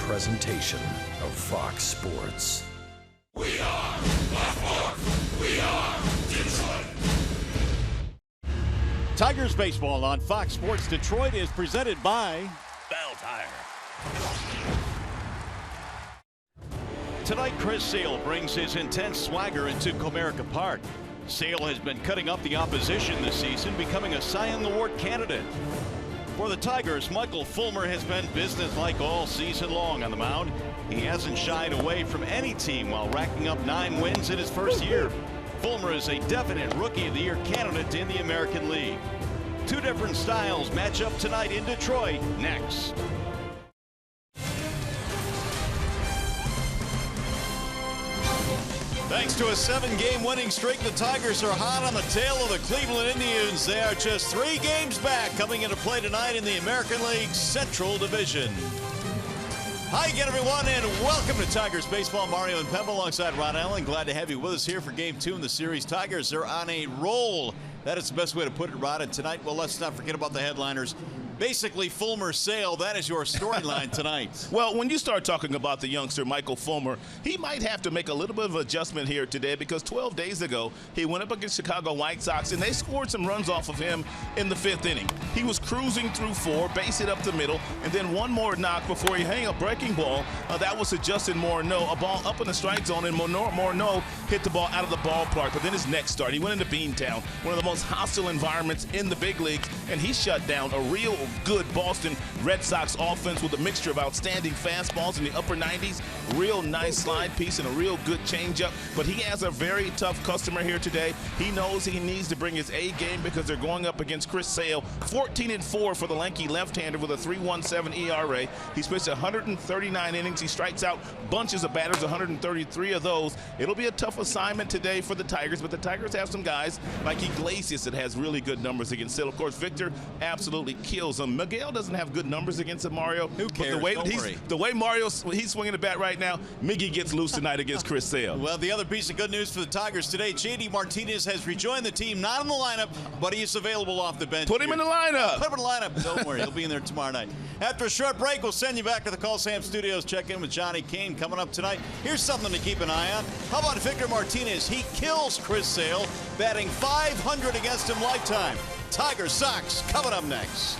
presentation of Fox Sports. We are Fox. We are Detroit. Tigers baseball on Fox Sports Detroit is presented by Bell Tire. Tonight, Chris Sale brings his intense swagger into Comerica Park. Sale has been cutting up the opposition this season, becoming a Cy Young Award candidate. For the Tigers, Michael Fulmer has been businesslike all season long on the mound. He hasn't shied away from any team while racking up 9 wins in his first year. Fulmer is a definite Rookie of the Year candidate in the American League. 2 different styles match up tonight in Detroit. Next. Thanks to a 7-game winning streak, the Tigers are hot on the tail of the Cleveland Indians. They are just 3 games back, coming into play tonight in the American League Central Division. Hi again, everyone, and welcome to Tigers Baseball. Mario and Pemba alongside Ron Allen. Glad to have you with us here for Game 2 in the series. Tigers are on a roll. That is the best way to put it, Rod. And tonight, well, let's not forget about the headliners. Basically, Fulmer Sale, that is your storyline tonight. Well, when you start talking about the youngster, Michael Fulmer, he might have to make a little bit of adjustment here today because 12 days ago, he went up against Chicago White Sox, and they scored some runs off of him in the 5th inning. He was cruising through 4, base hit up the middle, and then one more knock before he hang a breaking ball. That was to Justin Morneau, a ball up in the strike zone, and Morneau hit the ball out of the ballpark. But then his next start, he went into Beantown, one of the most hostile environments in the big leagues, and he shut down a real good Boston Red Sox offense with a mixture of outstanding fastballs in the upper 90s, real nice slide piece, and a real good changeup. But he has a very tough customer here today. He knows he needs to bring his A game because they're going up against Chris Sale, 14-4 for the lanky left-hander with a 3.17 ERA. He's pitched 139 innings. He strikes out bunches of batters, 133 of those. It'll be a tough assignment today for the Tigers, but the Tigers have some guys like Iglesias that has really good numbers against Sale. Of course, Victor absolutely kills him. Miguel doesn't have good numbers against him, Mario. Who cares? But the way Mario's swinging the bat right now, Miggy gets loose tonight against Chris Sale. Well, the other piece of good news for the Tigers today, J.D. Martinez has rejoined the team, not in the lineup, but he is available off the bench. Put him in the lineup. Put him in the lineup. Don't worry, he'll be in there tomorrow night. After a short break, we'll send you back to the Call Sam Studios. Check in with Johnny Kane coming up tonight. Here's something to keep an eye on. How about Victor Martinez? He kills Chris Sale, batting .500 against him lifetime. Tigers Sox coming up next.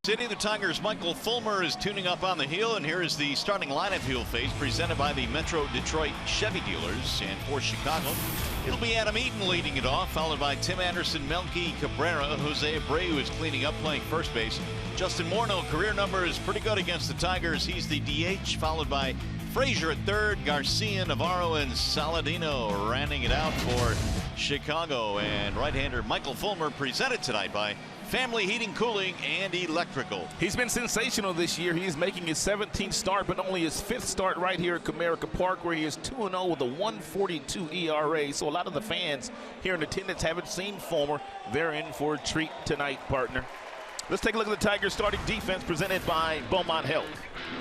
City, the Tigers' Michael Fulmer is tuning up on the hill, and here is the starting lineup he'll face, presented by the Metro Detroit Chevy dealers. And for Chicago, it'll be Adam Eaton leading it off, followed by Tim Anderson, Melky Cabrera, Jose Abreu is cleaning up, playing first base. Justin Morneau, career number is pretty good against the Tigers. He's the DH, followed by Frazier at third, Garcia, Navarro, and Saladino rounding it out for Chicago. And right-hander Michael Fulmer, presented tonight by Family Heating, Cooling, and Electrical. He's been sensational this year. He's making his 17th start, but only his 5th start right here at Comerica Park, where he is 2-0 with a 1.42 ERA. So a lot of the fans here in attendance haven't seen Fulmer. They're in for a treat tonight, partner. Let's take a look at the Tigers starting defense presented by Beaumont Health.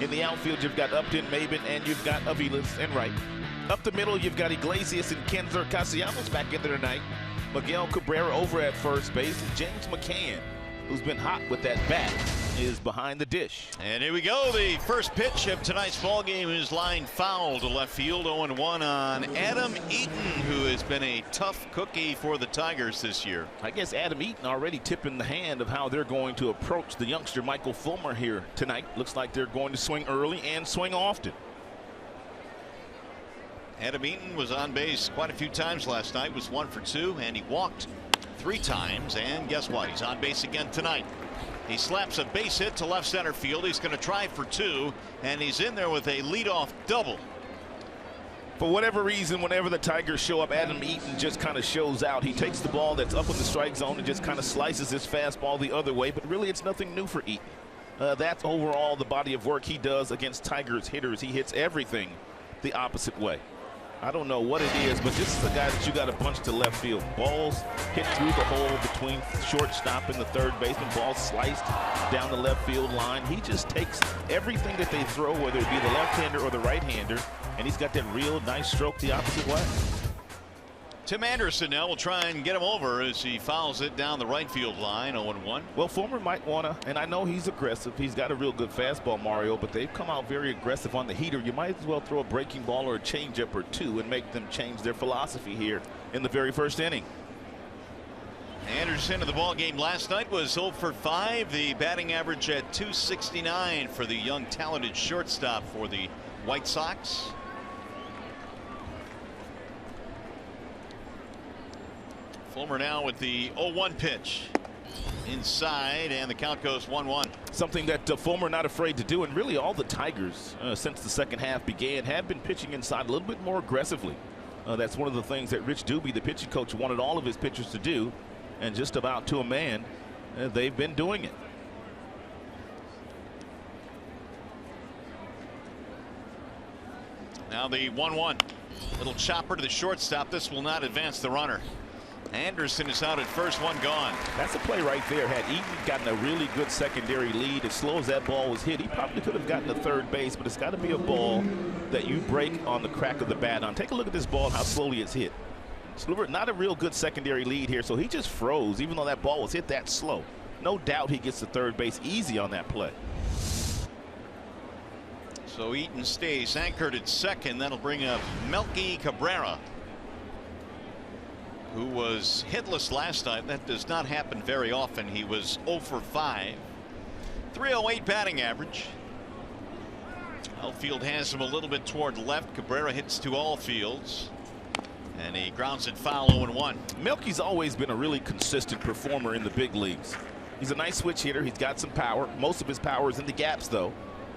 In the outfield, you've got Upton, Maben, and you've got Aviles and Wright. Up the middle, you've got Iglesias and Kenzer Castellanos back in there tonight. Miguel Cabrera over at first base, and James McCann, who's been hot with that bat, is behind the dish. And here we go. The first pitch of tonight's ball game is line foul to left field. 0-1 on Adam Eaton, who has been a tough cookie for the Tigers this year. I guess Adam Eaton already tipping the hand of how they're going to approach the youngster Michael Fulmer here tonight. Looks like they're going to swing early and swing often. Adam Eaton was on base quite a few times last night, was 1 for 2, and he walked 3 times. And guess what? He's on base again tonight. He slaps a base hit to left center field. He's going to try for 2, and he's in there with a leadoff double. For whatever reason, whenever the Tigers show up, Adam Eaton just kind of shows out. He takes the ball that's up in the strike zone and just kind of slices his fastball the other way. But really, it's nothing new for Eaton. That's overall the body of work he does against Tigers hitters. He hits everything the opposite way. I don't know what it is, but this is a guy that you got to bunch to left field. Balls hit through the hole between shortstop and the third baseman. Balls sliced down the left field line. He just takes everything that they throw, whether it be the left-hander or the right-hander, and he's got that real nice stroke the opposite way. Tim Anderson now will try and get him over as he fouls it down the right field line. 0-1. Well, Fulmer might want to, and I know he's aggressive. He's got a real good fastball, Mario, but they've come out very aggressive on the heater. You might as well throw a breaking ball or a changeup or 2 and make them change their philosophy here in the very first inning. Anderson in the ball game last night was 0 for 5. The batting average at .269 for the young talented shortstop for the White Sox. Fulmer now with the 0-1 pitch inside, and the count goes 1-1. Something that Fulmer not afraid to do, and really all the Tigers since the second half began have been pitching inside a little bit more aggressively. That's one of the things that Rich Doobie, the pitching coach, wanted all of his pitchers to do, and just about to a man, they've been doing it. Now the 1-1. Little chopper to the shortstop. This will not advance the runner. Anderson is out at first, 1 gone. That's a play right there. Had Eaton gotten a really good secondary lead, as slow as that ball was hit, he probably could have gotten to third base, but it's got to be a ball that you break on the crack of the bat on. Take a look at this ball, how slowly it's hit. Not a real good secondary lead here, so he just froze, even though that ball was hit that slow. No doubt he gets to third base easy on that play. So Eaton stays anchored at second. That'll bring up Melky Cabrera, who was hitless last night. That does not happen very often. He was 0 for 5. 308 batting average. Outfield has him a little bit toward left. Cabrera hits to all fields, and he grounds it foul. 0-1. Melky's always been a really consistent performer in the big leagues. He's a nice switch hitter. He's got some power. Most of his power is in the gaps, though.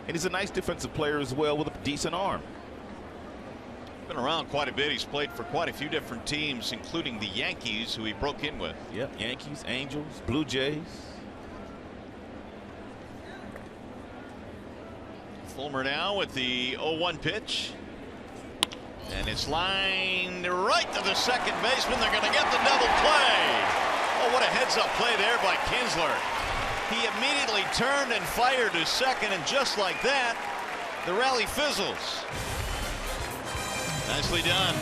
And he's a nice defensive player as well with a decent arm. Been around quite a bit. He's played for quite a few different teams, including the Yankees, who he broke in with. Yep, Yankees, Angels, Blue Jays. Fulmer now with the 0-1 pitch. And it's lined right to the second baseman. They're going to get the double play. Oh, what a heads-up play there by Kinsler. He immediately turned and fired to second, and just like that, the rally fizzles. Nicely done.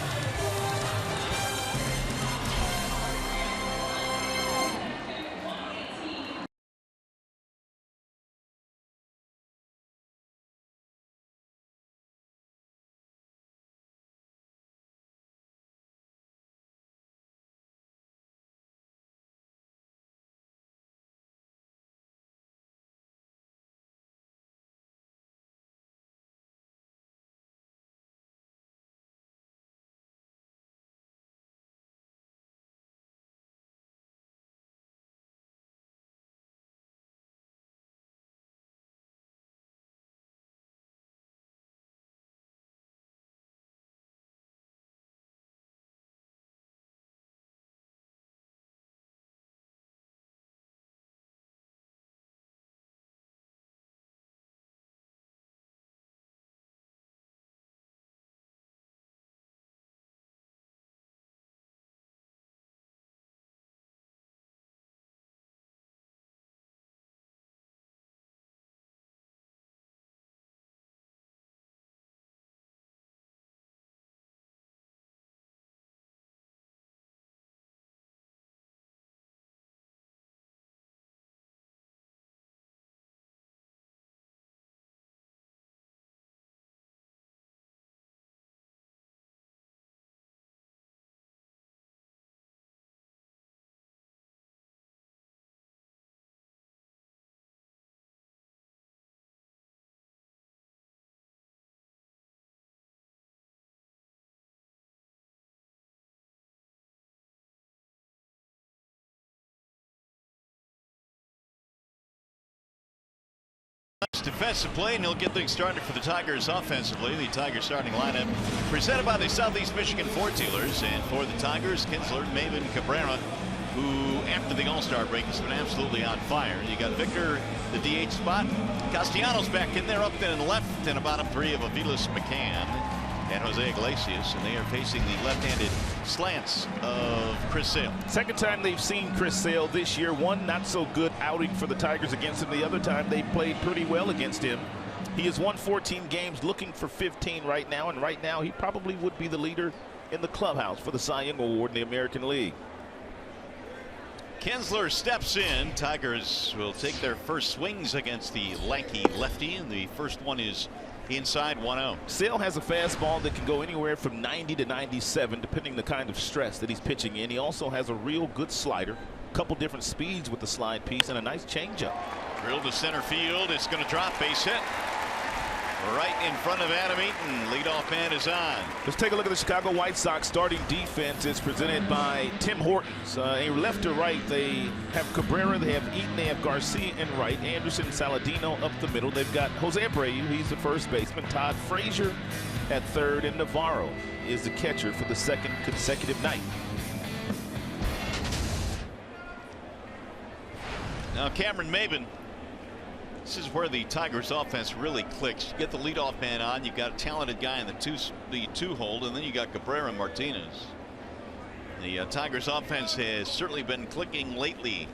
defensive play, and he'll get things started for the Tigers offensively. The Tigers starting lineup presented by the Southeast Michigan Ford dealers. And for the Tigers, Kinsler, Maybin, Cabrera, who after the All-Star break has been absolutely on fire. You got Victor, the DH spot. Castellanos back in there, up and left, and a bottom three of Aviles McCann and Jose Iglesias, and they are facing the left-handed slants of Chris Sale. Second time they've seen Chris Sale this year. One not so good outing for the Tigers against him. The other time they played pretty well against him. He has won 14 games, looking for 15 right now, and right now he probably would be the leader in the clubhouse for the Cy Young Award in the American League. Kinsler steps in. Tigers will take their first swings against the lanky lefty, and the first one is inside 1-0. Sale has a fastball that can go anywhere from 90 to 97 depending the kind of stress that he's pitching in. He also has a real good slider, a couple different speeds with the slide piece, and a nice changeup. Drilled to center field. It's going to drop. Base hit right in front of Adam Eaton. Leadoff man is on. Let's take a look at the Chicago White Sox starting defense. It's presented by Tim Hortons. A left to right, they have Cabrera, they have Eaton, they have Garcia in right, Anderson, Saladino up the middle. They've got Jose Abreu, he's the first baseman, Todd Frazier at third, and Navarro is the catcher for the second consecutive night. Now Cameron Maybin. This is where the Tigers offense really clicks. You get the leadoff man on, you've got a talented guy in the two hold, and then you got Cabrera and Martinez. The Tigers offense has certainly been clicking lately.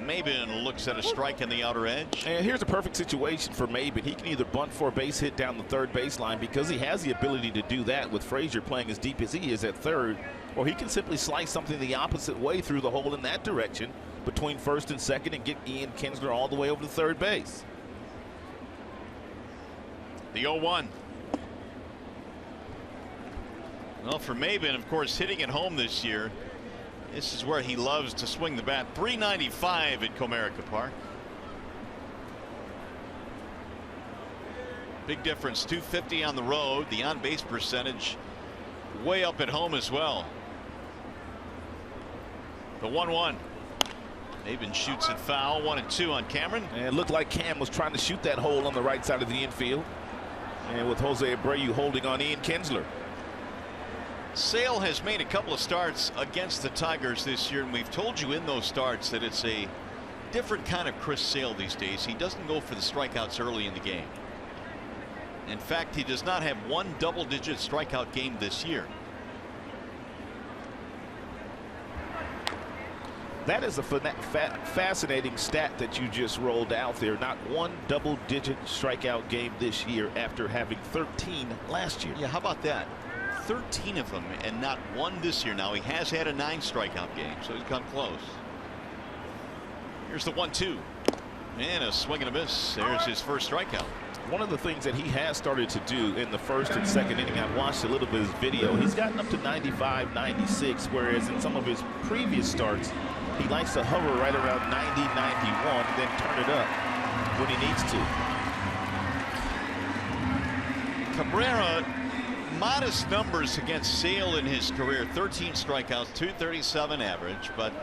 Maybin looks at a strike in the outer edge. And here's a perfect situation for Maybin. He can either bunt for a base hit down the third baseline because he has the ability to do that with Frazier playing as deep as he is at third, or he can simply slice something the opposite way through the hole in that direction between first and second and get Ian Kinsler all the way over to third base. The 0-1. Well, for Maybin, of course, hitting at home this year, this is where he loves to swing the bat. .395 at Comerica Park. Big difference, .250 on the road. The on-base percentage way up at home as well. The 1-1. Maybin shoots it foul. 1-2 on Cameron. And it looked like Cam was trying to shoot that hole on the right side of the infield. And with Jose Abreu holding on Ian Kinsler. Sale has made a couple of starts against the Tigers this year, and we've told you in those starts that it's a different kind of Chris Sale these days. He doesn't go for the strikeouts early in the game. In fact, he does not have one double-digit strikeout game this year. That is a fascinating stat that you just rolled out there. Not one double-digit strikeout game this year after having 13 last year. Yeah, how about that? 13 of them and not one this year. Now he has had a 9 strikeout game, so he's come close. Here's the 1-2 and a swing and a miss. There's his first strikeout. One of the things that he has started to do in the first and second inning, I've watched a little bit of his video, he's gotten up to 95, 96, whereas in some of his previous starts he likes to hover right around 90, 91, and then turn it up when he needs to. Cabrera, modest numbers against Sale in his career. 13 strikeouts, .237 average, but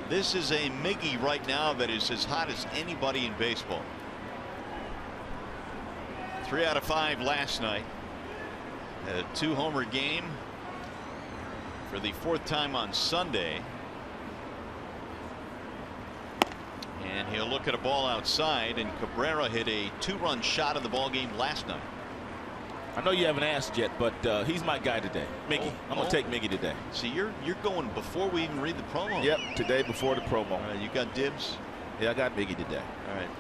this is a Miggy right now that is as hot as anybody in baseball. 3 out of 5 last night. A 2-homer game for the 4th time on Sunday. And he'll look at a ball outside, and Cabrera hit a 2-run shot in the ball game last night. I know you haven't asked yet, but he's my guy today. Miggy. I'm going to take Miggy today. See, you're going before we even read the promo. Yep, today before the promo. All right, you got dibs? Yeah, I got Miggy today. All right.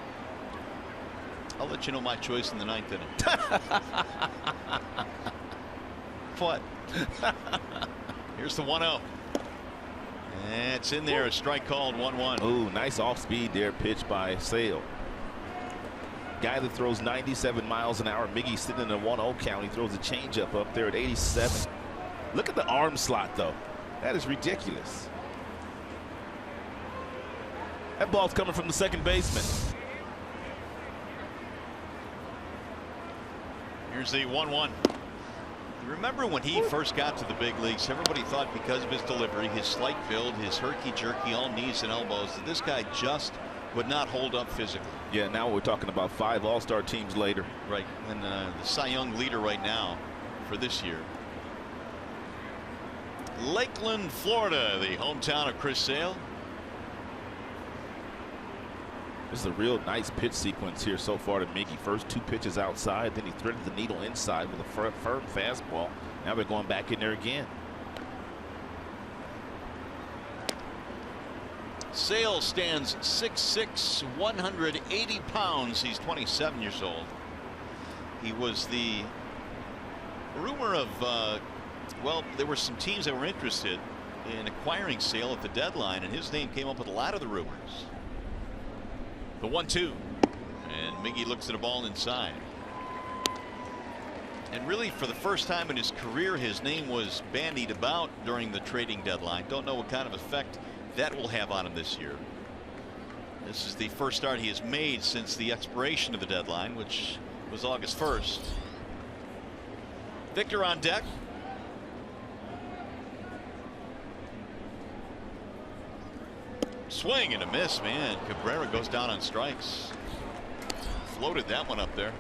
I'll let you know my choice in the 9th inning. What? Here's the 1-0. It's in there. A strike called. 1-1. Ooh, nice off speed there, pitch by Sale. Guy that throws 97 miles an hour. Miggy sitting in a 1-0 count. He throws a changeup up there at 87. Look at the arm slot, though. That is ridiculous. That ball's coming from the second baseman. Here's the 1-1. Remember when he first got to the big leagues, everybody thought because of his delivery, his slight build, his herky-jerky, all knees and elbows, that this guy just would not hold up physically. Yeah, now we're talking about 5 All-Star teams later. Right, and the Cy Young leader right now for this year. Lakeland, Florida, the hometown of Chris Sale. This is a real nice pitch sequence here so far to Miggy. First 2 pitches outside, then he threaded the needle inside with a firm fastball. Now they're going back in there again. Sale stands 6'6", 180 pounds. He's 27 years old. He was the rumor of, well, there were some teams that were interested in acquiring Sale at the deadline, and his name came up with a lot of the rumors. The 1-2, and Miggy looks at a ball inside. And really, for the first time in his career, his name was bandied about during the trading deadline. Don't know what kind of effect that will have on him this year. This is the first start he has made since the expiration of the deadline, which was August 1st. Victor on deck. Swing and a miss, man. Cabrera goes down on strikes. Floated that one up there.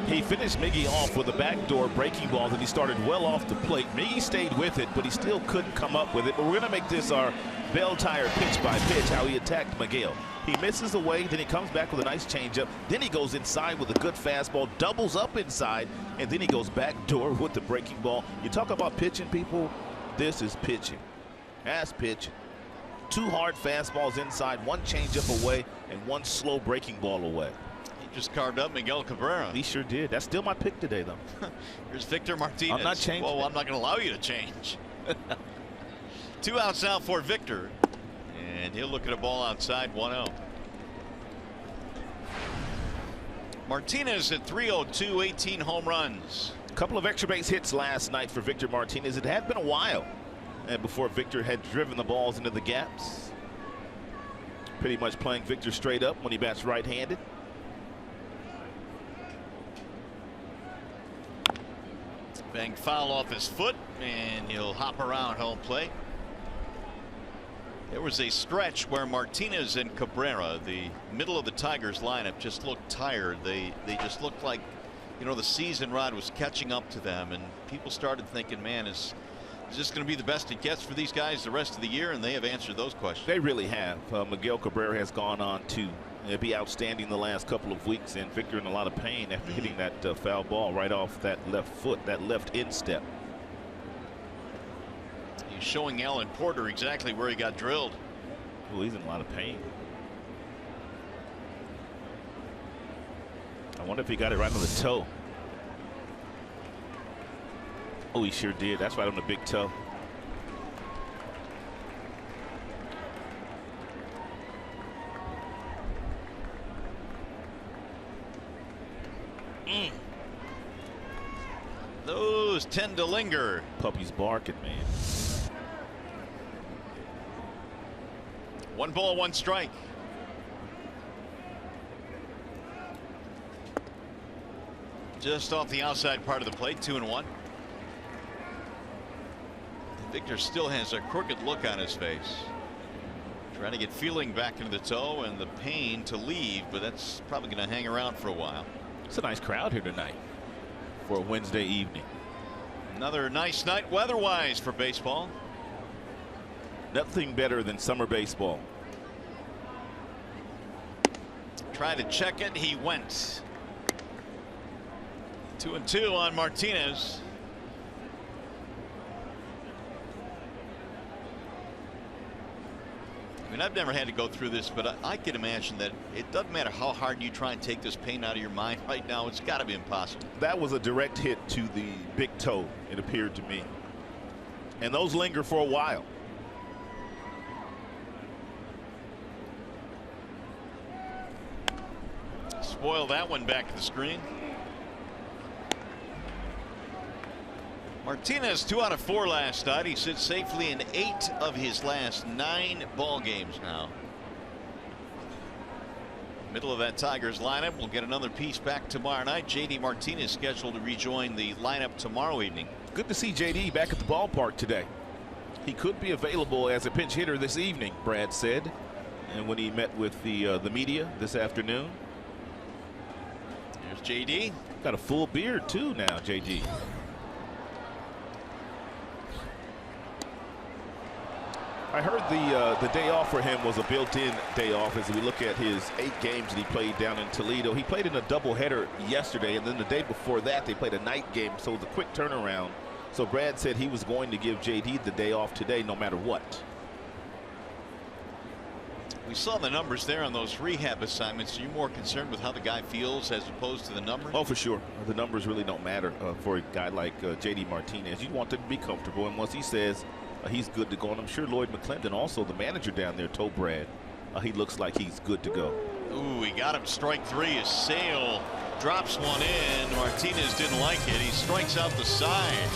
He finished Miggy off with a backdoor breaking ball that he started well off the plate. Miggy stayed with it, but he still couldn't come up with it. But we're going to make this our bell tire pitch by pitch, how he attacked Miguel. He misses away, then he comes back with a nice changeup. Then he goes inside with a good fastball, doubles up inside, and then he goes backdoor with the breaking ball. You talk about pitching, people. This is pitching. That's pitching. 2 hard fastballs inside, 1 changeup away, and 1 slow breaking ball away. Just carved up Miguel Cabrera. He sure did. That's still my pick today, though. Here's Victor Martinez. I'm not changing. Well, I'm not going to allow you to change. 2 outs now for Victor, and he'll look at a ball outside. 1-0. Martinez at 302, 18 home runs. A couple of extra base hits last night for Victor Martinez. It had been a while before Victor had driven the balls into the gaps. Pretty much playing Victor straight up when he bats right-handed. Banged foul off his foot, and he'll hop around home plate. There was a stretch where Martinez and Cabrera, the middle of the Tigers lineup, just looked tired. They just looked like, you know, the season rod was catching up to them, and people started thinking, man, is this going to be the best it gets for these guys the rest of the year? And they have answered those questions. They really have. Miguel Cabrera has gone on to be outstanding the last couple of weeks, and Victor in a lot of pain after hitting that foul ball right off that left foot, that left instep. He's showing Alan Porter exactly where he got drilled. Oh, he's in a lot of pain. I wonder if he got it right on the toe. Oh, he sure did. That's right on the big toe. Those tend to linger. Puppy's barking, man. 1 ball, 1 strike. Just off the outside part of the plate, 2-1. Victor still has a crooked look on his face. Trying to get feeling back into the toe and the pain to leave, but that's probably going to hang around for a while. It's a nice crowd here tonight for a Wednesday evening. Another nice night weather-wise for baseball. Nothing better than summer baseball. Tried to check it. He went. 2-2 on Martinez. I mean, I've never had to go through this, but I can imagine that it doesn't matter how hard you try and take this pain out of your mind right now, it's got to be impossible. That was a direct hit to the big toe, it appeared to me. And those linger for a while. Spoil that one back to the screen. Martinez 2 out of 4 last night. He sits safely in 8 of his last 9 ball games now. Middle of that Tigers lineup. We'll get another piece back tomorrow night. JD Martinez scheduled to rejoin the lineup tomorrow evening. Good to see JD back at the ballpark today. he could be available as a pinch hitter this evening, Brad said. And when he met with the media this afternoon. There's JD. Got a full beard too now, JD. I heard the day off for him was a built-in day off. As we look at his 8 games that he played down in Toledo, he played in a doubleheader yesterday, and then the day before that they played a night game, so it was a quick turnaround. So Brad said he was going to give JD the day off today no matter what. We saw the numbers there on those rehab assignments. Are you more concerned with how the guy feels as opposed to the numbers? Oh, for sure. The numbers really don't matter for a guy like JD Martinez. You want him to be comfortable, and once he says he's good to go, and I'm sure Lloyd McClendon, also the manager down there, told Brad he looks like he's good to go. Ooh, he got him strike 3 as Sale drops one in. Martinez didn't like it. He strikes out the side.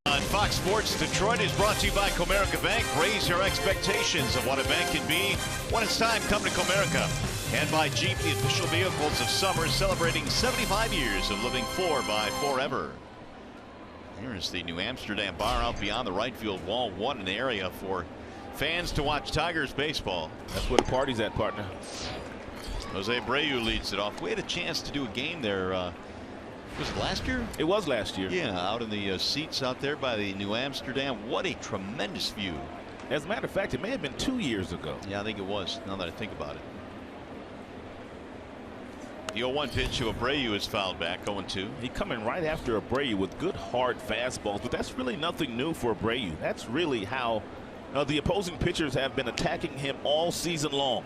On Fox Sports Detroit is brought to you by Comerica Bank. Raise your expectations of what a bank can be when it's time. Come to Comerica. And by Jeep, the official vehicles of summer, celebrating 75 years of living 4x4ever. Here's the New Amsterdam bar out beyond the right field wall. What an area for fans to watch Tigers baseball. That's where the party's at, partner. Jose Abreu leads it off. We had a chance to do a game there. Was it last year? It was last year. Yeah, out in the seats out there by the New Amsterdam. What a tremendous view. As a matter of fact, it may have been 2 years ago. Yeah, I think it was, now that I think about it. The 0-1 pitch to Abreu is fouled back, 0-2. He coming right after Abreu with good hard fastballs, but that's really nothing new for Abreu. That's really how the opposing pitchers have been attacking him all season long.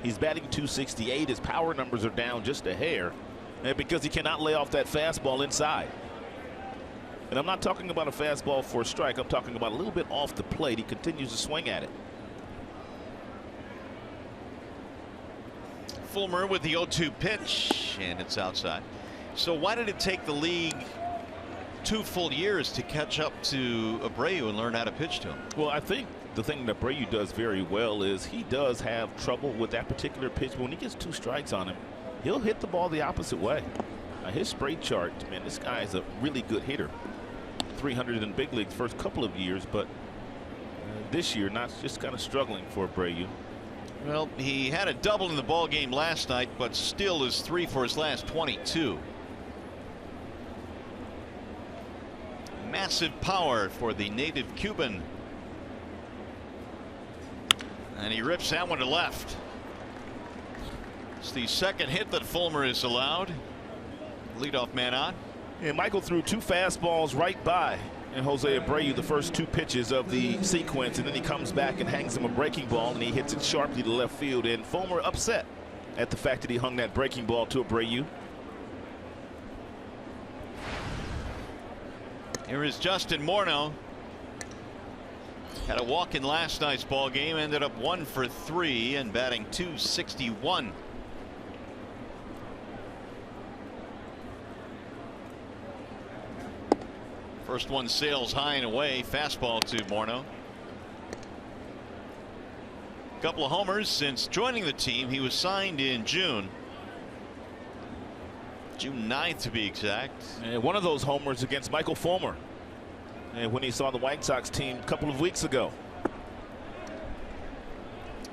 He's batting .268. His power numbers are down just a hair. And because he cannot lay off that fastball inside. And I'm not talking about a fastball for a strike. I'm talking about a little bit off the plate. He continues to swing at it. Fulmer with the 0-2 pitch, and it's outside. So why did it take the league 2 full years to catch up to Abreu and learn how to pitch to him? Well, I think the thing that Abreu does very well is he does have trouble with that particular pitch. When he gets 2 strikes on him, he'll hit the ball the opposite way. His spray chart, man, this guy is a really good hitter. 300 in big leagues first couple of years, but this year not, just kind of struggling for Abreu. Well, he had a double in the ball game last night, but still is 3 for his last 22. Massive power for the native Cuban. And he rips that one to left. It's the second hit that Fulmer is allowed. Leadoff man on. And Michael threw 2 fastballs right by and Jose Abreu the first 2 pitches of the sequence, and then he comes back and hangs him a breaking ball, and he hits it sharply to left field. And Fulmer upset at the fact that he hung that breaking ball to Abreu. Here is Justin Morneau. Had a walk in last night's ball game, ended up 1 for 3 and batting .261. First one sails high and away. Fastball to Morneau. Couple of homers since joining the team. He was signed in June 9th to be exact. And one of those homers against Michael Fulmer, and when he saw the White Sox team a couple of weeks ago.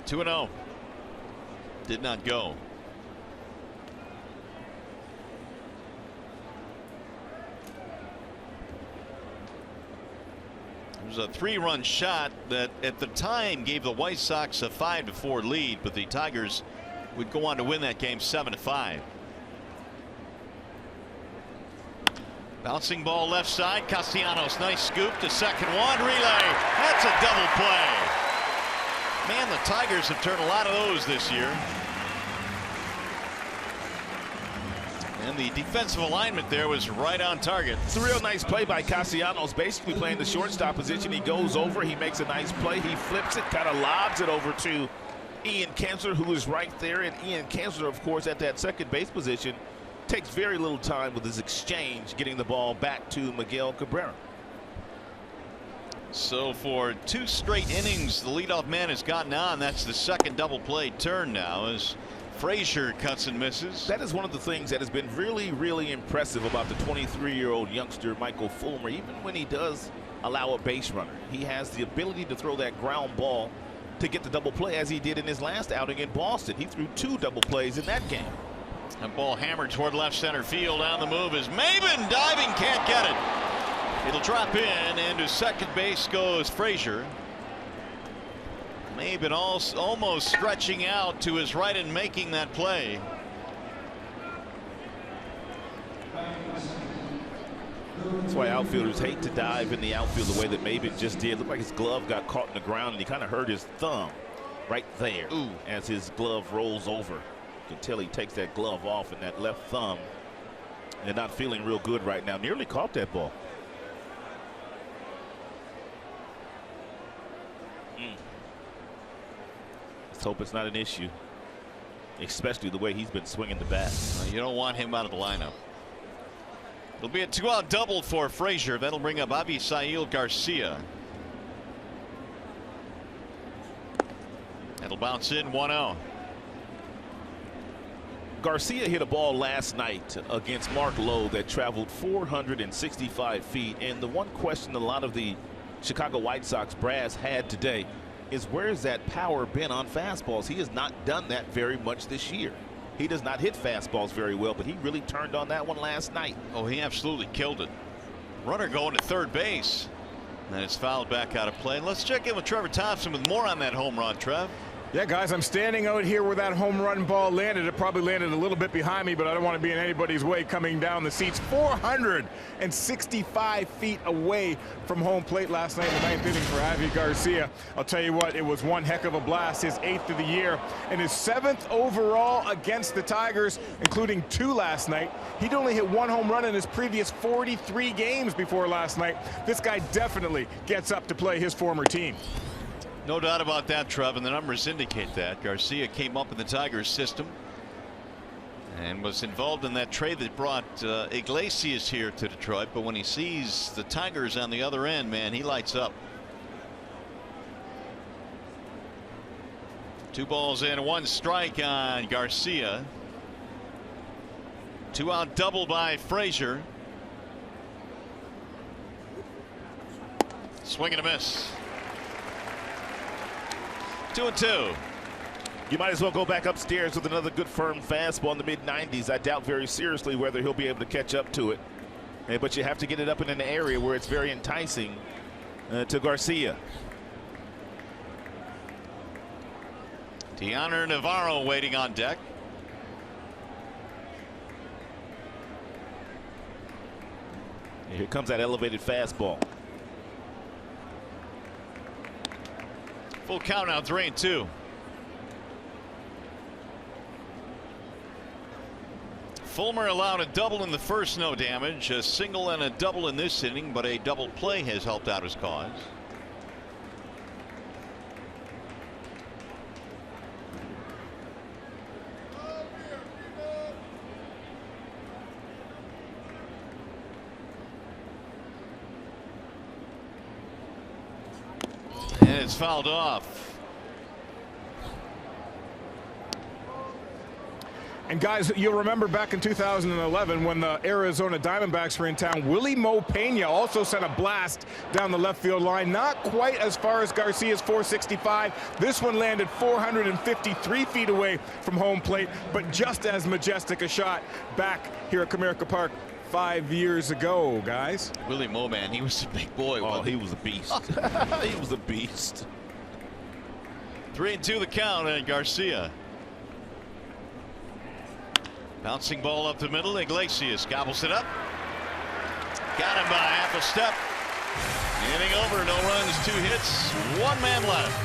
2-0. Did not go. It was a 3-run shot that at the time gave the White Sox a 5-4 lead, but the Tigers would go on to win that game 7-5. Bouncing ball left side. Castellanos, nice scoop to second one. Relay. That's a double play. Man, the Tigers have turned a lot of those this year. And the defensive alignment there was right on target. It's a real nice play by Castellanos, basically playing the shortstop position. He goes over, he makes a nice play, he flips it, kind of lobs it over to Ian Kinsler, who is right there. And Ian Kinsler, of course, at that second base position, takes very little time with his exchange, getting the ball back to Miguel Cabrera. So for 2 straight innings, the leadoff man has gotten on. That's the second double play turn now as Frazier cuts and misses. That is one of the things that has been really, really impressive about the 23-year-old youngster Michael Fulmer. Even when he does allow a base runner, he has the ability to throw that ground ball to get the double play, as he did in his last outing in Boston. He threw 2 double plays in that game. That ball hammered toward left center field. On the move is Maybin, diving, can't get it. It'll drop in, and to second base goes Frazier. Maybin almost stretching out to his right and making that play. That's why outfielders hate to dive in the outfield the way that Maybin just did. Looked like his glove got caught in the ground, and he kind of hurt his thumb right there. Ooh. As his glove rolls over. You can tell he takes that glove off, and that left thumb, and not feeling real good right now. Nearly caught that ball. Let's hope it's not an issue, especially the way he's been swinging the bat. You don't want him out of the lineup. It'll be a 2-out double for Frazier. That'll bring up Avisail Garcia. It'll bounce in 1-0. Garcia hit a ball last night against Mark Lowe that traveled 465 feet. And the one question a lot of the Chicago White Sox brass had today is, where's that power been on fastballs? He has not done that very much this year. He does not hit fastballs very well, but he really turned on that one last night. Oh, he absolutely killed it. Runner going to third base. And it's fouled back out of play. Let's check in with Trevor Thompson with more on that home run, Trev. Yeah, guys, I'm standing out here where that home run ball landed. It probably landed a little bit behind me, but I don't want to be in anybody's way coming down the seats. 465 feet away from home plate last night in the 9th inning for Avi Garcia. I'll tell you what, it was one heck of a blast. His 8th of the year and his 7th overall against the Tigers, including 2 last night. He'd only hit 1 home run in his previous 43 games before last night. This guy definitely gets up to play his former team. No doubt about that, Trev, and the numbers indicate that. Garcia came up in the Tigers system and was involved in that trade that brought Iglesias here to Detroit. But when he sees the Tigers on the other end, man, he lights up. 2 balls and 1 strike on Garcia. 2-out double by Frazier. Swing and a miss. 2-2. You might as well go back upstairs with another good firm fastball in the mid-90s. I doubt very seriously whether he'll be able to catch up to it. But you have to get it up in an area where it's very enticing to Garcia. Deoner Navarro waiting on deck. Here comes that elevated fastball. Full count now, 3-2. Fulmer allowed a double in the first, no damage. A single and a double in this inning, but a double play has helped out his cause. And it's fouled off. And guys, you'll remember back in 2011 when the Arizona Diamondbacks were in town, Willie Mo Pena also sent a blast down the left field line. Not quite as far as Garcia's 465. This one landed 453 feet away from home plate, but just as majestic a shot back here at Comerica Park 5 years ago, guys. Willie Mo, man, he was a big boy. Oh, he was a beast. He was a beast. 3-2 the count, and Garcia. Bouncing ball up the middle. Iglesias gobbles it up. Got him by half a step. Inning over. No runs, 2 hits, 1 man left.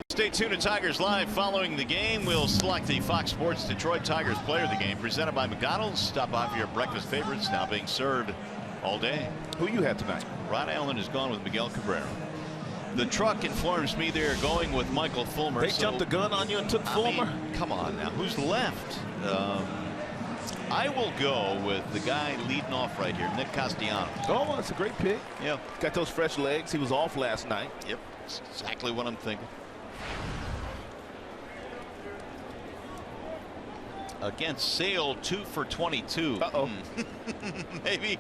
Stay tuned to Tigers Live. Following the game, we'll select the Fox Sports Detroit Tigers player of the game, presented by McDonald's. Stop by for your breakfast favorites, now being served all day. Who you have tonight? Rod Allen is gone with Miguel Cabrera. The truck informs me they are going with Michael Fulmer. They jumped the gun on you and took Fulmer? I mean, come on now. Who's left? I will go with the guy leading off right here, Nick Castellanos. Oh, that's a great pick. Yeah. Got those fresh legs. He was off last night. Yep. That's exactly what I'm thinking. Against Sale, 2 for 22. Uh-oh. Maybe.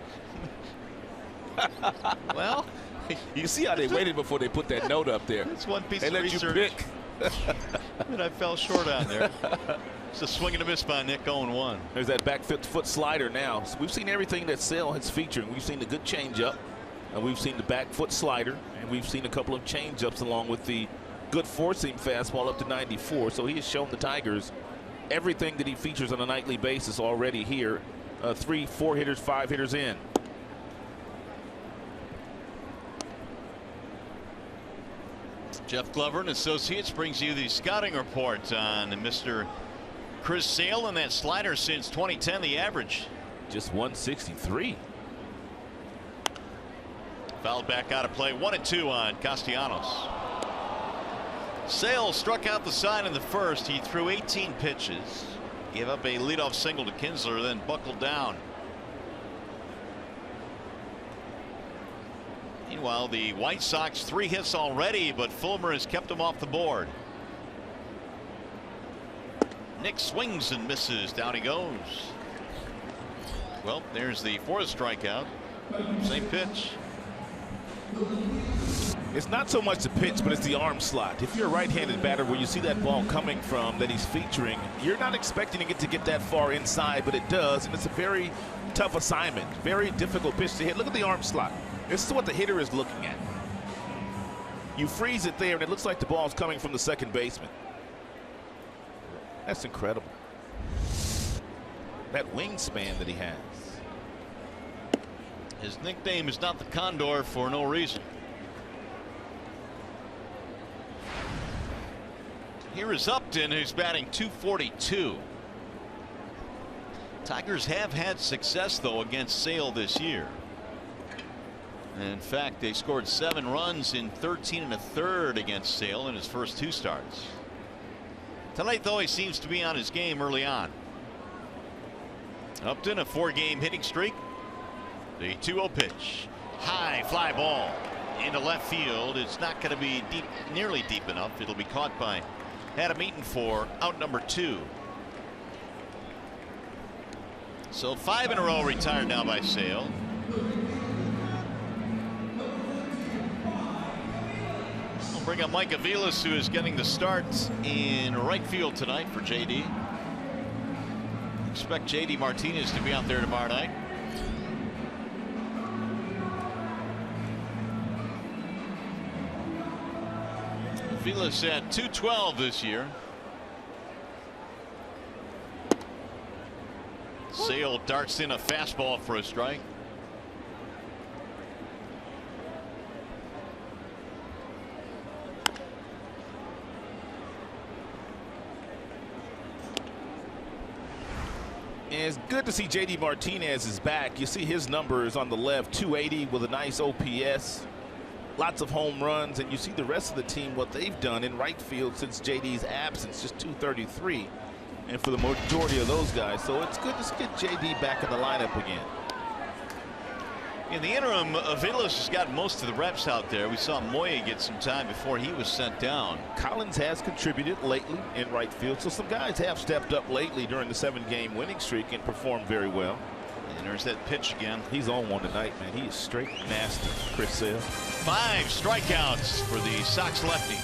Well, you see how they waited before they put that note up there. That's one piece they of let research you pick. that I fell short on there. It's a swing and a miss by Nick, 0-1. There's that back foot slider now. So we've seen everything that Sale has featured. We've seen the good changeup, and we've seen the back foot slider, and we've seen a couple of changeups along with the good four-seam fastball up to 94. So he has shown the Tigers everything that he features on a nightly basis already here. 3, 4 hitters, 5 hitters in. Jeff Glover and Associates brings you the scouting report on Mr. Chris Sale, and that slider since 2010, the average. Just 163. Fouled back out of play. 1-2 on Castellanos. Sale struck out the side in the first. He threw 18 pitches, gave up a leadoff single to Kinsler, then buckled down. Meanwhile, the White Sox 3 hits already, but Fulmer has kept them off the board. Nick swings and misses. Down he goes. Well, there's the 4th strikeout. Same pitch. It's not so much the pitch, but it's the arm slot. If you're a right-handed batter where you see that ball coming from that he's featuring, you're not expecting it to get that far inside, but it does, and it's a very tough assignment. Very difficult pitch to hit. Look at the arm slot. This is what the hitter is looking at. You freeze it there, and it looks like the ball's coming from the second baseman. That's incredible. That wingspan that he has. His nickname is not the Condor for no reason. Here is Upton, who's batting .242. Tigers have had success, though, against Sale this year. And in fact, they scored 7 runs in 13 1/3 against Sale in his first 2 starts. Tonight, though, he seems to be on his game early on. Upton, a 4-game hitting streak. The 2-0 pitch. High fly ball into left field. It's not going to be deep, nearly deep enough. It'll be caught by Adam Eaton for out number 2. So 5 in a row retired now by Sale. We'll bring up Mike Aviles, who is getting the start in right field tonight for JD. Expect JD Martinez to be out there tomorrow night. Aviles at .212 this year. Sale darts in a fastball for a strike. And it's good to see JD Martinez is back. You see his numbers on the left, 280 with a nice OPS. Lots of home runs, and you see the rest of the team, what they've done in right field since JD's absence, just 233. And for the majority of those guys, so it's good to get JD back in the lineup again. In the interim, Aviles has got most of the reps out there. We saw Moya get some time before he was sent down. Collins has contributed lately in right field, so some guys have stepped up lately during the 7-game winning streak and performed very well. And there's that pitch again. He's on one tonight, man. He is straight nasty, Chris Sale. 5 strikeouts for the Sox lefty.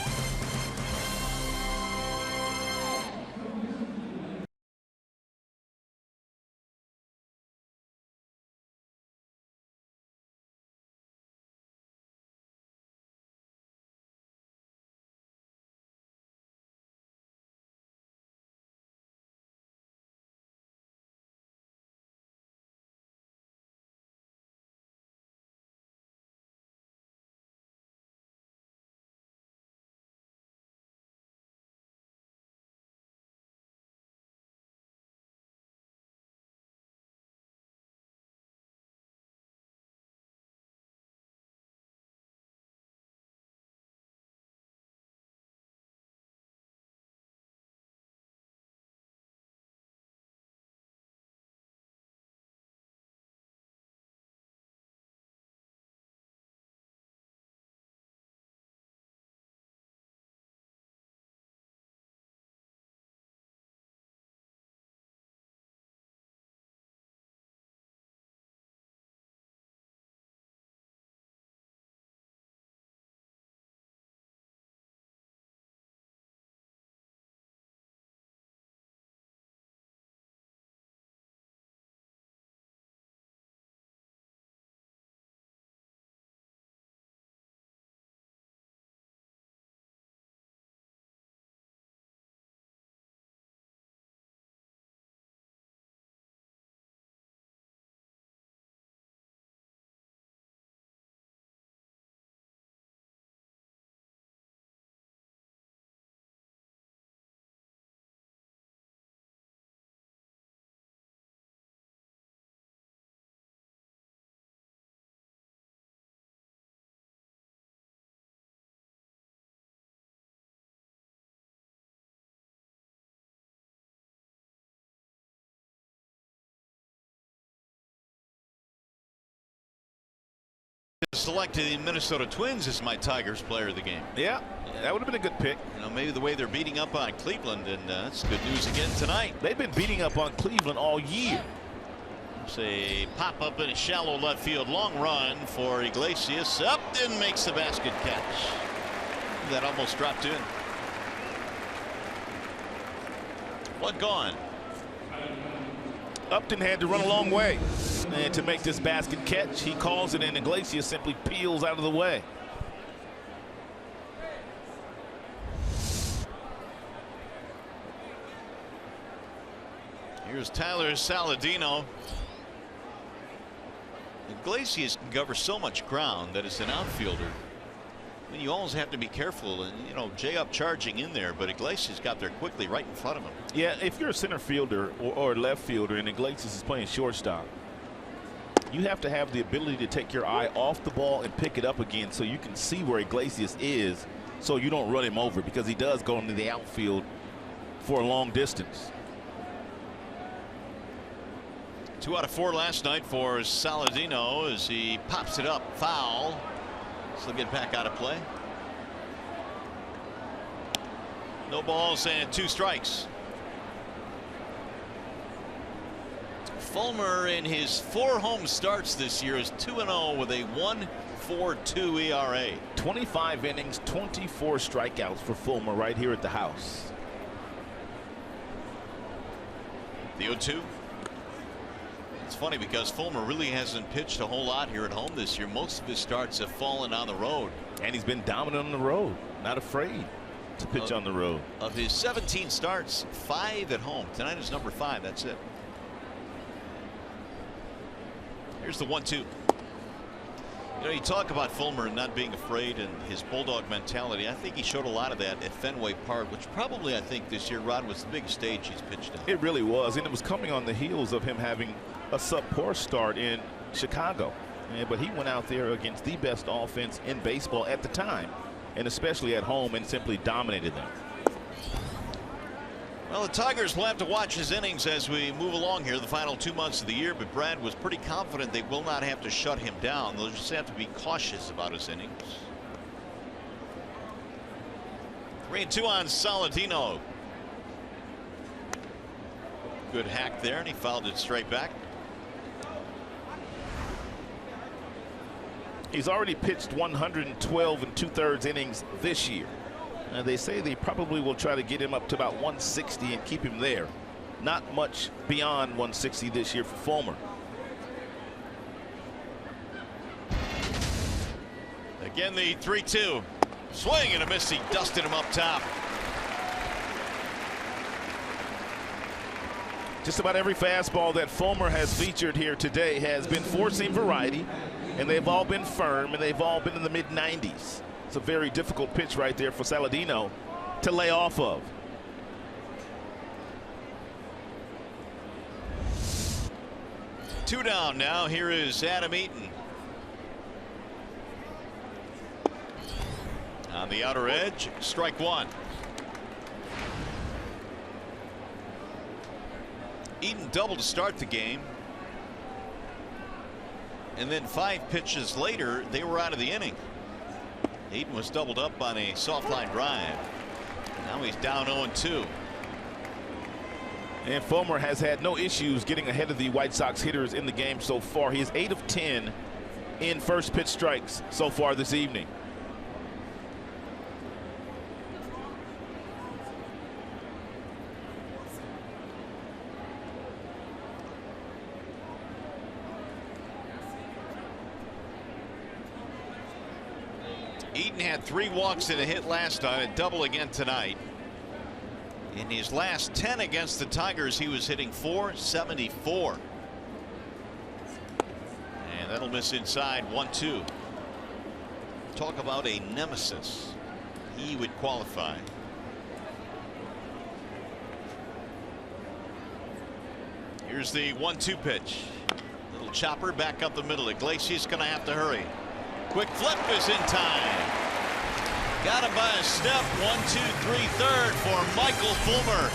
Selected the Minnesota Twins as my Tigers player of the game. Yeah, that would have been a good pick. You know, maybe the way they're beating up on Cleveland, and that's good news again tonight. They've been beating up on Cleveland all year. It's a pop up in a shallow left field, long run for Iglesias, up and makes the basket catch. That almost dropped in. One gone. Upton had to run a long way and to make this basket catch. He calls it, and Iglesias simply peels out of the way. Here's Tyler Saladino. Iglesias can cover so much ground that as an outfielder, I mean, you always have to be careful, and you know, Jay up charging in there, but Iglesias got there quickly right in front of him. Yeah, if you're a center fielder or left fielder and Iglesias is playing shortstop, you have to have the ability to take your eye off the ball and pick it up again so you can see where Iglesias is, so you don't run him over, because he does go into the outfield for a long distance. 2 out of 4 last night for Saladino as he pops it up, foul. So he'll get back out of play. No balls and 2 strikes. Fulmer in his 4 home starts this year is 2-0 with a 1.42 ERA. 25 innings, 24 strikeouts for Fulmer right here at the house. The 0-2. It's funny because Fulmer really hasn't pitched a whole lot here at home this year. Most of his starts have fallen on the road. And he's been dominant on the road. Not afraid to pitch on the road. Of his 17 starts, 5 at home. Tonight is number 5. That's it. Here's the 1-2. You know, you talk about Fulmer and not being afraid and his bulldog mentality. I think he showed a lot of that at Fenway Park, which probably, I think, this year, Rod, was the biggest stage he's pitched on. It really was, and it was coming on the heels of him having a subpar start in Chicago. But he went out there against the best offense in baseball at the time, and especially at home, and simply dominated them. Well, the Tigers will have to watch his innings as we move along here the final 2 months of the year, but Brad was pretty confident they will not have to shut him down. They'll just have to be cautious about his innings. 3-2 on Saladino. Good hack there, and he fouled it straight back. He's already pitched 112 2/3 innings this year. They say they probably will try to get him up to about 160 and keep him there. Not much beyond 160 this year for Fulmer. Again, the 3-2. Swing and a miss. He dusted him up top. Just about every fastball that Fulmer has featured here today has been four-seam variety, and they've all been firm, and they've all been in the mid-90s. It's a very difficult pitch right there for Saladino to lay off of. Two down now. Here is Adam Eaton. On the outer edge, strike one. Eaton doubled to start the game. And then 5 pitches later, they were out of the inning. Eaton was doubled up on a soft line drive. Now he's down 0-2. And Fulmer has had no issues getting ahead of the White Sox hitters in the game so far. He is 8 of 10 in first pitch strikes so far this evening. Eaton had 3 walks and a hit last night, a double again tonight. In his last 10 against the Tigers, he was hitting .474. And that'll miss inside 1-2. Talk about a nemesis. He would qualify. Here's the 1-2 pitch. Little chopper back up the middle. Iglesias going to have to hurry. Quick flip is in time. Got him by a step. 1, 2, 3, third for Michael Fulmer.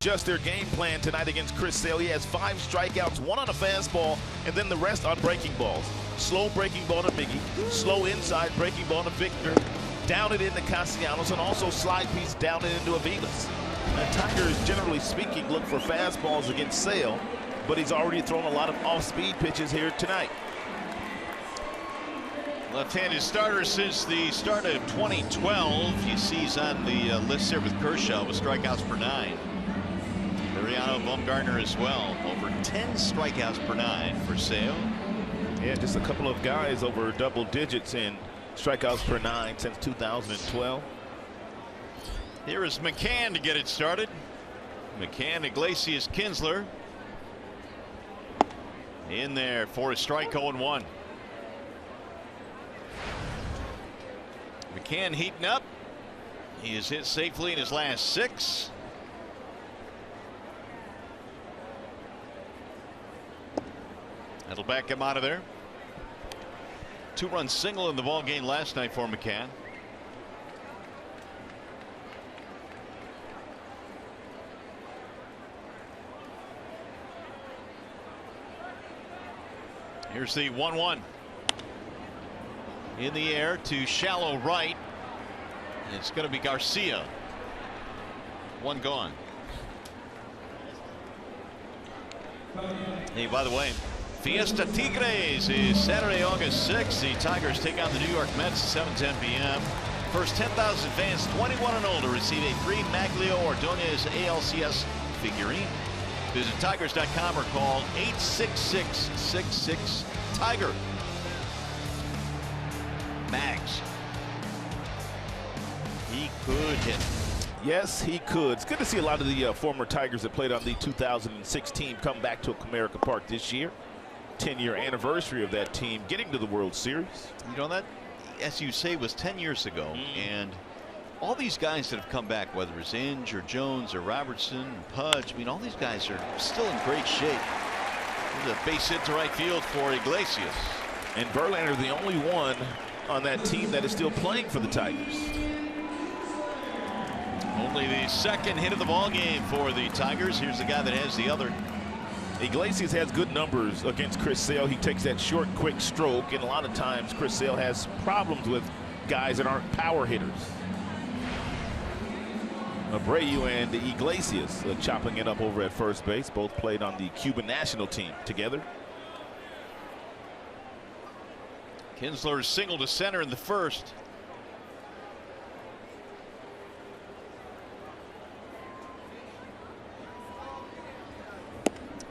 just their game plan tonight against Chris Sale. He has 5 strikeouts, 1 on a fastball, and then the rest on breaking balls. Slow breaking ball to Miggy, slow inside breaking ball to Victor, down it into Castellanos, and also slide piece down it into Aviles. Tigers, generally speaking, look for fastballs against Sale, but he's already thrown a lot of off-speed pitches here tonight. Left-handed starter since the start of 2012. You see he's on the list here with Kershaw with strikeouts per 9. Mariano Bumgarner as well. Over 10 strikeouts per 9 for Sale. Yeah, just a couple of guys over double digits in strikeouts per 9 since 2012. Here is McCann to get it started. McCann, Iglesias, Kinsler. In there for a strike, 0-1. McCann heating up. He has hit safely in his last 6. That'll back him out of there. 2-run single in the ball game last night for McCann. Here's the 1-1. In the air to shallow right. It's going to be Garcia. 1 gone. Hey, by the way, Fiesta Tigres is Saturday, August 6th. The Tigers take on the New York Mets at 7:10 p.m. First 10,000 fans 21 and older receive a free Maglio Ordonez ALCS figurine. Visit Tigers.com or call 866-66-TIGER. Mags. He could hit. Yes, he could. It's good to see a lot of the former Tigers that played on the 2006 team come back to Comerica Park this year. 10-year anniversary of that team getting to the World Series. You know, that, as you say, was 10 years ago. And all these guys that have come back, whether it's Inge or Jones or Robertson, Pudge, I mean, all these guys are still in great shape. There's a base hit to right field for Iglesias. And Verlander, the only one on that team that is still playing for the Tigers. Only the second hit of the ball game for the Tigers. Here's the guy that has the other. Iglesias has good numbers against Chris Sale. He takes that short, quick stroke, and a lot of times Chris Sale has problems with guys that aren't power hitters. Abreu and Iglesias chopping it up over at first base. Both played on the Cuban national team together. Kinsler single to center in the first.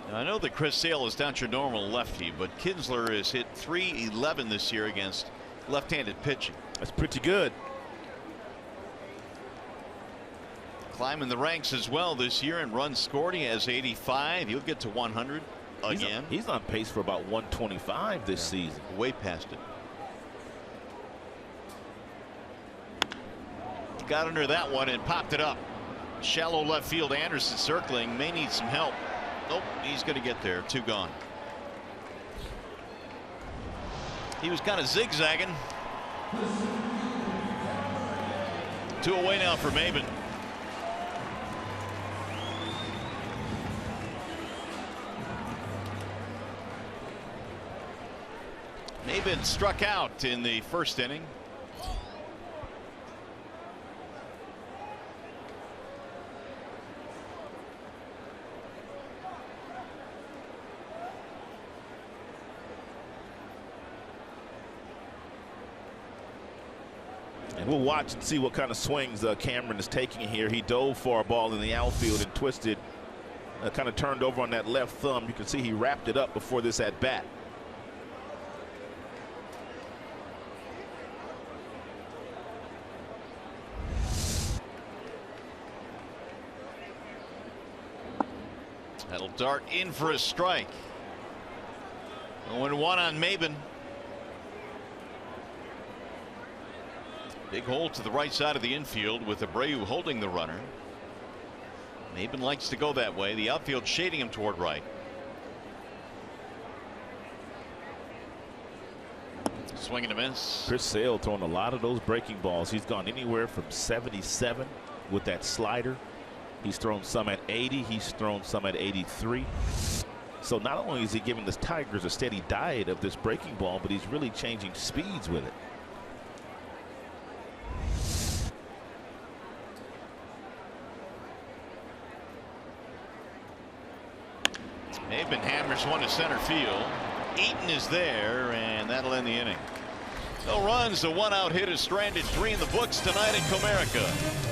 Now, I know that Chris Sale is not your normal lefty, but Kinsler has hit .311 this year against left-handed pitching. That's pretty good. Climbing the ranks as well this year in runs scored. He has 85. He'll get to 100 again. He's on pace for about 125 this season. Way past it. Got under that one and popped it up. Shallow left field. Anderson circling. May need some help. Nope, he's going to get there. 2 gone. He was kind of zigzagging. 2 away now for Maben. Maben struck out in the first inning. And we'll watch and see what kind of swings Cameron is taking here. He dove for a ball in the outfield and twisted, kind of turned over on that left thumb. You can see he wrapped it up before this at bat. That'll dart in for a strike. 0-1 on Maben. Big hole to the right side of the infield with Abreu holding the runner. Maben likes to go that way. The outfield shading him toward right. Swing and a miss. Chris Sale throwing a lot of those breaking balls. He's gone anywhere from 77 with that slider He's thrown some at 80. He's thrown some at 83. So not only is he giving the Tigers a steady diet of this breaking ball, but he's really changing speeds with it. Aben hammers one to center field. Eaton is there, and that'll end the inning. No runs, the one-out hit is stranded. 3 in the books tonight in Comerica.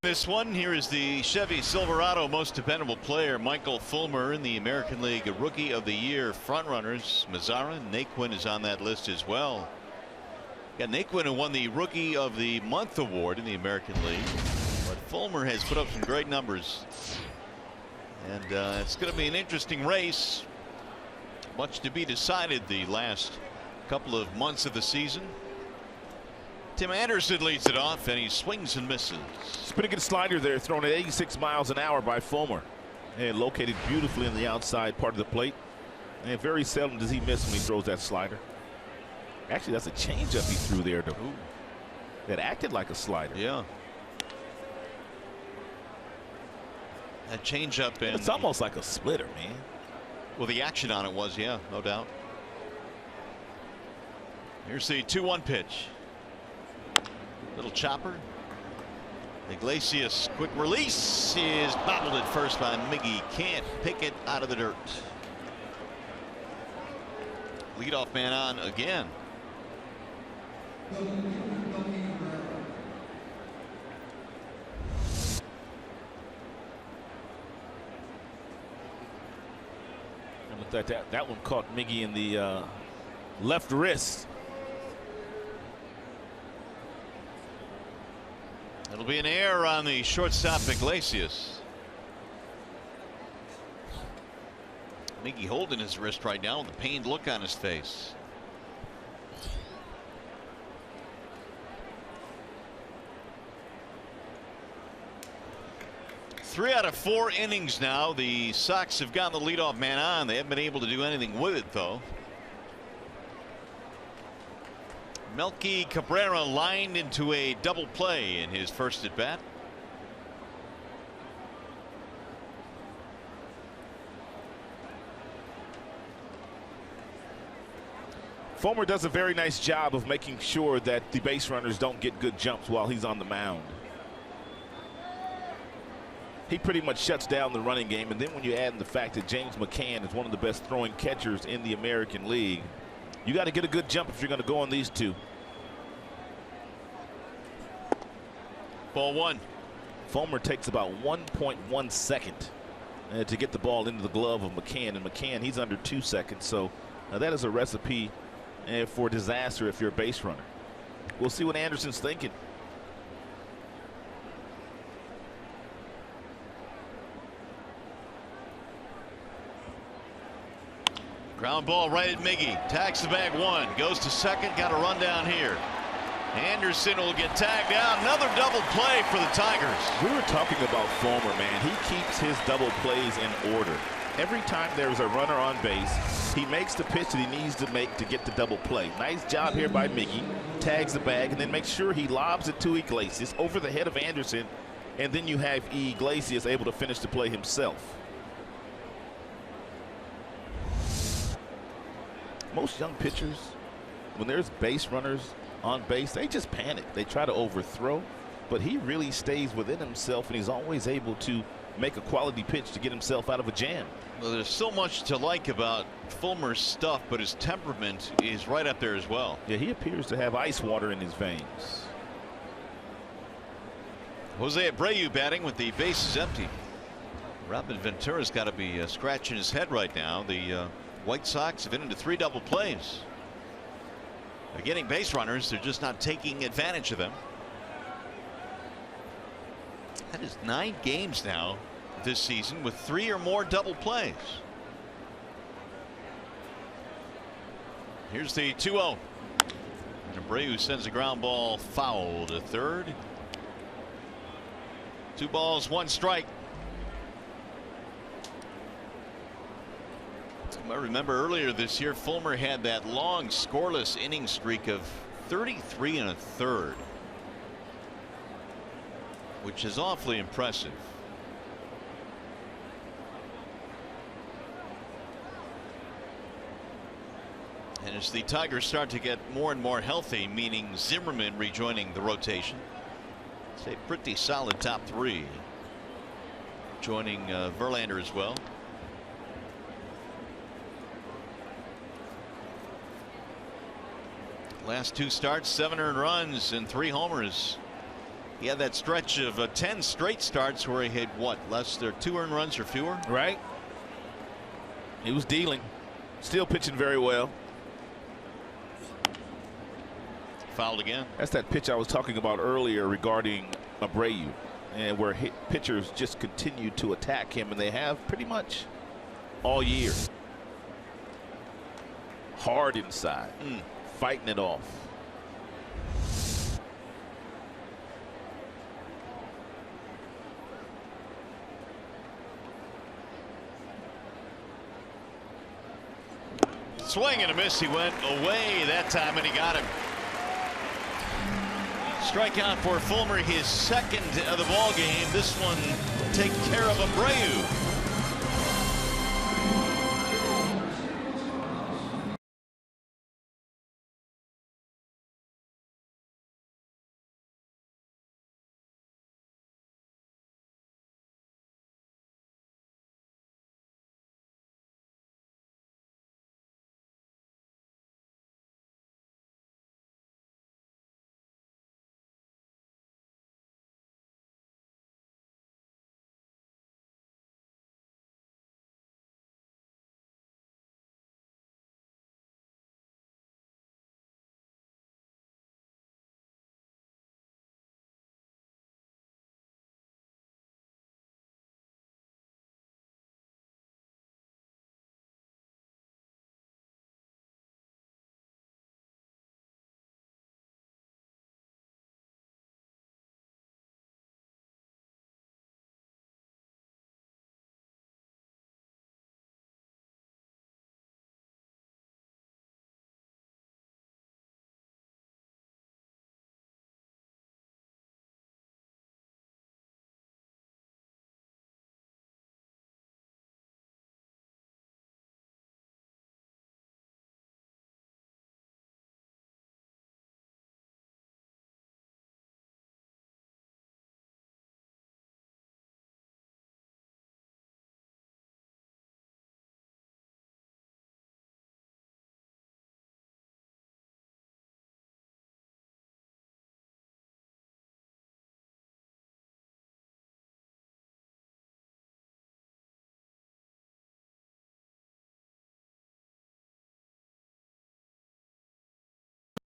This one, here is the Chevy Silverado most dependable player, Michael Fulmer, in the American League Rookie of the Year frontrunners. Mazara, Naquin is on that list as well. Got Naquin, who won the Rookie of the Month award in the American League. But Fulmer has put up some great numbers. And it's going to be an interesting race. Much to be decided the last couple of months of the season. Tim Anderson leads it off, and he swings and misses. It's been a good slider there, thrown at 86 miles an hour by Fulmer. And located beautifully in the outside part of the plate. And very seldom does he miss when he throws that slider. Actually, that's a changeup he threw there that acted like a slider. Yeah. That changeup, and it's almost like a splitter, man. Well, the action on it was, yeah, no doubt. Here's the 2-1 pitch. Little chopper. Iglesias, quick release, is bobbled at first by Miggy. Can't pick it out of the dirt. Leadoff man on again. And look at that one caught Miggy in the left wrist. It'll be an error on the shortstop Iglesias. Miggy holding his wrist right now with a pained look on his face. Three out of 4 innings now. The Sox have gotten the leadoff man on. They haven't been able to do anything with it, though. Melky Cabrera lined into a double play in his first at bat. Fulmer does a very nice job of making sure that the base runners don't get good jumps while he's on the mound. He pretty much shuts down the running game, and then when you add in the fact that James McCann is one of the best throwing catchers in the American League, you got to get a good jump if you're going to go on these two. Ball one. Fulmer takes about 1.1 second to get the ball into the glove of McCann, and he's under 2 seconds. So that is a recipe for disaster if you're a base runner. We'll see what Anderson's thinking. Ground ball right at Miggy. Tags the bag one. Goes to second. Got a run down here. Anderson will get tagged out. Another double play for the Tigers. We were talking about Fulmer, man. He keeps his double plays in order. Every time there's a runner on base, he makes the pitch that he needs to make to get the double play. Nice job here by Miggy. Tags the bag and then makes sure he lobs it to Iglesias over the head of Anderson. And then you have Iglesias able to finish the play himself. Most young pitchers, when there's base runners on base, they just panic. They try to overthrow, but he really stays within himself, and he's always able to make a quality pitch to get himself out of a jam. Well, there's so much to like about Fulmer's stuff, but his temperament is right up there as well. Yeah, he appears to have ice water in his veins. Jose Abreu batting with the bases empty. Robin Ventura's got to be scratching his head right now. The White Sox have been into 3 double plays. They're getting base runners. They're just not taking advantage of them. That is 9 games now this season with 3 or more double plays. Here's the 2-0. Abreu sends a ground ball foul to third. 2 balls, 1 strike. I remember earlier this year, Fulmer had that long scoreless inning streak of 33 1/3, which is awfully impressive. And as the Tigers start to get more and more healthy, meaning Zimmerman rejoining the rotation, it's a pretty solid top 3, joining Verlander as well. Last 2 starts, 7 earned runs and 3 homers. He had that stretch of 10 straight starts where he had what, less than 2 earned runs or fewer. Right. He was dealing. Still pitching very well. Fouled again. That's that pitch I was talking about earlier regarding Abreu, and where pitchers just continue to attack him, and they have pretty much all year. Hard inside. Fighting it off. Swing and a miss. He went away that time, and he got him. Strikeout for Fulmer, his 2nd of the ball game. This one take care of Abreu.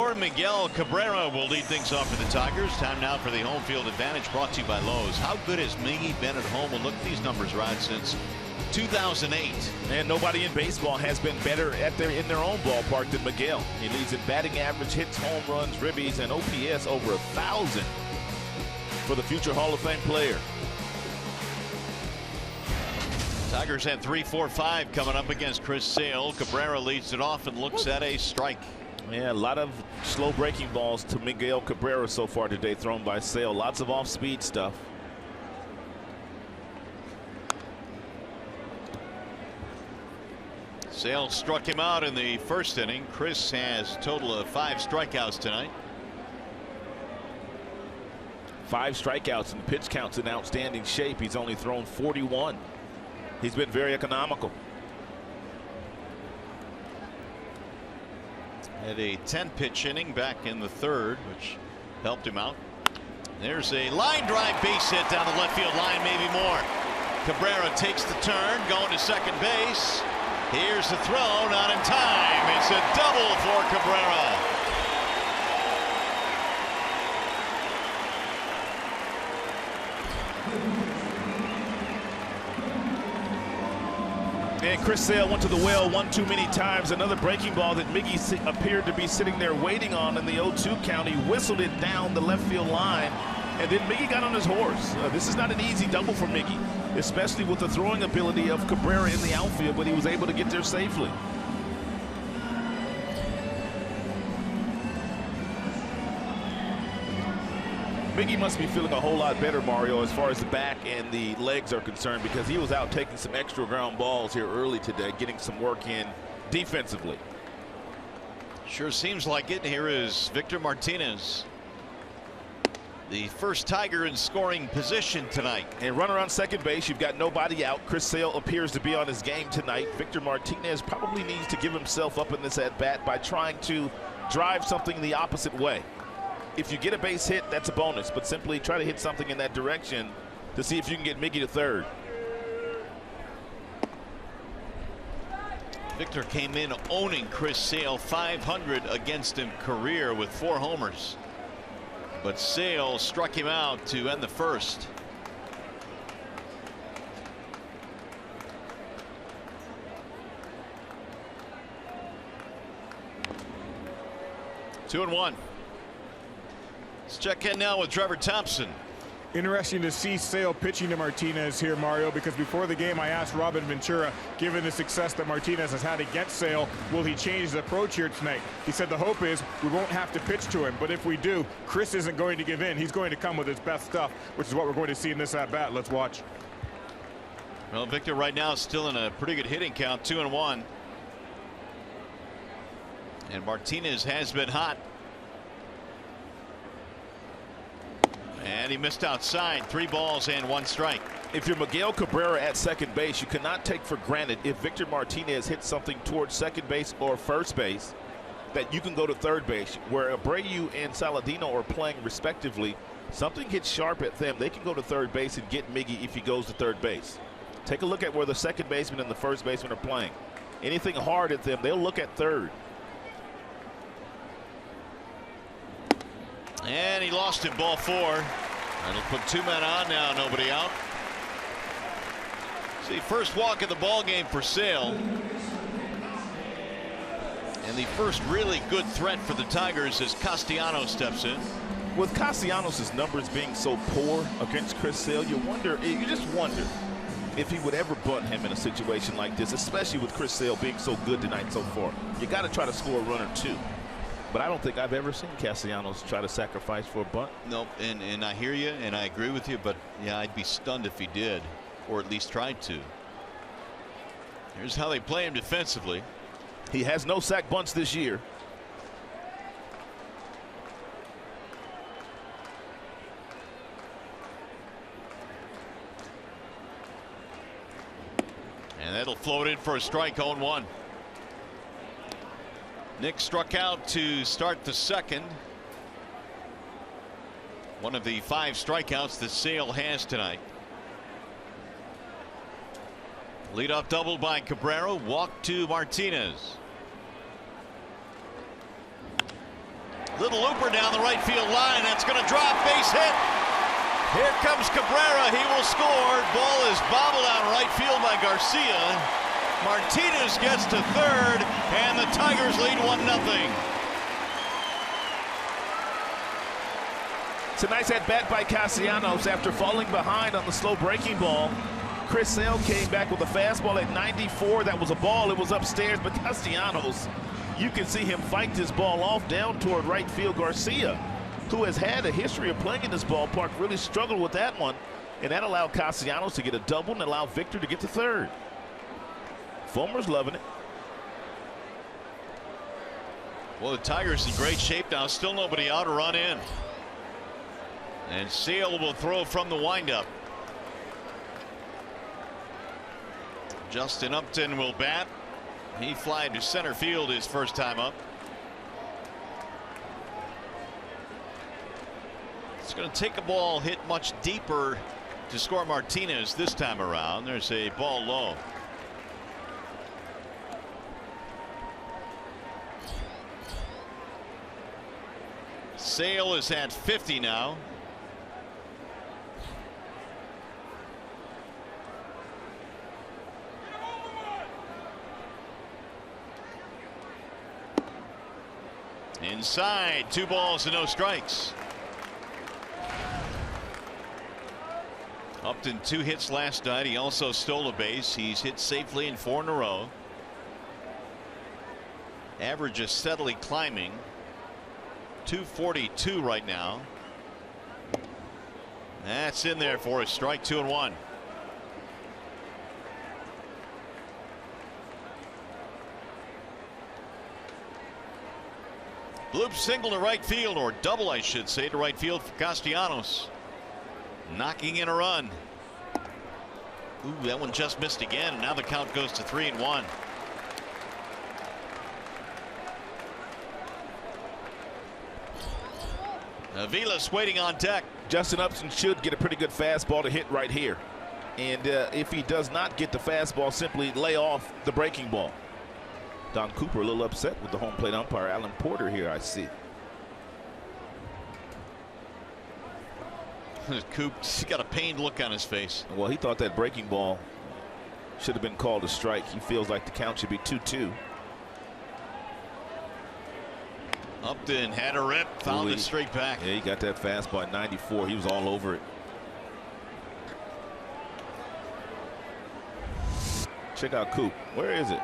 Miguel Cabrera will lead things off for the Tigers. Time now for the home field advantage, brought to you by Lowe's. How good has Miggy been at home? And look at these numbers, Rod, since 2008. And nobody in baseball has been better in their own ballpark than Miguel. He leads in batting average, hits, home runs, ribbies, and OPS over 1,000 for the future Hall of Fame player. Tigers had 3-4-5 coming up against Chris Sale. Cabrera leads it off and looks at a strike. Yeah, a lot of slow breaking balls to Miguel Cabrera so far today, thrown by Sale. Lots of off-speed stuff. Sale struck him out in the first inning. Chris has a total of 5 strikeouts tonight. 5 strikeouts, and pitch count's in outstanding shape. He's only thrown 41. He's been very economical. Had a 10-pitch inning back in the third, which helped him out. There's a line drive base hit down the left field line, maybe more. Cabrera takes the turn, going to second base. Here's the throw, not in time. It's a double for Cabrera. And Chris Sale went to the well one too many times. Another breaking ball that Miggy appeared to be sitting there waiting on in the 0-2 count. He whistled it down the left field line, and then Miggy got on his horse. This is not an easy double for Miggy, especially with the throwing ability of Cabrera in the outfield, but he was able to get there safely. Miggy must be feeling a whole lot better, Mario, as far as the back and the legs are concerned, because he was out taking some extra ground balls here early today, getting some work in defensively. Sure seems like it. Here is Victor Martinez, the first Tiger in scoring position tonight. And runner on second base, you've got nobody out. Chris Sale appears to be on his game tonight. Victor Martinez probably needs to give himself up in this at-bat by trying to drive something the opposite way. If you get a base hit, that's a bonus, but simply try to hit something in that direction to see if you can get Miggy to third. Victor came in owning Chris Sale, 500 against him career with 4 homers. But Sale struck him out to end the first. Two and one. Let's check in now with Trevor Thompson. Interesting to see Sale pitching to Martinez here, Mario, because before the game I asked Robin Ventura, given the success that Martinez has had against Sale, will he change his approach here tonight? He said the hope is we won't have to pitch to him, but if we do, Chris isn't going to give in. He's going to come with his best stuff, which is what we're going to see in this at-bat. Let's watch. Well, Victor right now is still in a pretty good hitting count, 2 and 1. And Martinez has been hot. And he missed outside. 3 balls and 1 strike. If you're Miguel Cabrera at second base, you cannot take for granted if Victor Martinez hits something towards second base or first base that you can go to third base. Where Abreu and Saladino are playing respectively, something hits sharp at them, they can go to third base and get Miggy if he goes to third base. Take a look at where the second baseman and the first baseman are playing. Anything hard at them, they'll look at third. And he lost it, ball 4. That'll put 2 men on now, nobody out. See, first walk of the ball game for Sale. And the first really good threat for the Tigers as Castellanos steps in. With Castellanos' numbers being so poor against Chris Sale, you just wonder if he would ever bunt him in a situation like this, especially with Chris Sale being so good tonight so far. You got to try to score a run or 2. But I don't think I've ever seen Castellanos try to sacrifice for a bunt. Nope, and I hear you, and I agree with you, but yeah, I'd be stunned if he did, or at least tried to. Here's how they play him defensively. He has no sack bunts this year. And that'll float in for a strike, 0-1. Nick struck out to start the second. One of the 5 strikeouts that Sale has tonight. Leadoff double by Cabrera, walk to Martinez. Little looper down the right field line. That's going to drop. Base hit. Here comes Cabrera. He will score. Ball is bobbled out right field by Garcia. Martinez gets to third, and the Tigers lead 1-0. It's a nice at-bat by Castellanos after falling behind on the slow breaking ball. Chris Sale came back with a fastball at 94. That was a ball. It was upstairs, but Castellanos, you can see him fight this ball off down toward right field. Garcia, who has had a history of playing in this ballpark, really struggled with that one, and that allowed Castellanos to get a double and allow Victor to get to third. Fulmer's loving it. Well, the Tigers in great shape now. Still nobody out, a run in. And Sale will throw from the windup. Justin Upton will bat. He flied to center field his first time up. It's going to take a ball hit much deeper to score Martinez this time around. There's a ball low. Sale is at 50 now. Inside, 2 balls and no strikes. Upton 2 hits last night. He also stole a base. He's hit safely in 4 in a row. Average is steadily climbing. 242 right now. That's in there for a strike. 2-1. Bloop single to right field, or double I should say, to right field for Castellanos. Knocking in a run. Ooh, that one just missed again. Now the count goes to 3-1. Aviles waiting on deck. Justin Upton should get a pretty good fastball to hit right here. And if he does not get the fastball, simply lay off the breaking ball. Don Cooper a little upset with the home plate umpire, Alan Porter, here, I see. Coop's got a pained look on his face. Well, he thought that breaking ball should have been called a strike. He feels like the count should be 2-2. Upton had a rip, found it straight back. Yeah, he got that fastball at 94. He was all over it. Check out Coop. Where is it?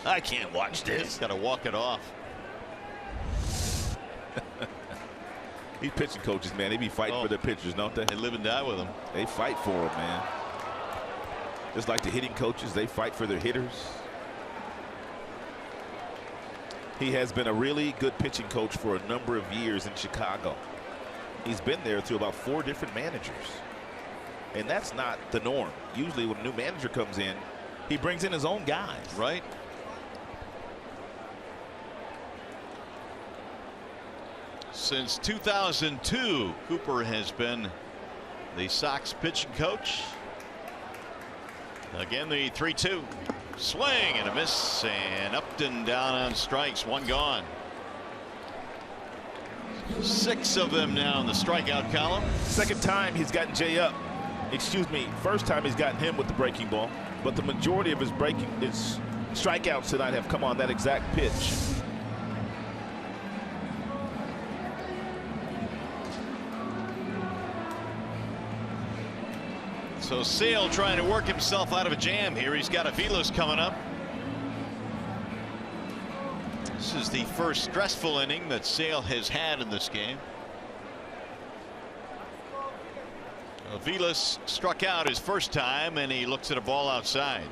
I can't watch this. He's got to walk it off. These pitching coaches, man, they be fighting for their pitchers, don't they? They live and die with them. They fight for them, man. Just like the hitting coaches, they fight for their hitters. He has been a really good pitching coach for a number of years in Chicago. He's been there through about 4 different managers. And that's not the norm. Usually when a new manager comes in, he brings in his own guys. Right. Since 2002, Cooper has been the Sox pitching coach. Again, the 3-2 swing and a miss, and Upton down on strikes, 1 gone. 6 of them now in the strikeout column. Second time he's gotten Jay up. Excuse me, first time he's gotten him with the breaking ball, but the majority of his strikeouts tonight have come on that exact pitch. So Sale trying to work himself out of a jam here. He's got Aviles coming up. This is the first stressful inning that Sale has had in this game. Aviles struck out his first time, and he looks at a ball outside.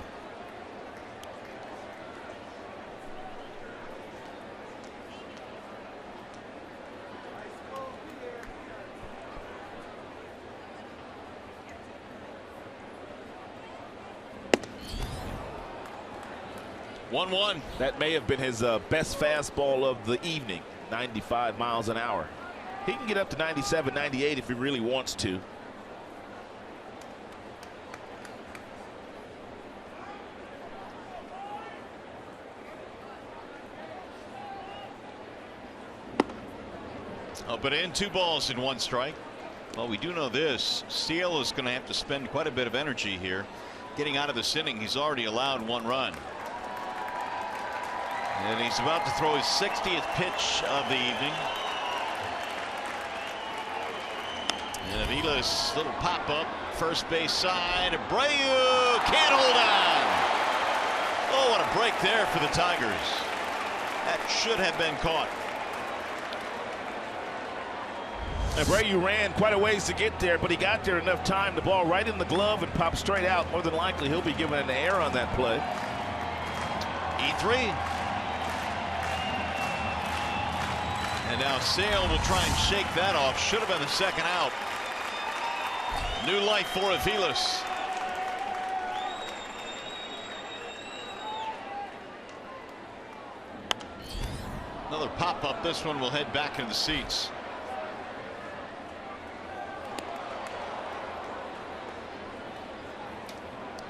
One. That may have been his best fastball of the evening. 95 miles an hour. He can get up to 97, 98 if he really wants to. Up and in, 2 balls and 1 strike. Well, we do know this. Sale is going to have to spend quite a bit of energy here getting out of this inning. He's already allowed 1 run. And he's about to throw his 60th pitch of the evening. And Aviles, little pop up, first base side. Abreu can't hold on. Oh, what a break there for the Tigers. That should have been caught. Abreu ran quite a ways to get there, but he got there enough time. The ball right in the glove and popped straight out. More than likely, he'll be given an error on that play. E3. And now Sale will try and shake that off. Should have been the second out. New life for Aviles. Another pop-up. This one will head back into the seats.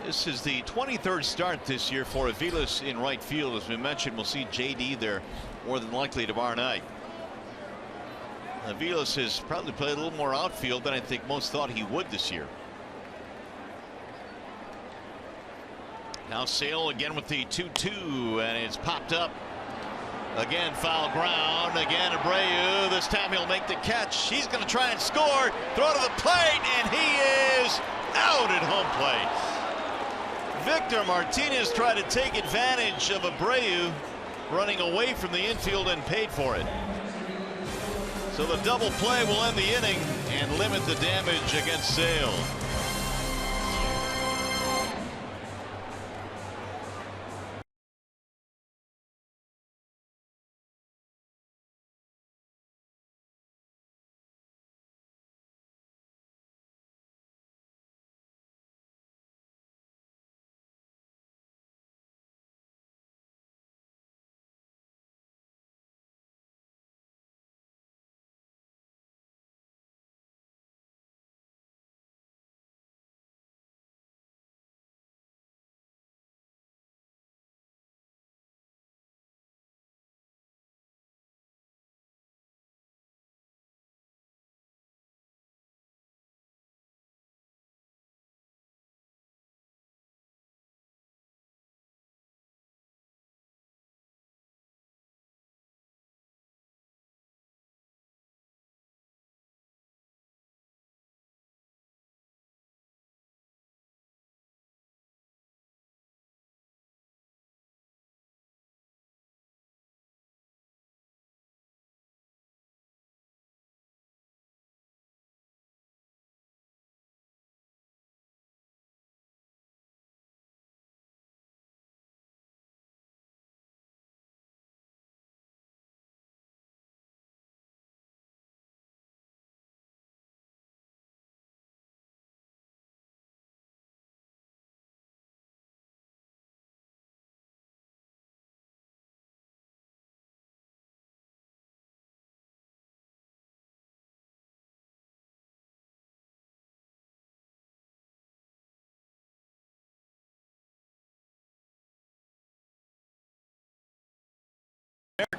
This is the 23rd start this year for Aviles in right field. As we mentioned, we'll see JD there more than likely tomorrow night. Aviles has probably played a little more outfield than I think most thought he would this year. Now Sale again with the 2-2, and it's popped up. Again, foul ground. Again, Abreu. This time he'll make the catch. He's going to try and score. Throw to the plate, and he is out at home plate. Victor Martinez tried to take advantage of Abreu running away from the infield and paid for it. So the double play will end the inning and limit the damage against Sale.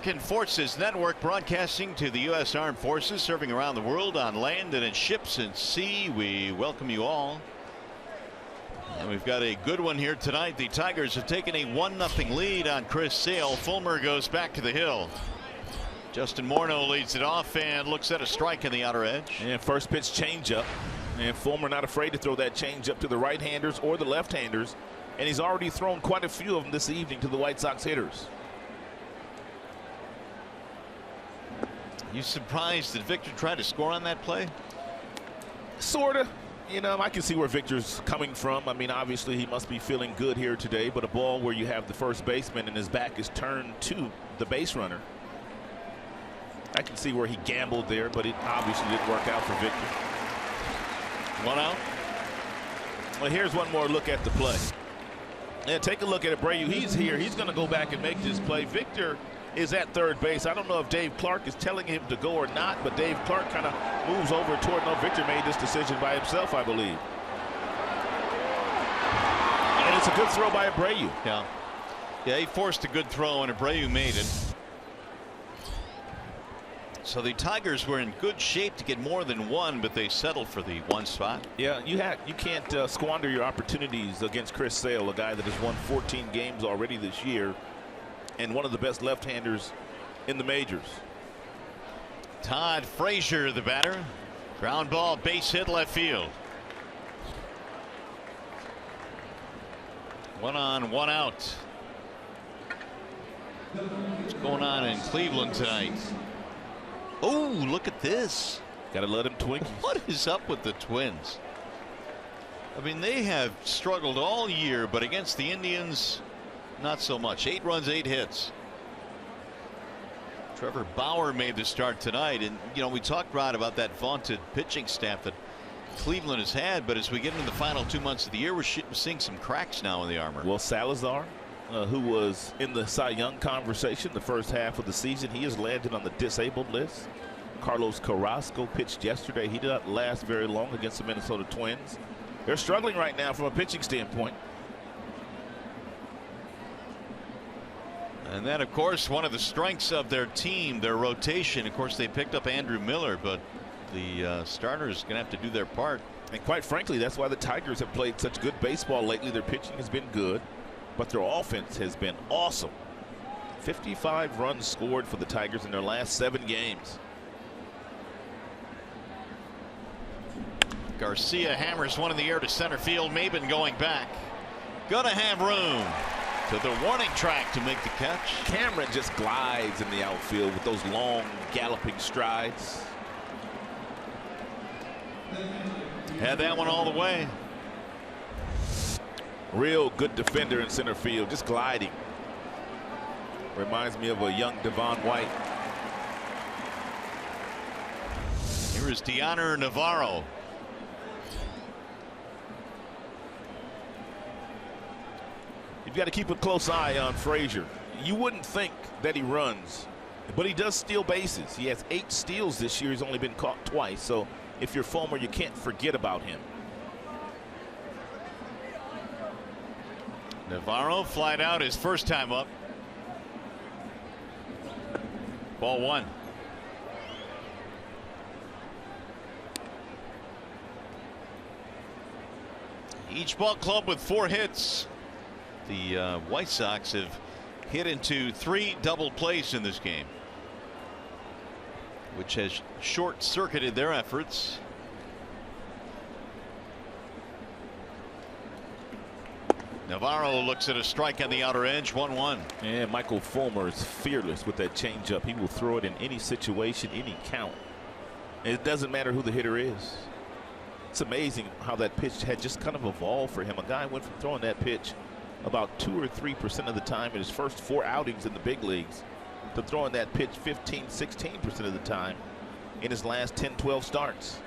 American Forces Network, broadcasting to the U.S. Armed Forces serving around the world on land and in ships and sea. We welcome you all. And we've got a good one here tonight. The Tigers have taken a 1-0 lead on Chris Sale. Fulmer goes back to the hill. Justin Morneau leads it off and looks at a strike in the outer edge. And first pitch changeup. And Fulmer not afraid to throw that changeup to the right-handers or the left-handers. And he's already thrown quite a few of them this evening to the White Sox hitters. You surprised that Victor tried to score on that play? Sort of. You know, I can see where Victor's coming from. I mean, obviously he must be feeling good here today, but a ball where you have the first baseman and his back is turned to the base runner. I can see where he gambled there, but it obviously didn't work out for Victor. 1 out. Well, here's one more look at the play. And take a look at Abreu. He's here. He's going to go back and make this play. Victor is at third base. I don't know if Dave Clark is telling him to go or not, but Dave Clark kind of moves over toward. No, Victor made this decision by himself, I believe. And it's a good throw by Abreu. Yeah, he forced a good throw and Abreu made it. So the Tigers were in good shape to get more than one, but they settled for the one spot. Yeah, you can't squander your opportunities against Chris Sale, a guy that has won 14 games already this year and one of the best left-handers in the majors. Todd Frazier, the batter. Ground ball, base hit, left field. 1 on, 1 out. What's going on in Cleveland tonight? Oh, look at this. Got to let him Twinkies. What is up with the Twins? I mean, they have struggled all year, but against the Indians, not so much. 8 runs, 8 hits. Trevor Bauer made the start tonight, and you know, we talked, Rod, about that vaunted pitching staff that Cleveland has had, but as we get into the final 2 months of the year, we're seeing some cracks now in the armor. Well, Salazar, who was in the Cy Young conversation the first half of the season, he has landed on the disabled list. Carlos Carrasco pitched yesterday. He did not last very long against the Minnesota Twins. They're struggling right now from a pitching standpoint. And then, of course, one of the strengths of their team, their rotation. Of course, they picked up Andrew Miller, but the starters going to have to do their part. And quite frankly, that's why the Tigers have played such good baseball lately. Their pitching has been good, but their offense has been awesome. 55 runs scored for the Tigers in their last 7 games. Garcia hammers one in the air to center field. Maben going back. Gonna have room to the warning track to make the catch. Cameron just glides in the outfield with those long galloping strides. Had that one all the way. Real good defender in center field, just gliding. Reminds me of a young Devon White. Here is Dioner Navarro. You've got to keep a close eye on Frazier. You wouldn't think that he runs, but he does steal bases. He has 8 steals this year. He's only been caught twice. So if you're Fulmer, you can't forget about him. Navarro flied out his first time up. Ball 1. Each ball club with 4 hits. The White Sox have hit into 3 double plays in this game, which has short-circuited their efforts. Navarro looks at a strike on the outer edge. 1-1. And Michael Fulmer is fearless with that changeup. He will throw it in any situation, any count. And it doesn't matter who the hitter is. It's amazing how that pitch had just kind of evolved for him. A guy went from throwing that pitch about 2 or 3% of the time in his first 4 outings in the big leagues to throwing that pitch 15-16% of the time in his last 10-12 starts.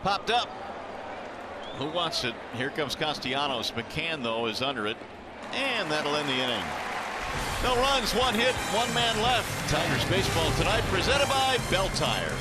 Popped up. Who wants it? Here comes Castellanos. McCann, though, is under it, and that'll end the inning. No runs, 1 hit, 1 man left. Tigers baseball tonight presented by Bell Tire.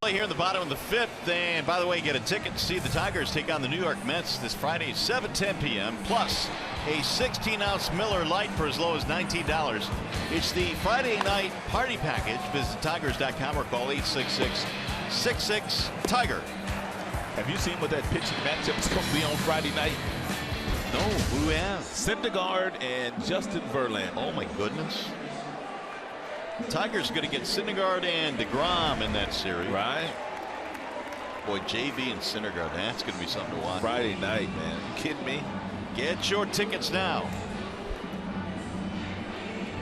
early here in the bottom of the 5th. And by the way, get a ticket to see the Tigers take on the New York Mets this Friday, 7:10 p.m. Plus a 16-ounce Miller Lite for as low as $19. It's the Friday night party package. Visit tigers.com or call 866-66-TIGER. Have you seen what that pitching matchup is going to be on Friday night? No, who has? Syndergaard and Justin Verlander. Oh my goodness. Tigers going to get Syndergaard and DeGrom in that series. Right. Boy, JV and Syndergaard, that's going to be something to watch. Friday night, man. You kidding me? Get your tickets now.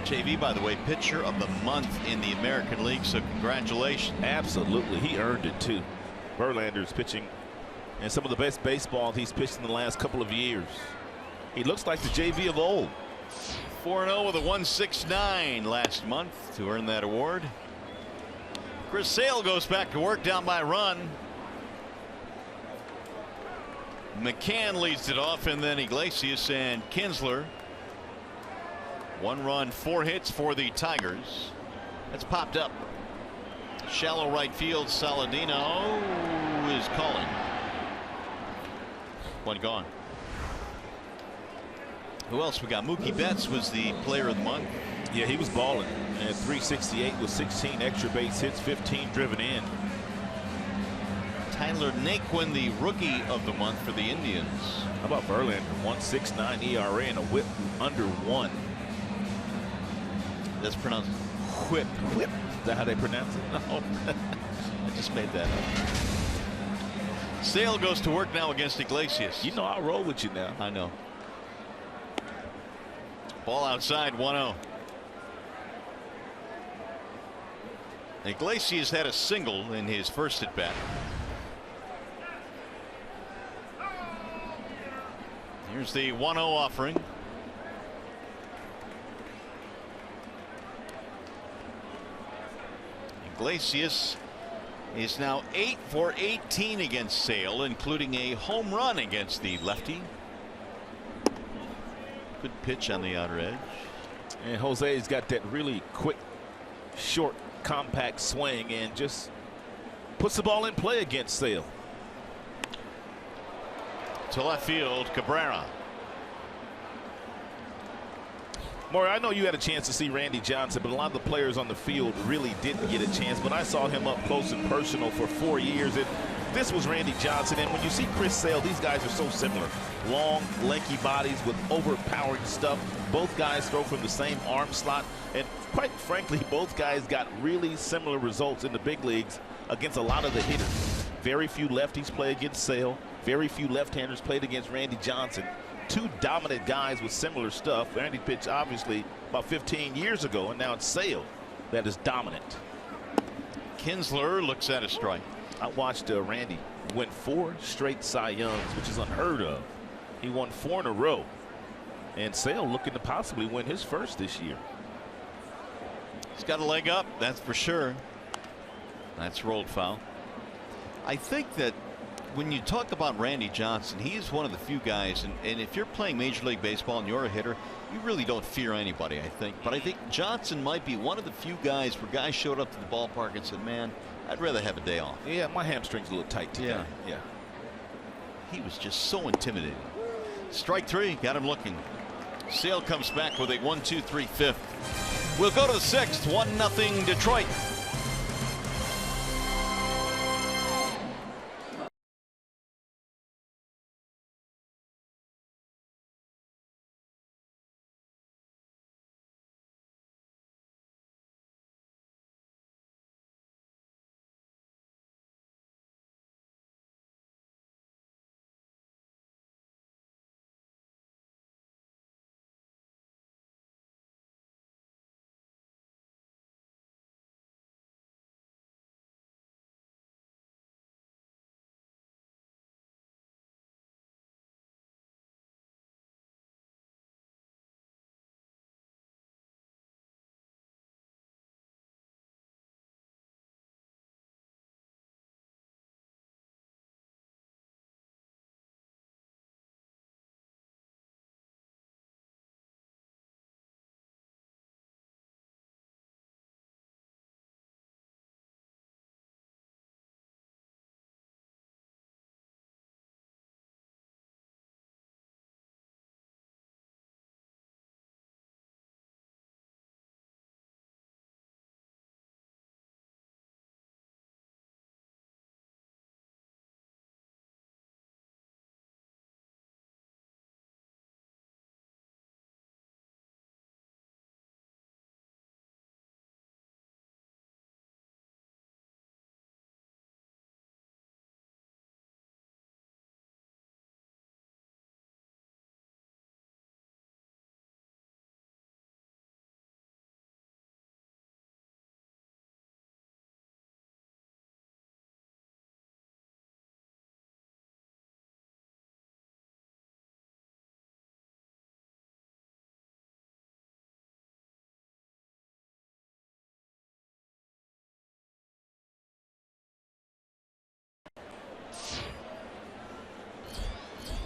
JV, by the way, pitcher of the month in the American League, so congratulations. Absolutely. He earned it, too. Verlander's pitching and some of the best baseball he's pitched in the last couple of years. He looks like the JV of old. 4-0 with a 1.69 last month to earn that award. Chris Sale goes back to work down by a run. McCann leads it off, and then Iglesias and Kinsler. 1 run, 4 hits for the Tigers. That's popped up. Shallow right field. Saladino is calling. 1 gone. Who else we got? Mookie Betts was the player of the month. Yeah, he was balling at 368 with 16 extra base hits, 15 driven in. Tyler Naquin, the rookie of the month for the Indians. How about Verlander? 1.69 ERA and a whip under 1. That's pronounced whip. Whip. Is that how they pronounce it? No. I just made that up. Sale goes to work now against Iglesias. You know I'll roll with you now. I know. Ball outside, 1-0. Iglesias had a single in his first at bat. Here's the 1-0 offering. Iglesias is now 8 for 18 against Sale, including a home run against the lefty. Good pitch on the outer edge. And Jose's got that really quick, short, compact swing and just puts the ball in play against Sale. To left field, Cabrera. Maury, I know you had a chance to see Randy Johnson, but a lot of the players on the field really didn't get a chance. But I saw him up close and personal for 4 years, and this was Randy Johnson. And when you see Chris Sale, these guys are so similar. Long, lanky bodies with overpowering stuff. Both guys throw from the same arm slot. And quite frankly, both guys got really similar results in the big leagues against a lot of the hitters. Very few lefties play against Sale. Very few left-handers played against Randy Johnson. 2 dominant guys with similar stuff. Randy pitched obviously about 15 years ago, and now it's Sale that is dominant. Kinsler looks at a strike. I watched Randy win 4 straight Cy Youngs, which is unheard of. He won 4 in a row. And Sale looking to possibly win his first this year. He's got a leg up, that's for sure. That's rolled foul. I think that when you talk about Randy Johnson, he's one of the few guys, and if you're playing Major League Baseball and you're a hitter, you really don't fear anybody, I think. But I think Johnson might be one of the few guys where guys showed up to the ballpark and said, man, I'd rather have a day off. Yeah, my hamstring's a little tight today. Yeah. He was just so intimidating. Strike 3, got him looking. Sale comes back with a 1-2-3 fifth. We'll go to the 6th, 1-0 Detroit.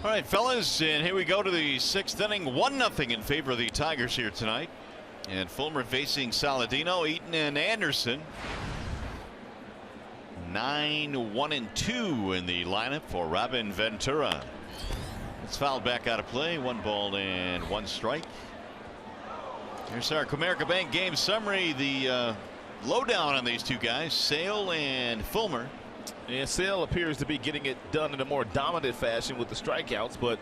All right, fellas, and here we go to the 6th inning. 1-0 in favor of the Tigers here tonight. And Fulmer facing Saladino, Eaton, and Anderson. 9-1-2 in the lineup for Robin Ventura. It's fouled back out of play. 1 ball and 1 strike. Here's our Comerica Bank game summary. The lowdown on these two guys, Sale and Fulmer. And Sale appears to be getting it done in a more dominant fashion with the strikeouts, but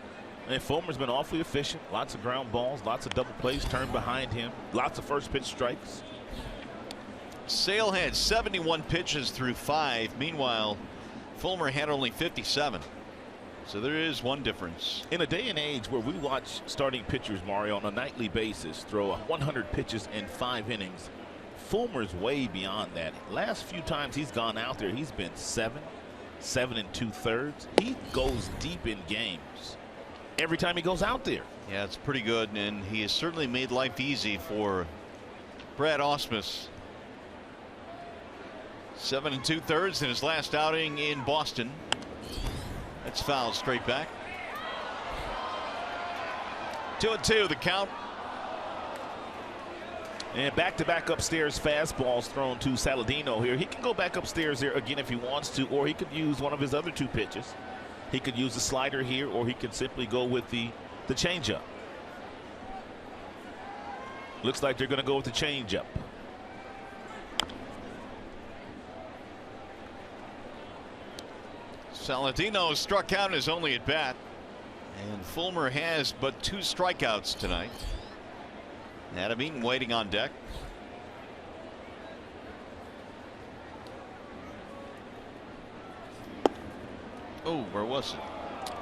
Fulmer's been awfully efficient. Lots of ground balls, lots of double plays turned behind him, lots of first pitch strikes. Sale had 71 pitches through 5. Meanwhile, Fulmer had only 57. So there is one difference. In a day and age where we watch starting pitchers, Mario, on a nightly basis throw 100 pitches in 5 innings, Fulmer's way beyond that. Last few times he's gone out there, he's been 7 2/3. He goes deep in games every time he goes out there. Yeah, it's pretty good, and he has certainly made life easy for Brad Ausmus. 7 2/3 in his last outing in Boston. That's fouled straight back. 2-2 the count. And back-to-back upstairs fastballs thrown to Saladino here. He can go back upstairs there again if he wants to, or he could use one of his other 2 pitches. He could use the slider here, or he could simply go with the changeup. Looks like they're going to go with the changeup. Saladino struck out in his only at bat, and Fulmer has but 2 strikeouts tonight. Adam Eaton waiting on deck. Oh, where was it?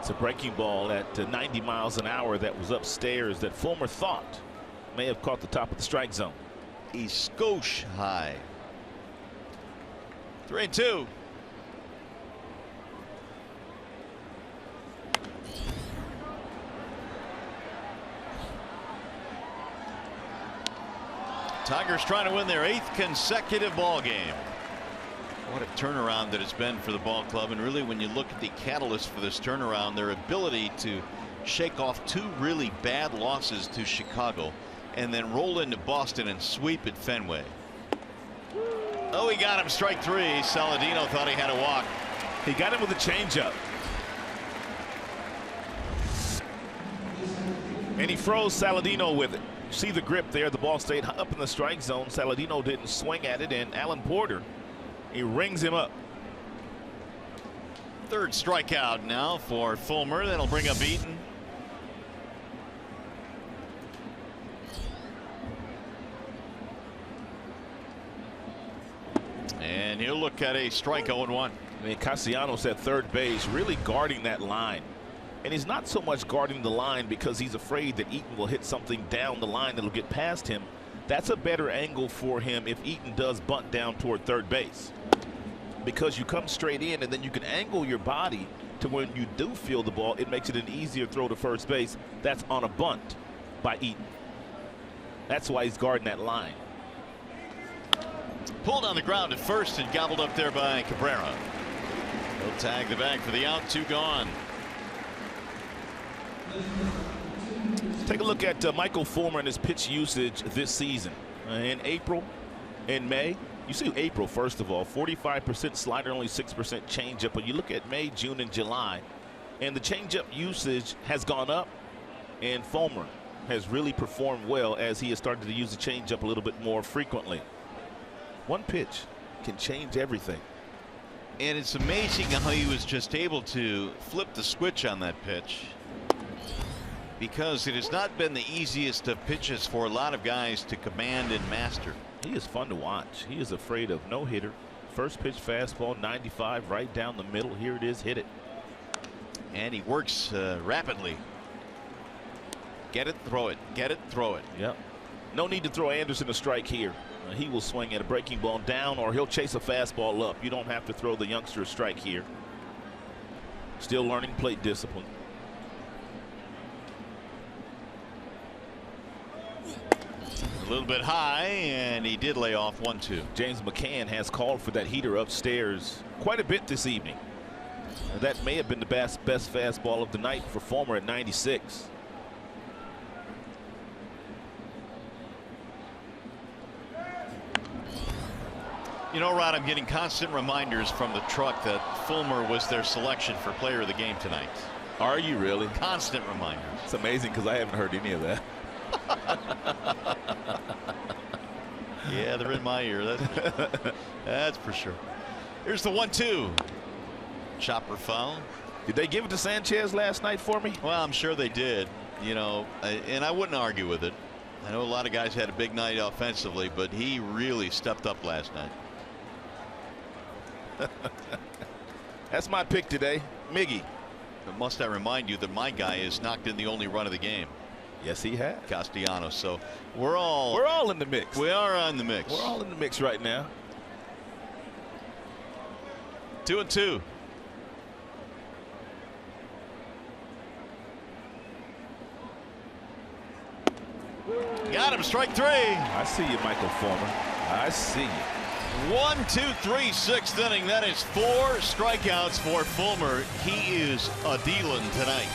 It's a breaking ball at 90 miles an hour that was upstairs that Fulmer thought may have caught the top of the strike zone. A skosh high. 3-2. Tigers trying to win their 8th consecutive ball game. What a turnaround that it's been for the ball club, and really when you look at the catalyst for this turnaround, their ability to shake off 2 really bad losses to Chicago and then roll into Boston and sweep at Fenway. Oh, he got him, strike 3. Saladino thought he had a walk. He got him with a changeup. And he froze Saladino with it. See the grip there. The ball stayed up in the strike zone. Saladino didn't swing at it, and Alan Porter, he rings him up. 3rd strikeout now for Fulmer. That'll bring up Eaton. And he'll look at a strike 0-1. I mean, Castellanos at third base, really guarding that line. And he's not so much guarding the line because he's afraid that Eaton will hit something down the line that'll get past him. That's a better angle for him if Eaton does bunt down toward third base, because you come straight in and then you can angle your body to when you do feel the ball, it makes it an easier throw to first base. That's on a bunt by Eaton. That's why he's guarding that line. Pulled on the ground at first and gobbled up there by Cabrera. He'll tag the bag for the out. 2 gone. Take a look at Michael Fulmer and his pitch usage this season. In April, in May, you see April, first of all, 45% slider, only 6% changeup. But you look at May, June, and July, and the changeup usage has gone up, and Fulmer has really performed well as he has started to use the changeup a little bit more frequently. One pitch can change everything. And it's amazing how he was just able to flip the switch on that pitch, because it has not been the easiest of pitches for a lot of guys to command and master. He is fun to watch. He is afraid of no hitter. First pitch fastball, 95 right down the middle. Here it is, hit it. And he works rapidly. Get it, throw it, get it, throw it. Yep. No need to throw Anderson a strike here. He will swing at a breaking ball down, or he'll chase a fastball up. You don't have to throw the youngster a strike here. Still learning plate discipline. A little bit high, and he did lay off 1-2. James McCann has called for that heater upstairs quite a bit this evening. That may have been the best fastball of the night for Fulmer at 96. You know, Rod, I'm getting constant reminders from the truck that Fulmer was their selection for player of the game tonight. Are you really? Constant reminders. It's amazing because I haven't heard any of that. Yeah, they're in my ear. That's for sure. Here's the 1-2. Chopper foul. Did they give it to Sanchez last night for me? Well, I'm sure they did. You know, and I wouldn't argue with it. I know a lot of guys had a big night offensively, but he really stepped up last night. That's my pick today, Miggy. But must I remind you that my guy has knocked in the only run of the game. Yes, he has. Castellanos. So we're all in the mix. We are on the mix. We're all in the mix right now. 2-2. Got him, strike 3. I see you, Michael Fulmer. I see you. 1, 2, 3, sixth inning. That is 4 strikeouts for Fulmer. He is a dealin' tonight.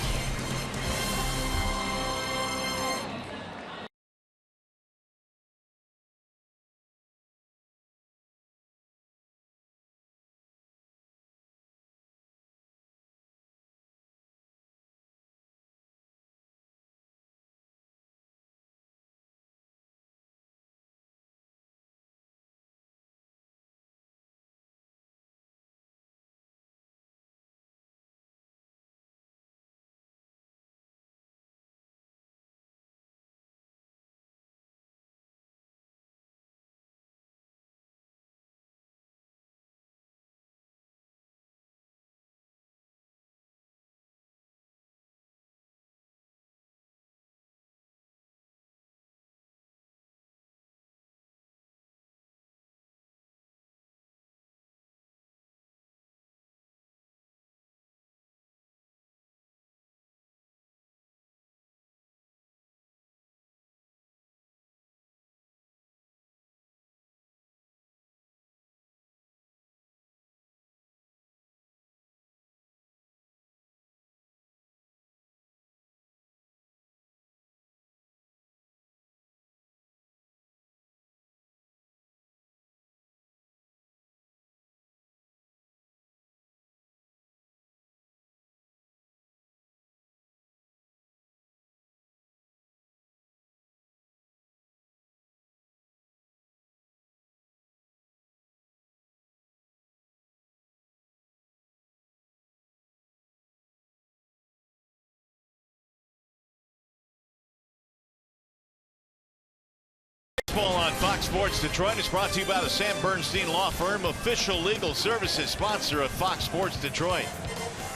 Baseball on Fox Sports Detroit is brought to you by the Sam Bernstein Law Firm, official legal services sponsor of Fox Sports Detroit.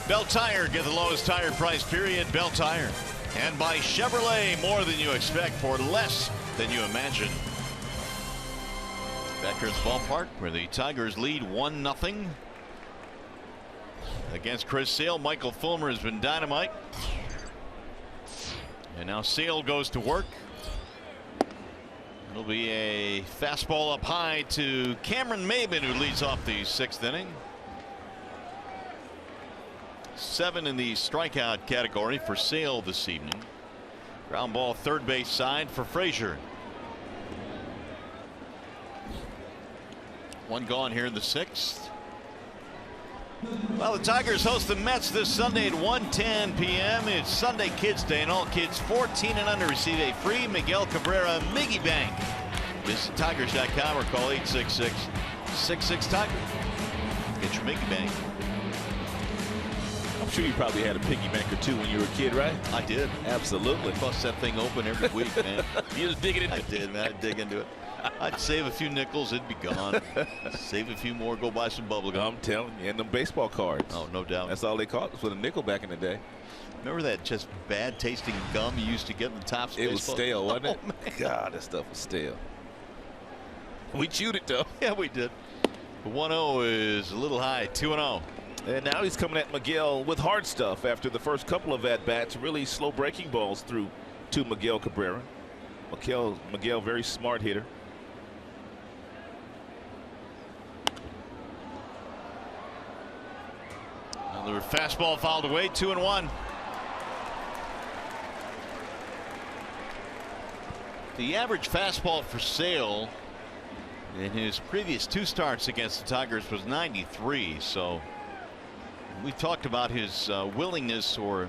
Bell Tire, get the lowest tire price, period. Bell Tire. And by Chevrolet, more than you expect for less than you imagine. Veterans Ballpark, where the Tigers lead 1-0 against Chris Sale. Michael Fulmer has been dynamite. And now Sale goes to work. It'll be a fastball up high to Cameron Maybin, who leads off the 6th inning. 7 in the strikeout category for Sale this evening. Ground ball third base side for Frazier. 1 gone here in the 6th. Well, the Tigers host the Mets this Sunday at 1:10 p.m. It's Sunday Kids Day, and all kids 14 and under receive a free Miguel Cabrera Miggy Bank. Visit Tigers.com or call 866-66-TIGER. Get your Miggy Bank. I'm sure you probably had a piggy bank or two when you were a kid, right? I did. Absolutely. Bust that thing open every week, man. You just digging it. I did, man. I'd dig into it. I'd save a few nickels, it'd be gone. Save a few more, go buy some bubble gum. I'm telling you, and them baseball cards. Oh, no doubt. That's all they caught was with a nickel back in the day. Remember that just bad tasting gum you used to get in the Topps? It was stale, wasn't it? Oh, man. God, that stuff was stale. We chewed it, though. Yeah, we did. 1-0 is a little high. 2-0. And now he's coming at Miguel with hard stuff after the first couple of at-bats. Really slow breaking balls through to Miguel Cabrera. Miguel, very smart hitter. Another fastball fouled away, 2-1. The average fastball for Sale in his previous 2 starts against the Tigers was 93. So we've talked about his willingness, or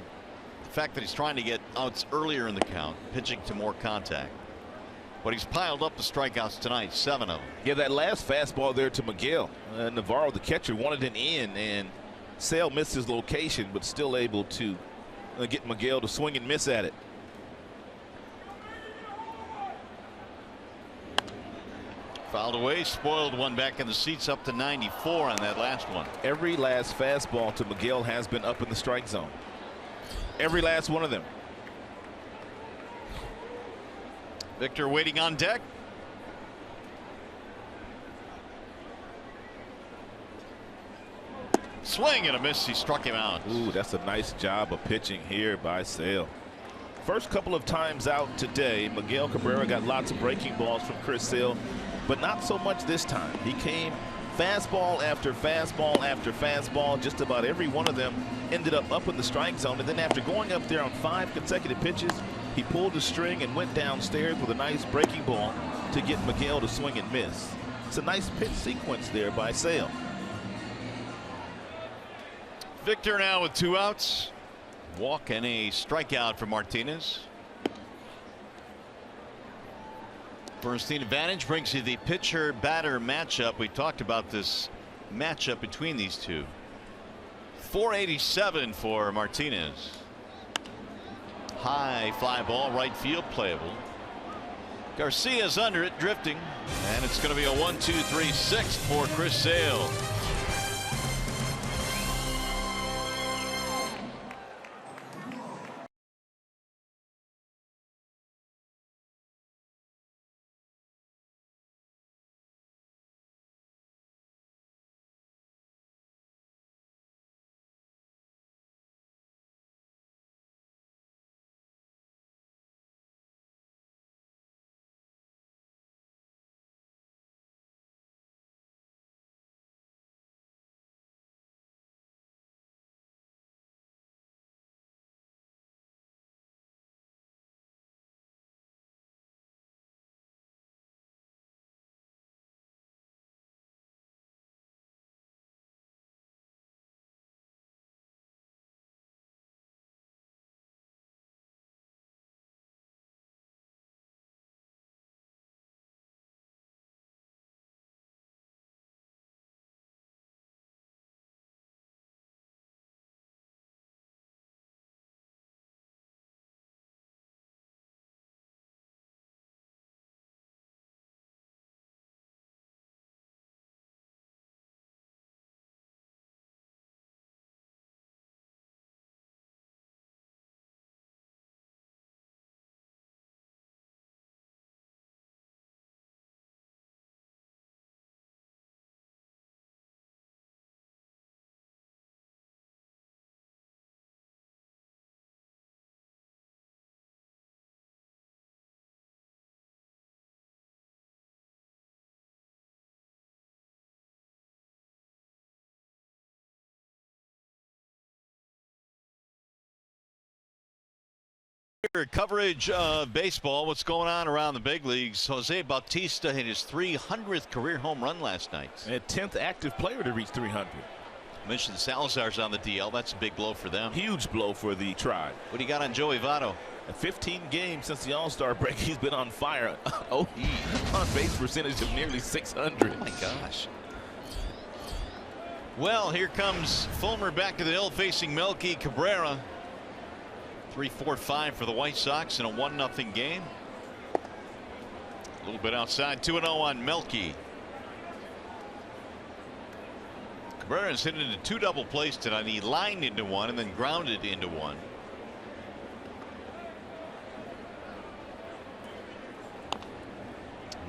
the fact that he's trying to get outs earlier in the count, pitching to more contact. But he's piled up the strikeouts tonight, 7 of them. Yeah, that last fastball there to Miguel. Navarro, the catcher, wanted an in, and Sale missed his location, but still able to get Miguel to swing and miss at it. Fouled away, spoiled one back in the seats, up to 94 on that last one. Every last fastball to Miguel has been up in the strike zone. Every last one of them. Victor waiting on deck. Swing and a miss. He struck him out. Ooh, that's a nice job of pitching here by Sale. First couple of times out today, Miguel Cabrera got lots of breaking balls from Chris Sale, but not so much this time. He came fastball after fastball after fastball. Just about every one of them ended up in the strike zone. And then after going up there on 5 consecutive pitches, he pulled the string and went downstairs with a nice breaking ball to get Miguel to swing and miss. It's a nice pitch sequence there by Sale. Victor now with 2 outs. Walk and a strikeout for Martinez. Bernstein advantage brings you the pitcher batter matchup. We talked about this matchup between these two. 487 for Martinez. High fly ball, right field, playable. Garcia's under it, drifting, and it's going to be a 1-2-3-6 for Chris Sale. Coverage of baseball. What's going on around the big leagues? Jose Bautista hit his 300th career home run last night. And 10th active player to reach 300. I mentioned Salazar's on the DL. That's a big blow for them. Huge blow for the Tribe. What do you got on Joey Votto? At 15 games since the All-Star break, he's been on fire. On base percentage of nearly 600. Oh my gosh. Well, here comes Fulmer back to the hill facing Melky Cabrera. 3-4-5 for the White Sox in a 1-0 game. A little bit outside, 2-0 on Melky. Cabrera's hit into 2 double plays tonight. He lined into one and then grounded into one.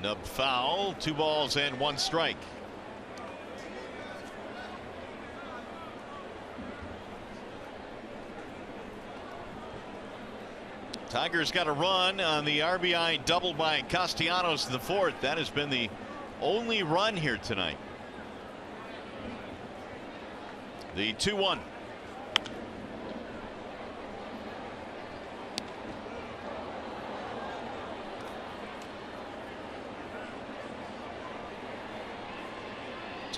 Nubbed foul, 2 balls and 1 strike. Tigers got a run on the RBI double by Castellanos in the 4th. That has been the only run here tonight. The 2-1.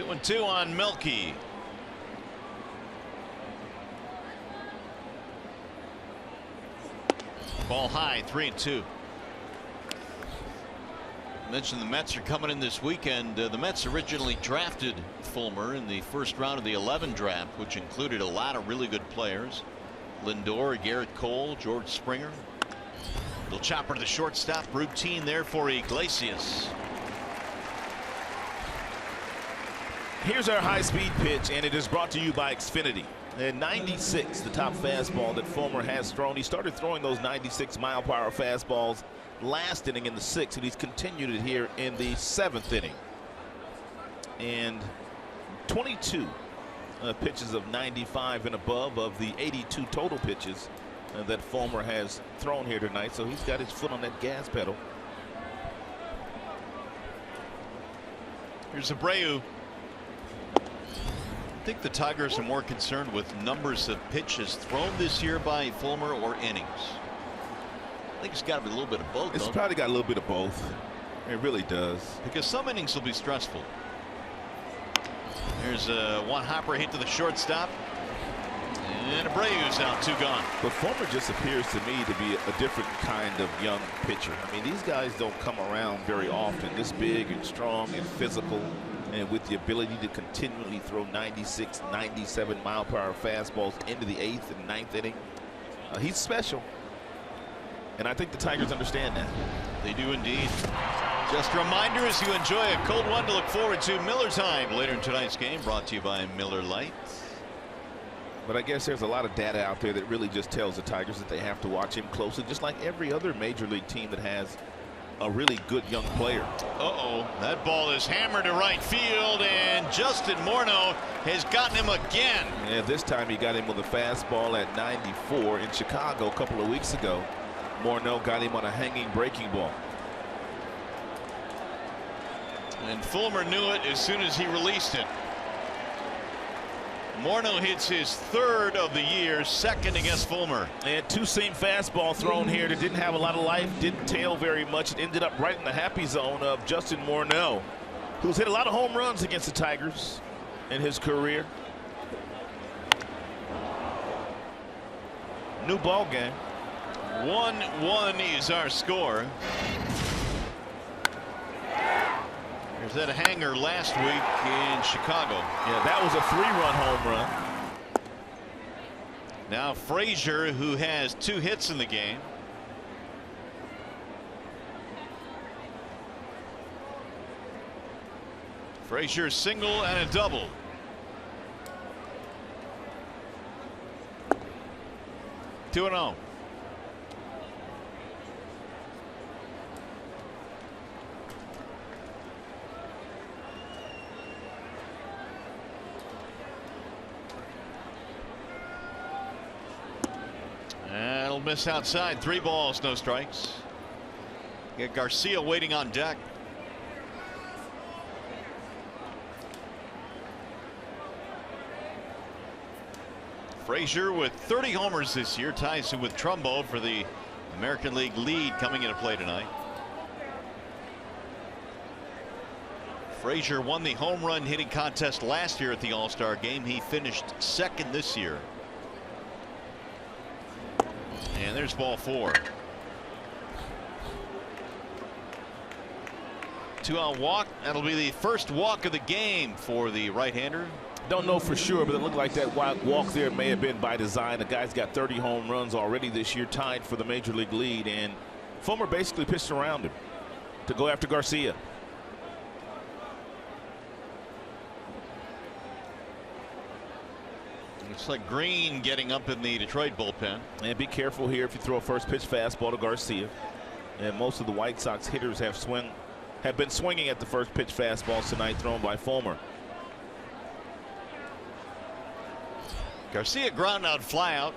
2-2 on Milky. Ball high, 3-2. Mentioned the Mets are coming in this weekend. The Mets originally drafted Fulmer in the first round of the 11 draft, which included a lot of really good players. Lindor, Garrett Cole, George Springer. Little chopper to the shortstop. Routine there for Iglesias. Here's our high-speed pitch, and it is brought to you by Xfinity. At 96, the top fastball that Fulmer has thrown. He started throwing those 96-mile-per-hour fastballs last inning in the 6th, and he's continued it here in the 7th inning. And 22 pitches of 95 and above of the 82 total pitches that Fulmer has thrown here tonight. So he's got his foot on that gas pedal. Here's Abreu. I think the Tigers are more concerned with numbers of pitches thrown this year by Fulmer or innings. I think it's got to be a little bit of both. It's probably got a little bit of both. It really does. Because some innings will be stressful. There's one hopper hit to the shortstop. And Abreu's out, 2 gone. But Fulmer just appears to me to be a different kind of young pitcher. I mean, these guys don't come around very often. This big and strong and physical, and with the ability to continually throw 96, 97-mile-per-hour fastballs into the 8th and 9th inning. He's special. And I think the Tigers understand that. They do indeed. Just a reminder, as you enjoy a cold one, to look forward to Miller Time later in tonight's game, brought to you by Miller Lite. But I guess there's a lot of data out there that really just tells the Tigers that they have to watch him closely, just like every other major league team that has a really good young player. That ball is hammered to right field, and Justin Morneau has gotten him again. Yeah, this time he got him with a fastball at 94 in Chicago a couple of weeks ago. Morneau got him on a hanging breaking ball. And Fulmer knew it as soon as he released it. Morneau hits his 3rd of the year, 2nd against Fulmer. And 2-seam fastball thrown here that didn't have a lot of life, didn't tail very much. It ended up right in the happy zone of Justin Morneau, who's hit a lot of home runs against the Tigers in his career. New ball game. 1-1 is our score. There's that hanger last week in Chicago. Yeah, that was a 3-run home run. Now Frazier, who has 2 hits in the game. Frazier single and a double. Two and 0. That'll miss outside. 3 balls, no strikes. Got Garcia waiting on deck. Frazier with 30 homers this year ties him with Trumbo for the American League lead coming into play tonight. Frazier won the home run hitting contest last year at the All-Star game. He finished 2nd this year. And there's ball 4. 2-out walk. That'll be the first walk of the game for the right-hander. Don't know for sure, but it looked like that walk there may have been by design. The guy's got 30 home runs already this year, tied for the major league lead, and Fulmer basically pitched around him to go after Garcia. Looks like Green getting up in the Detroit bullpen. And be careful here if you throw a first pitch fastball to Garcia. And most of the White Sox hitters have been swinging at the first pitch fastballs tonight thrown by Fulmer. Garcia ground out, fly out.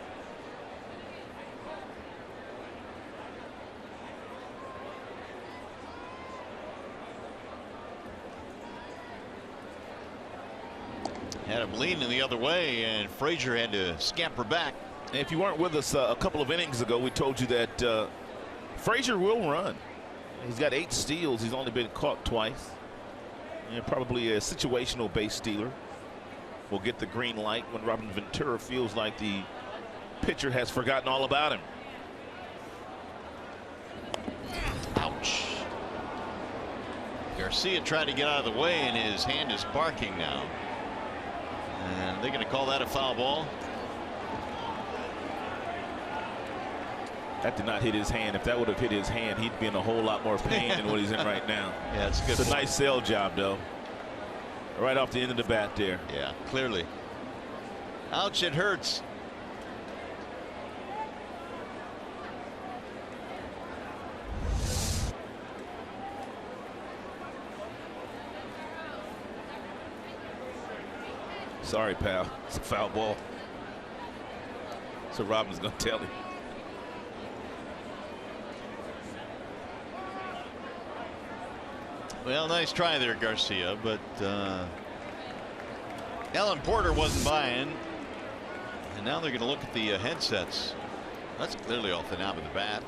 Had him leaning the other way, and Frazier had to scamper back. And if you weren't with us a couple of innings ago, we told you that Frazier will run. He's got 8 steals. He's only been caught twice. And probably a situational base stealer will get the green light when Robin Ventura feels like the pitcher has forgotten all about him. Ouch. Garcia tried to get out of the way, and his hand is barking now. And they're going to call that a foul ball. That did not hit his hand. If that would have hit his hand, he'd be in a whole lot more pain than what he's in right now. Yeah, it's good. It's a nice sell job, though. Right off the end of the bat there. Yeah, clearly. Ouch, it hurts. Sorry, pal. It's a foul ball. So Robin's going to tell him. Well, nice try there, Garcia, but Alan Porter wasn't buying. And now they're going to look at the headsets. That's clearly off the knob of the bat.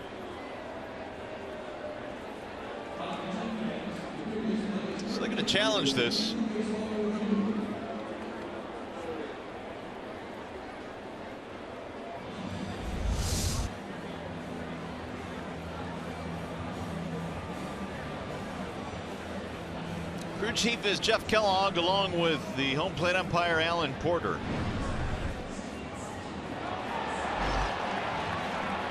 So they're going to challenge this. Crew chief is Jeff Kellogg, along with the home plate umpire Alan Porter.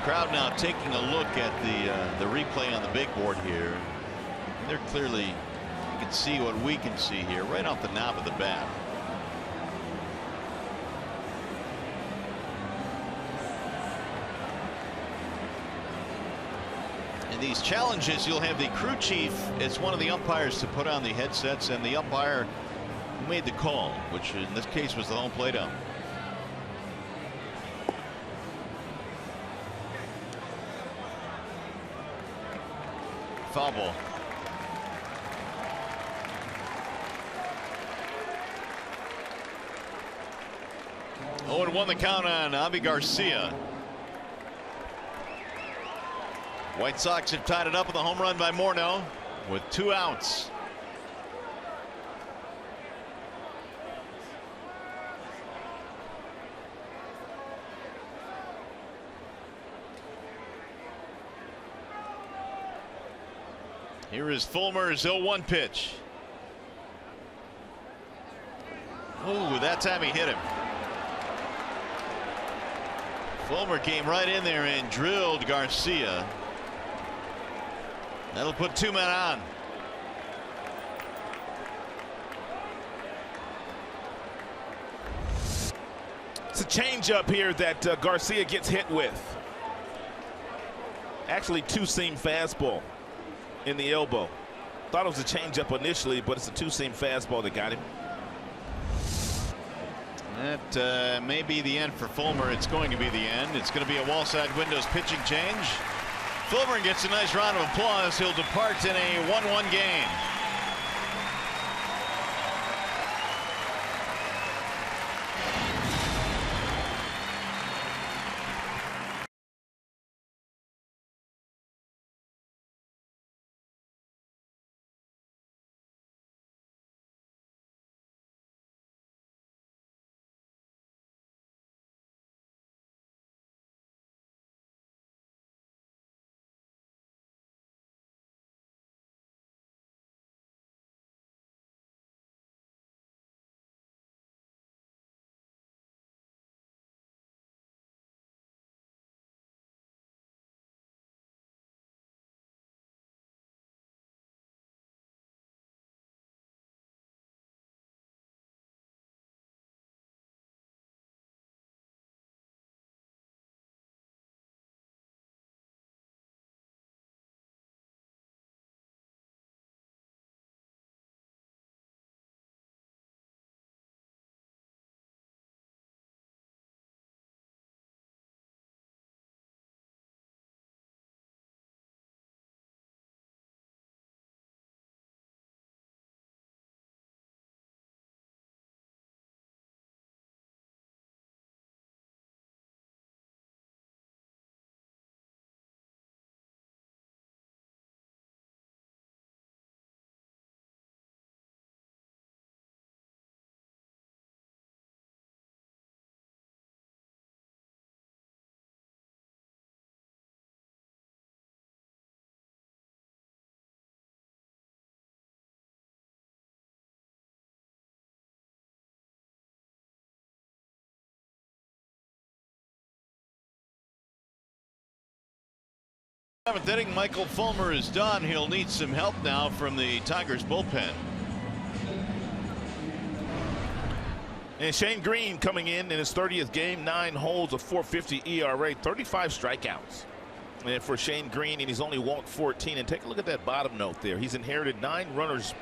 Crowd now taking a look at the replay on the big board here. They're clearly, you can see what we can see here, right off the knob of the bat. In these challenges, you'll have the crew chief as one of the umpires to put on the headsets, and the umpire who made the call, which in this case was the home plate ump. Foul ball. Oh, and 1 the count on Avi Garcia. White Sox have tied it up with a home run by Morneau with 2 outs. Here is Fulmer's 0-1 pitch. Oh, that time he hit him. Fulmer came right in there and drilled Garcia. That'll put 2 men on. It's a changeup here that Garcia gets hit with. Actually, 2-seam fastball in the elbow. Thought it was a changeup initially, but it's a 2-seam fastball that got him. That may be the end for Fulmer. It's going to be the end. It's going to be a wall side windows pitching change. Fulmer gets a nice round of applause. He'll depart in a 1-1 game. Seventh inning, Michael Fulmer is done. He'll need some help now from the Tigers bullpen. And Shane Green coming in his 30th game, 9 holds, a 4.50 ERA, 35 strikeouts. And for Shane Green, and he's only walked 14. And take a look at that bottom note there. He's inherited 9 runners,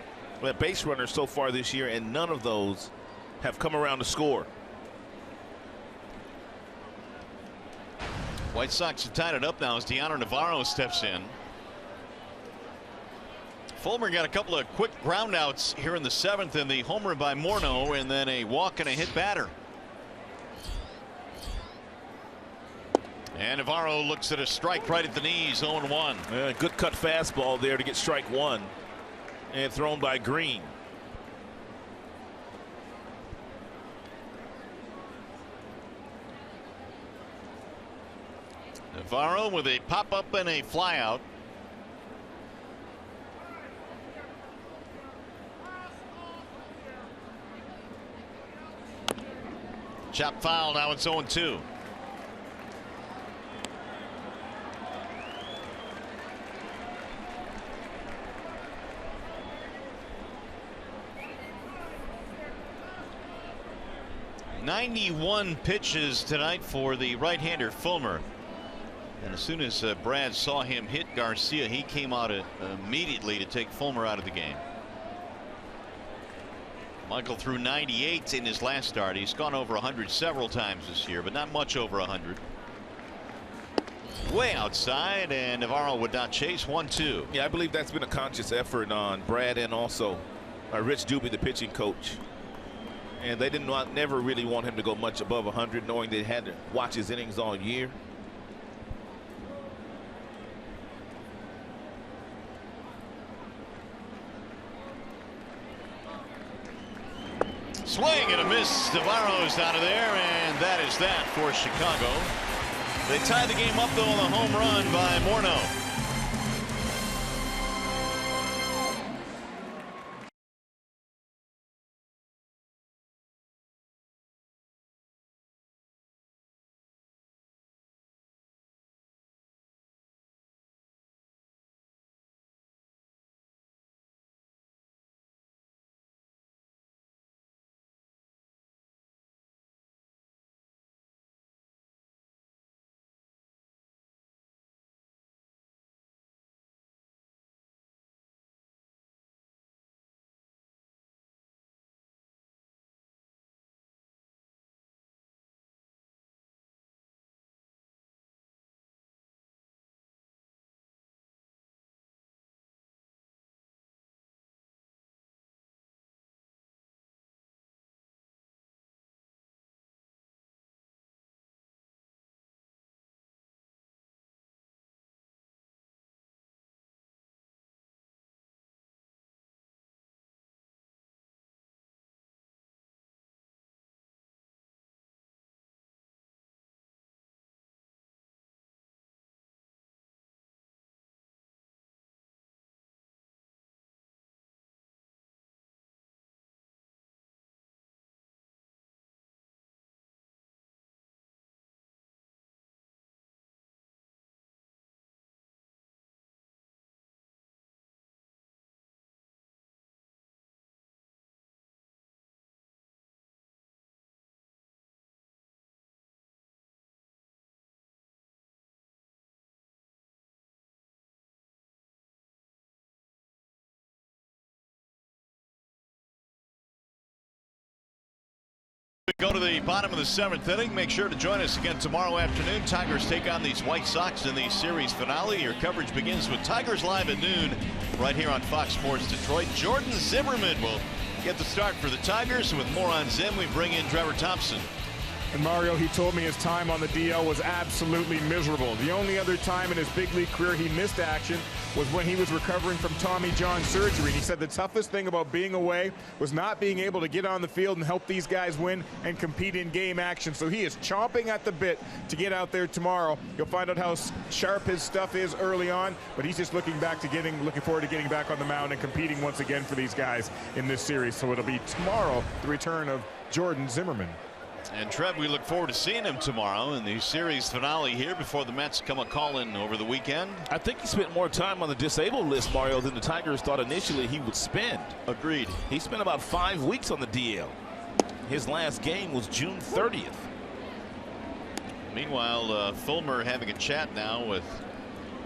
base runners so far this year, and none of those have come around to score. White Sox have tied it up now as Dioner Navarro steps in. Fulmer got a couple of quick groundouts here in the 7th, and the homer by Morneau, and then a walk and a hit batter. And Navarro looks at a strike right at the knees, 0-1. Good cut fastball there to get strike 1, and thrown by Green. Navarro with a pop-up and a flyout. Chop foul, now it's 0-2. "91 pitches tonight for the right-hander Fulmer. And as soon as Brad saw him hit Garcia, he came out immediately to take Fulmer out of the game. Michael threw 98 in his last start. He's gone over 100 several times this year, but not much over 100. Way outside, and Navarro would not chase. 1-2. Yeah, I believe that's been a conscious effort on Brad and also Rich Doobie, the pitching coach. And they never really want him to go much above 100, knowing they had to watch his innings all year. Swing and a miss. Navarro's out of there, and that is that for Chicago. They tie the game up, though, on the home run by Morneau. We go to the bottom of the 7th inning. Make sure to join us again tomorrow afternoon. Tigers take on these White Sox in the series finale. Your coverage begins with Tigers Live at noon right here on Fox Sports Detroit. Jordan Zimmerman will get the start for the Tigers. With more on Zim, we bring in Trevor Thompson. And Mario, he told me his time on the DL was absolutely miserable. The only other time in his big league career he missed action was when he was recovering from Tommy John surgery. And he said the toughest thing about being away was not being able to get on the field and help these guys win and compete in game action. So he is chomping at the bit to get out there tomorrow. You'll find out how sharp his stuff is early on, but he's just looking forward to getting back on the mound and competing once again for these guys in this series. So it'll be tomorrow, the return of Jordan Zimmerman. And Trev, we look forward to seeing him tomorrow in the series finale here before the Mets come a calling over the weekend. I think he spent more time on the disabled list, Mario, than the Tigers thought initially he would spend. Agreed. He spent about 5 weeks on the DL. His last game was June 30th. Meanwhile, Fulmer having a chat now with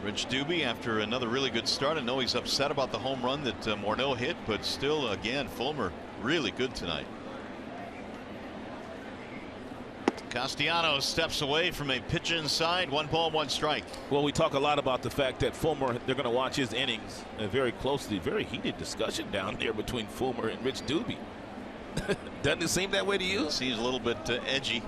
Rich Doobie after another really good start. I know he's upset about the home run that Morneau hit, but still, again, Fulmer really good tonight. Castellanos steps away from a pitch inside. 1 ball, 1 strike. Well, we talk a lot about the fact that Fulmer, they're going to watch his innings very closely. Very heated discussion down there between Fulmer and Rich Doobie. Doesn't it seem that way to you? Seems a little bit edgy.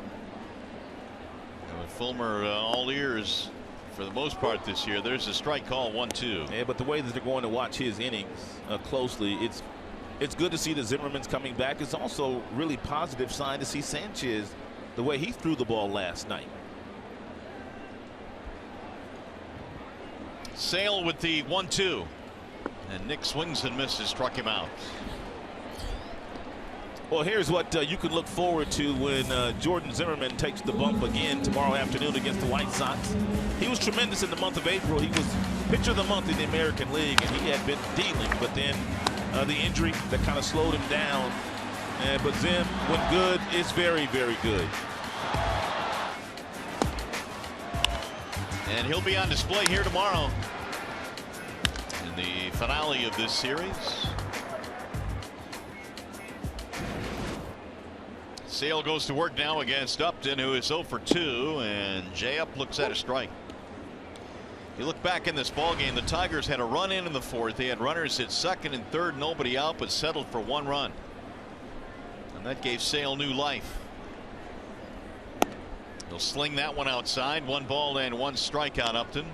Fulmer all ears for the most part this year. There's a strike call, 1-2. Yeah, but the way that they're going to watch his innings closely, it's good to see the Zimmerman's coming back. It's also really positive sign to see Sanchez the way he threw the ball last night. Sale with the 1-2, and Nick swings and misses, struck him out. Well, here's what you can look forward to when Jordan Zimmerman takes the bump again tomorrow afternoon against the White Sox. He was tremendous in the month of April. He was pitcher of the month in the American League, and he had been dealing, but then the injury that kind of slowed him down. But Zim, when good, is very, very good. And he'll be on display here tomorrow in the finale of this series. Sale goes to work now against Upton, who is 0 for 2, and Jay Up looks at a strike. You look back in this ball game, the Tigers had a run in the 4th. They had runners at 2nd and 3rd, nobody out, but settled for 1 run. And that gave Sale new life. He'll sling that one outside. 1 ball and 1 strikeout, Upton.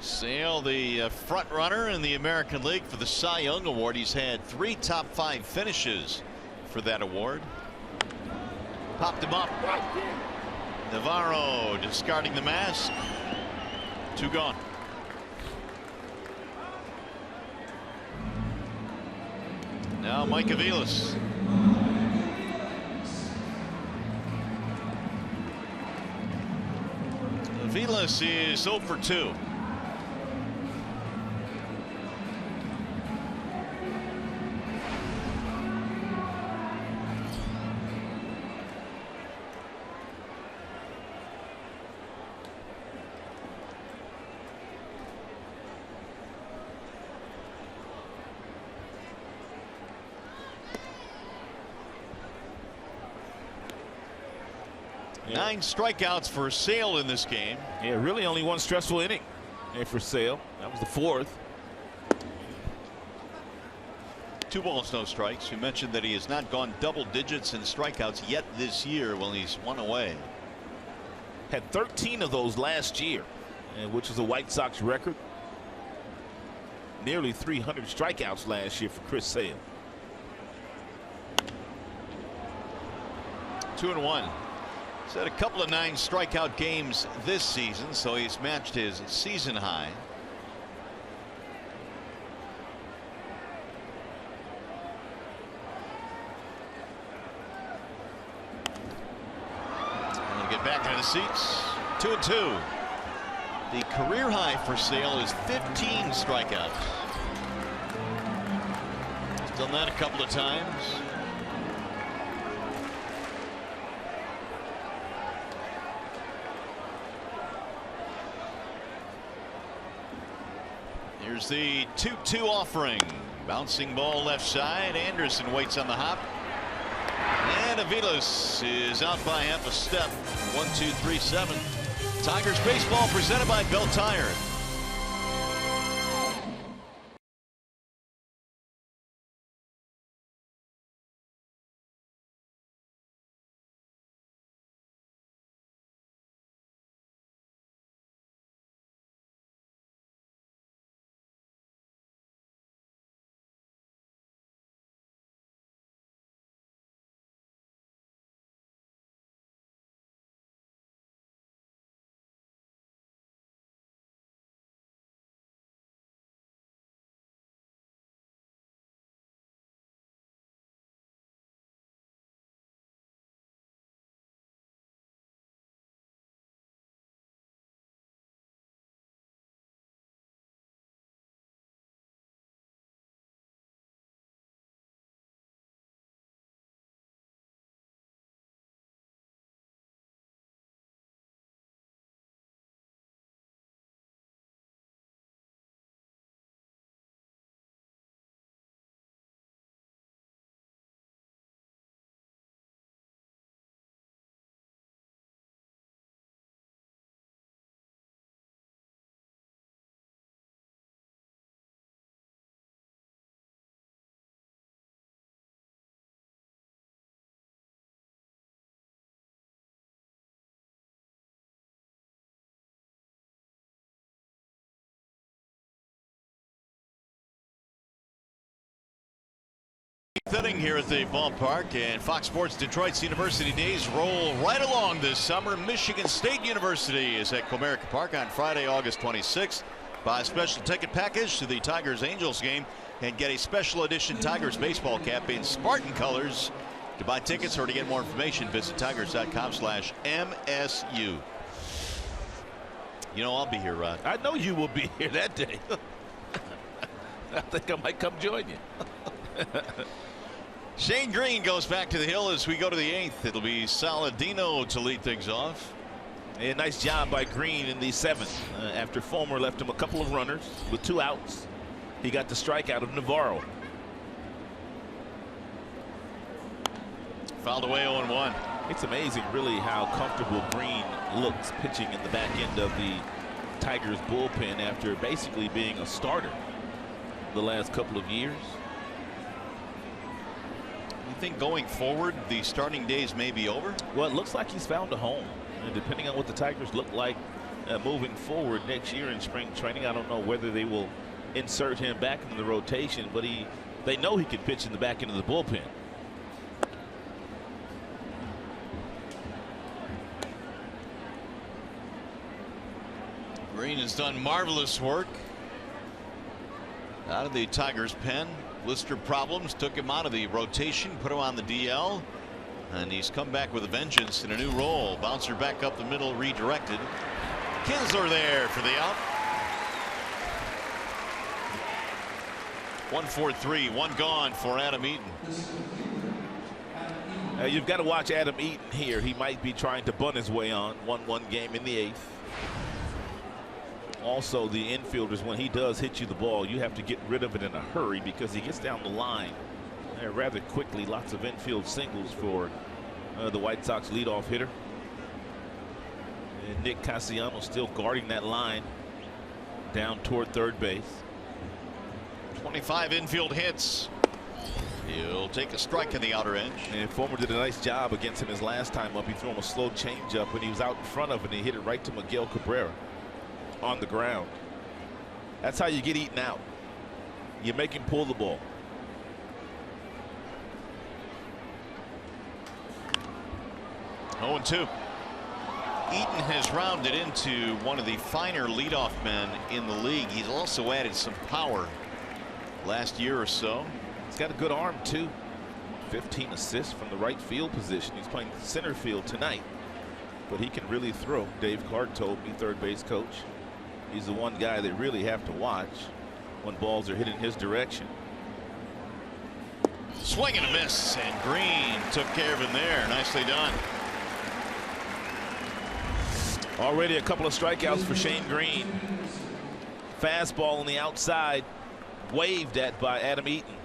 Sale, the front runner in the American League for the Cy Young Award. He's had 3 top 5 finishes for that award. Popped him up. Navarro discarding the mask. 2 gone. Now Mike Aviles. Aviles is 0 for 2. Yeah. 9 strikeouts for Sale in this game. Yeah, really only 1 stressful inning for Sale. That was the 4th. 2 balls, no strikes. We mentioned that he has not gone double digits in strikeouts yet this year when he's 1 away. Had 13 of those last year, which is a White Sox record. Nearly 300 strikeouts last year for Chris Sale. 2-1. He's had a couple of 9 strikeout games this season, so he's matched his season high. And get back into the seats. 2-2. The career high for Sale is 15 strikeouts. He's done that a couple of times. Here's the 2-2 offering. Bouncing ball left side. Anderson waits on the hop. And Aviles is out by half a step. 1-2-3-7. Tigers baseball presented by Bell Tire. Inning here at the ballpark, and Fox Sports Detroit's University Days roll right along this summer. Michigan State University is at Comerica Park on Friday, August 26th. Buy a special ticket package to the Tigers-Angels game and get a special edition Tigers baseball cap in Spartan colors. To buy tickets or to get more information, visit tigers.com/MSU. You know, I'll be here, Rod. I know you will be here that day. I think I might come join you. Shane Green goes back to the hill as we go to the 8th. It'll be Saladino to lead things off. A nice job by Green in the 7th. After Fulmer left him a couple of runners with 2 outs, he got the strikeout of Navarro. Fouled away 0-1. It's amazing really how comfortable Green looks pitching in the back end of the Tigers bullpen after basically being a starter the last couple of years. You think going forward the starting days may be over? Well, it looks like he's found a home, and depending on what the Tigers look like moving forward next year in spring training, I don't know whether they will insert him back into the rotation, but they know he can pitch in the back end of the bullpen. Green has done marvelous work out of the Tigers pen. Blister problems took him out of the rotation, put him on the DL, and he's come back with a vengeance in a new role. Bouncer back up the middle, redirected. Kinsler there for the out. 1-4-3, 1 gone for Adam Eaton. You've got to watch Adam Eaton here. He might be trying to bunt his way on. 1-1 game in the 8th. Also, the infielders, when he does hit you the ball, you have to get rid of it in a hurry because he gets down the line rather quickly. Lots of infield singles for the White Sox leadoff hitter. And Nick Cassiano still guarding that line down toward third base. 25 infield hits. He'll take a strike in the outer edge. And Fulmer did a nice job against him his last time up. He threw him a slow changeup when he was out in front of it, and he hit it right to Miguel Cabrera on the ground. That's how you get Eaton out. You make him pull the ball. Oh, 2. Eaton has rounded into one of the finer leadoff men in the league. He's also added some power last year or so. He's got a good arm too. 15 assists from the right field position. He's playing center field tonight, but he can really throw. Dave Clark told me, third base coach, he's the one guy they really have to watch when balls are hit in his direction. Swing and a miss, and Green took care of him there. Nicely done. Already a couple of strikeouts for Shane Green. Fastball on the outside, waved at by Adam Eaton.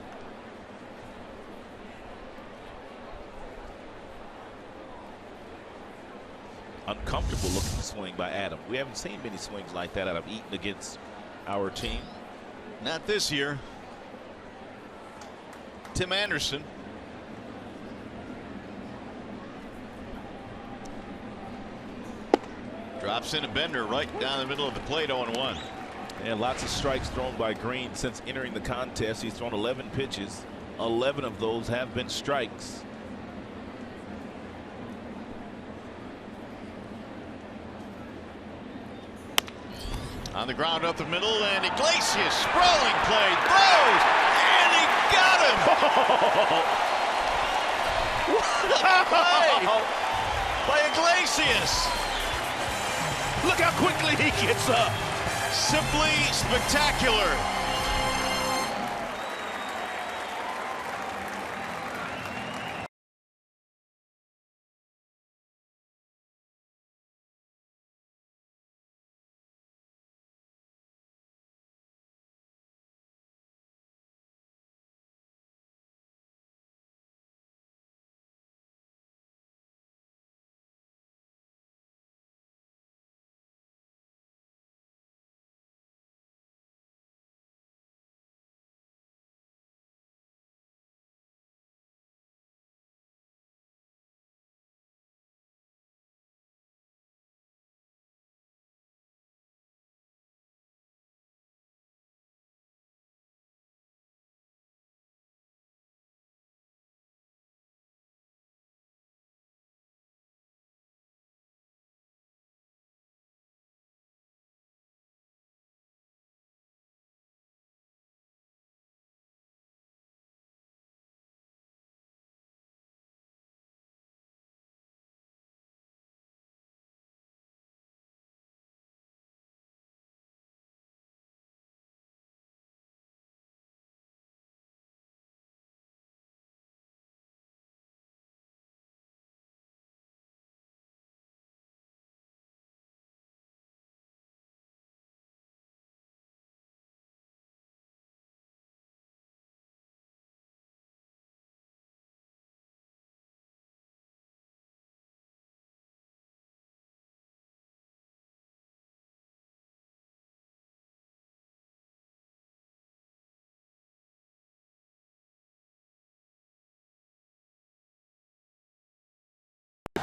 Uncomfortable looking swing by Adam. We haven't seen many swings like that out of Eaton against our team. Not this year. Tim Anderson. Drops in a bender right down the middle of the plate. 0-1. And lots of strikes thrown by Green since entering the contest. He's thrown 11 pitches. 11 of those have been strikes. On the ground up the middle, and Iglesias, sprawling play, throws, and he got him. What a play by Iglesias. Look how quickly he gets up. Simply spectacular.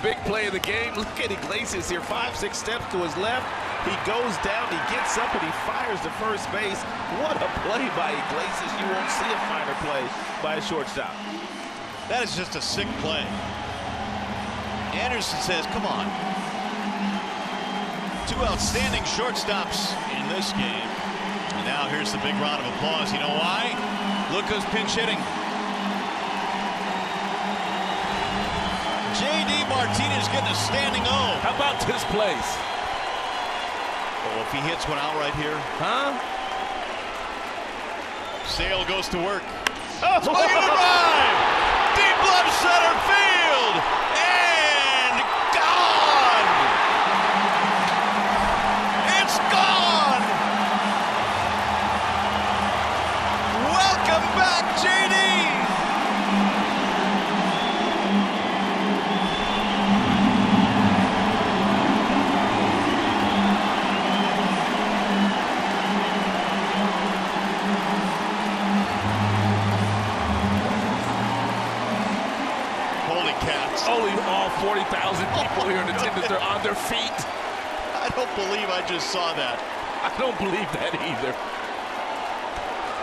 Big play of the game. Look at Iglesias here. 5-6 steps to his left. He goes down, he gets up, and he fires to first base. What a play by Iglesias. You won't see a finer play by a shortstop. That is just a sick play. Anderson says, come on. Two outstanding shortstops in this game. And now here's the big round of applause. You know why? Look who's pinch hitting. J.D. Martinez getting a standing O. How about this place? Oh, if he hits one out right here. Huh? Sale goes to work. Oh, swing and a drive! Deep left center field! And gone! It's gone! Welcome back, J.D. Only all 40,000 people here in attendance are on their feet. I don't believe I just saw that. I don't believe that either.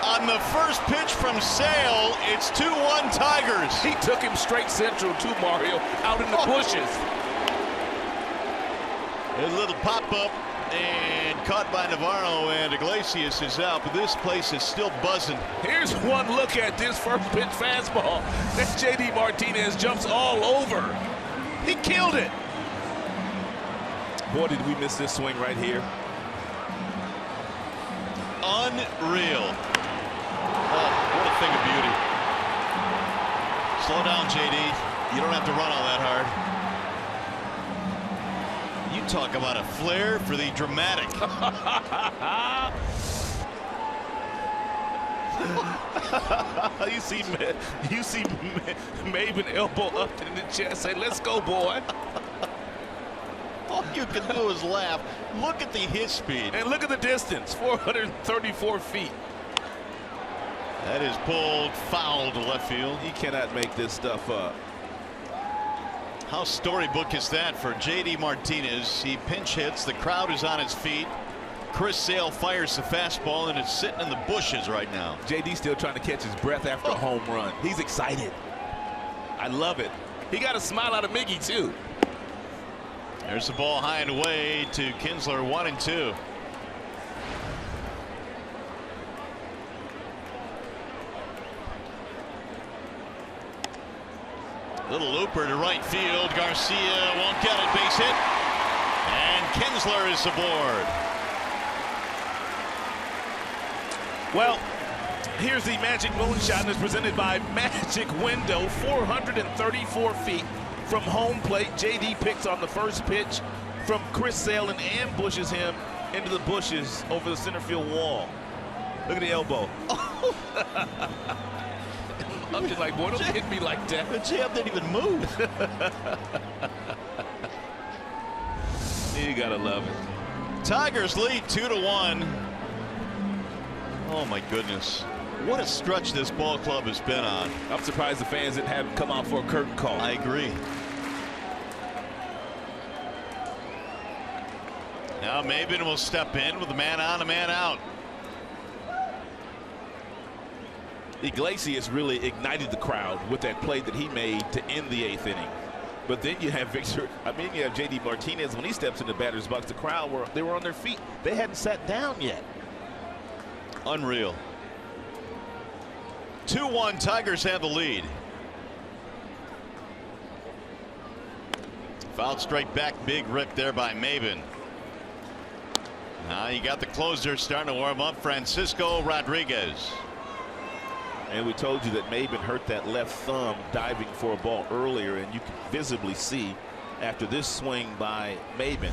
On the first pitch from Sale, it's 2-1 Tigers. He took him straight central to Mario, out in the bushes. A little pop-up and caught by Navarro, and Iglesias is out, but this place is still buzzing. Here's one look at this first pitch fastball. That J.D. Martinez jumps all over. He killed it. Boy, did we miss this swing right here. Unreal. Oh, what a thing of beauty. Slow down, J.D. You don't have to run all that hard. You talk about a flair for the dramatic. you see Maben elbow up in the chest, say, "Let's go, boy." All you can do is laugh. Look at the hit speed. And look at the distance, 434 feet. That is pulled foul to left field. You cannot make this stuff up. How storybook is that for J.D. Martinez? He pinch hits. The crowd is on its feet. Chris Sale fires the fastball, and it's sitting in the bushes right now. J.D. still trying to catch his breath after a home run. He's excited. I love it. He got a smile out of Miggy, too. There's the ball high and away to Kinsler, 1-2. Little looper to right field. Garcia won't get it. Base hit. And Kinsler is aboard. Well, here's the Magic Moonshot that's presented by Magic Window. 434 feet from home plate. J.D. picks on the first pitch from Chris Sale and ambushes him into the bushes over the center field wall. Look at the elbow. I'm just like, boy, don't hit me like that. The jab didn't even move. You gotta love it. Tigers lead 2-1. Oh my goodness. What a stretch this ball club has been on. I'm surprised the fans didn't have him come out for a curtain call. I agree. Now Maben will step in with a man on, a man out. Iglesias really ignited the crowd with that play that he made to end the 8th inning. But then you have you have J.D. Martinez. When he steps in the batter's box, the crowd were on their feet. They hadn't sat down yet. Unreal. 2-1, Tigers have the lead. Fouled straight back, big rip there by Maben. Now you got the closer starting to warm up, Francisco Rodriguez. And we told you that Maben hurt that left thumb diving for a ball earlier, and you can visibly see after this swing by Maben,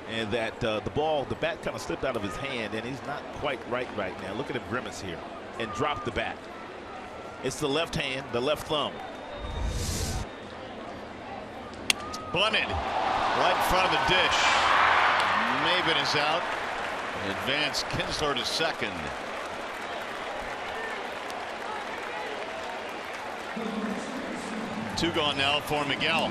and that the bat kind of slipped out of his hand, and he's not quite right now. Look at him grimace here and drop the bat. It's the left hand, the left thumb. Bunted right in front of the dish. Maben is out. Advance Kinsler to second. Two gone now for Miguel.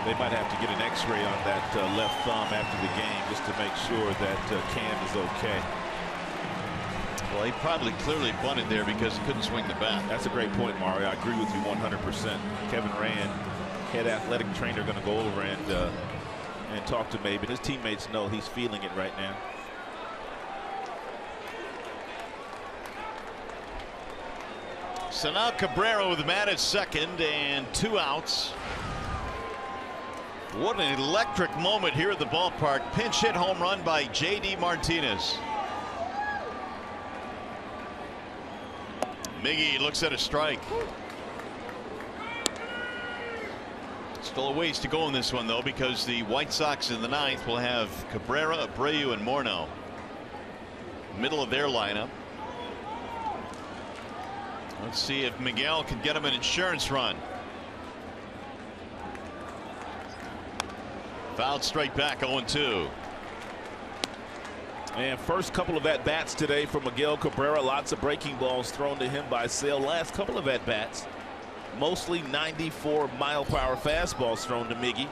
They might have to get an x-ray on that left thumb after the game just to make sure that Cam is okay. Well, he probably clearly bunted there because he couldn't swing the bat. That's a great point, Mario. I agree with you 100%. Kevin Rand, head athletic trainer, going to go over and talk to Maybin. His teammates know he's feeling it right now. So now Cabrera with the man at second and 2 outs. What an electric moment here at the ballpark. Pinch hit home run by J.D. Martinez. Miggy looks at a strike. Still a ways to go in this one, though, because the White Sox in the 9th will have Cabrera, Abreu, and Morneau. Middle of their lineup. Let's see if Miguel can get him an insurance run. Fouled straight back, 0-2. And first couple of at-bats today for Miguel Cabrera. Lots of breaking balls thrown to him by Sale. Last couple of at-bats, mostly 94-mile-per-hour fastballs thrown to Miggy.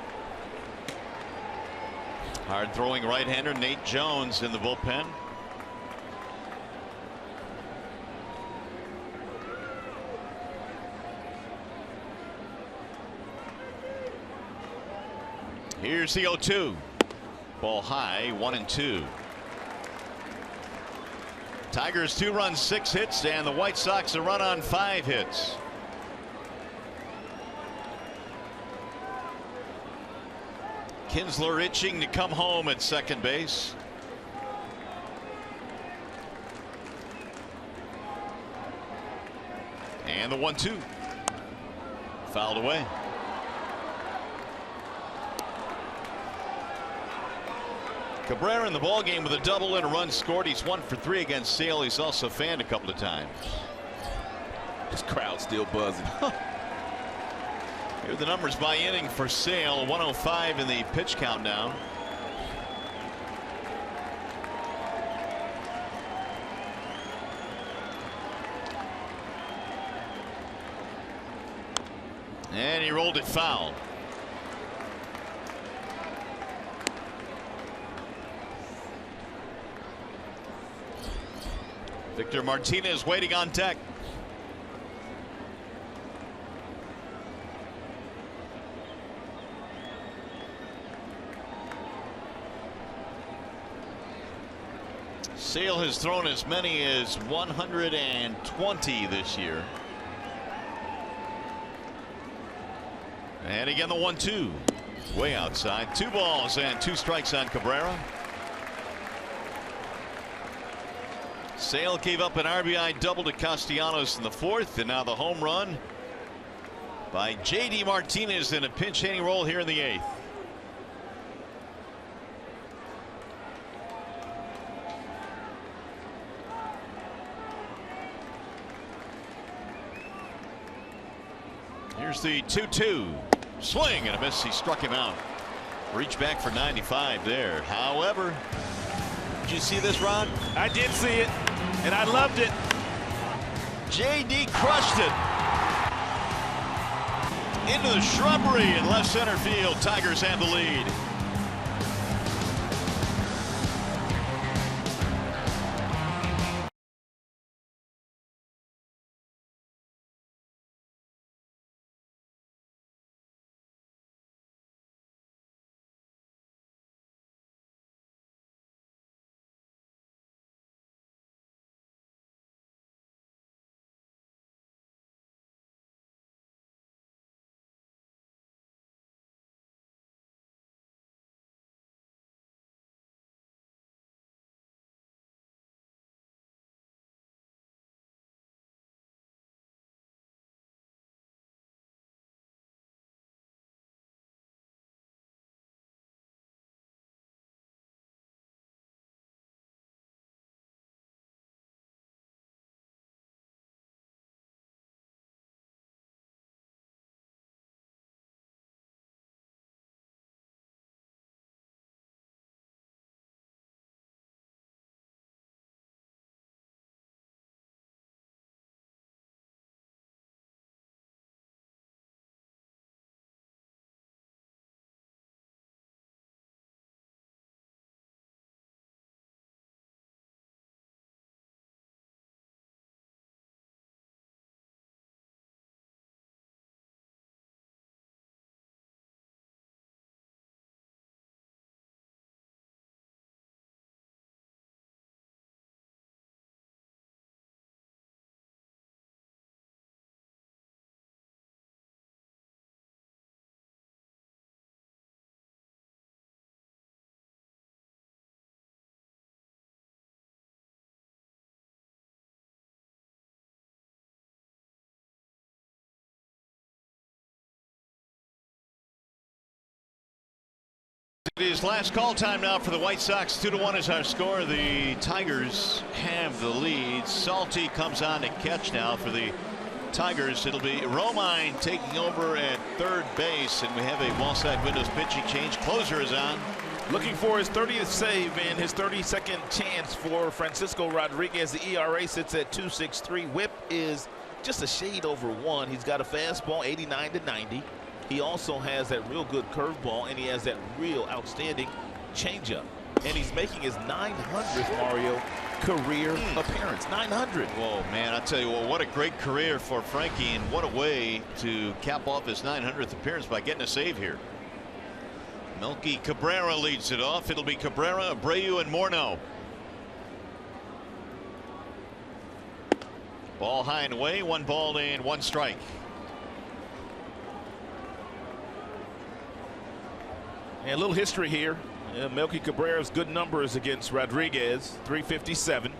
Hard-throwing right-hander Nate Jones in the bullpen. Here's the 0-2. Ball high, 1-2. Tigers 2 runs, 6 hits, and the White Sox a run on 5 hits. Kinsler itching to come home at second base. And the 1-2. Fouled away. Cabrera in the ballgame with a double and a run scored. He's 1 for 3 against Sale. He's also fanned a couple of times. This crowd still buzzing. Here are the numbers by inning for Sale. 105 in the pitch count now. And he rolled it foul. Victor Martinez waiting on deck. Sale has thrown as many as 120 this year. And again the 1-2. Way outside. 2 balls and 2 strikes on Cabrera. Sale gave up an RBI double to Castellanos in the 4th, and now the home run by J.D. Martinez in a pinch hitting role here in the 8th. Here's the 2-2. Swing and a miss. He struck him out. Reach back for 95 there. However, did you see this, Ron? I did see it, and I loved it. J.D. crushed it into the shrubbery in left center field. Tigers have the lead. It is last call time now for the White Sox. 2-1 is our score. The Tigers have the lead. Salty comes on to catch now for the Tigers. It'll be Romine taking over at third base, and we have a Wallside Windows pitching change. Closer is on. Looking for his 30th save and his 32nd chance for Francisco Rodriguez. The ERA sits at 2.63. Whip is just a shade over 1. He's got a fastball 89-90. He also has that real good curveball, and he has that real outstanding changeup. And he's making his 900th, Mario, career appearance. 900. Whoa, man, I tell you what a great career for Frankie, and what a way to cap off his 900th appearance by getting a save here. Melky Cabrera leads it off. It'll be Cabrera, Abreu, and Morneau. Ball high and away. 1 ball and 1 strike. And a little history here. Melky Cabrera's good numbers against Rodriguez, 357.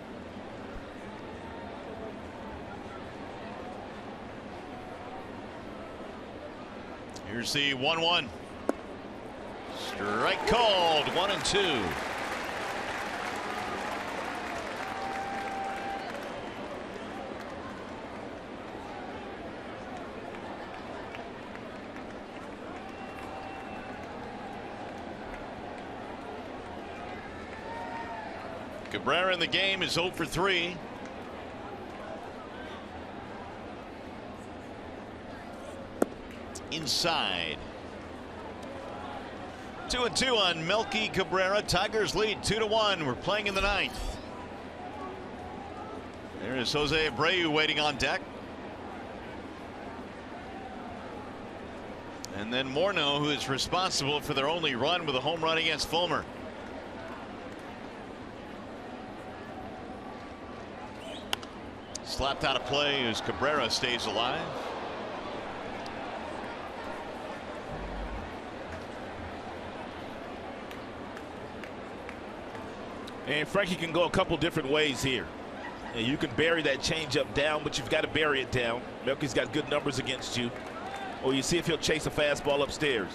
Here's the 1-1. Strike called. 1-2. Cabrera in the game is 0 for 3. Inside. 2-2 on Melky Cabrera. Tigers lead 2-1. We're playing in the 9th. There is Jose Abreu waiting on deck. And then Morneau, who is responsible for their only run with a home run against Fulmer. Slapped out of play as Cabrera stays alive. And Frankie can go a couple different ways here. And you can bury that changeup down, but you've got to bury it down. Melky's got good numbers against you. Or you see if he'll chase a fastball upstairs.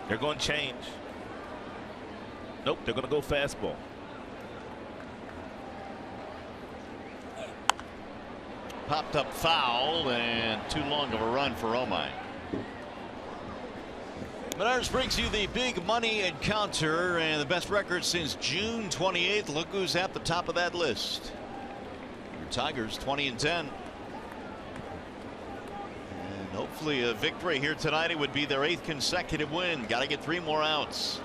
They're going to change. Nope, they're going to go fastball. Popped up foul, and too long of a run for Romine. Menards brings you the big money encounter and the best record since June 28th. Look who's at the top of that list. Your Tigers 20-10. And hopefully a victory here tonight. It would be their 8th consecutive win. Got to get 3 more outs.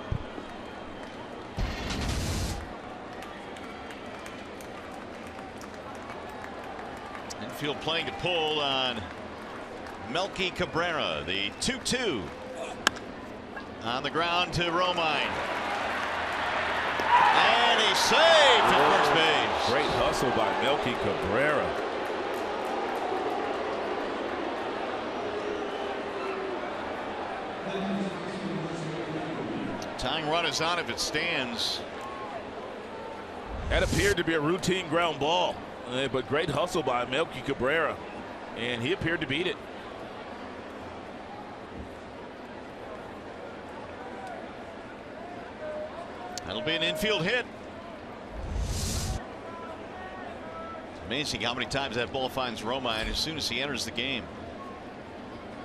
Infield playing to pull on Melky Cabrera. The 2-2. On the ground to Romine. And he's saved at first base. Great hustle by Melky Cabrera. Tying run is on if it stands. That appeared to be a routine ground ball, but great hustle by Melky Cabrera, and he appeared to beat it. That'll be an infield hit. It's amazing how many times that ball finds Romine as soon as he enters the game.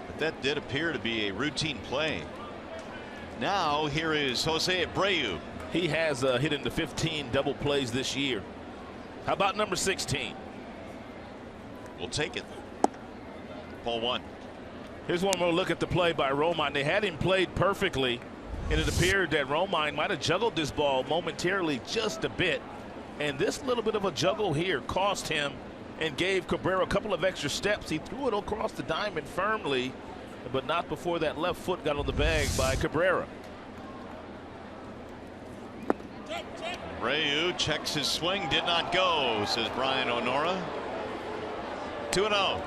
But that did appear to be a routine play. Now here is Jose Abreu. He has hit into 15 double plays this year. How about number 16? We'll take it. Ball 1. Here's one more look at the play by Romine. They had him played perfectly, and it appeared that Romine might have juggled this ball momentarily just a bit. And this little bit of a juggle here cost him and gave Cabrera a couple of extra steps. He threw it across the diamond firmly, but not before that left foot got on the bag by Cabrera. Abreu checks his swing, did not go, says Brian Onora. 2-0.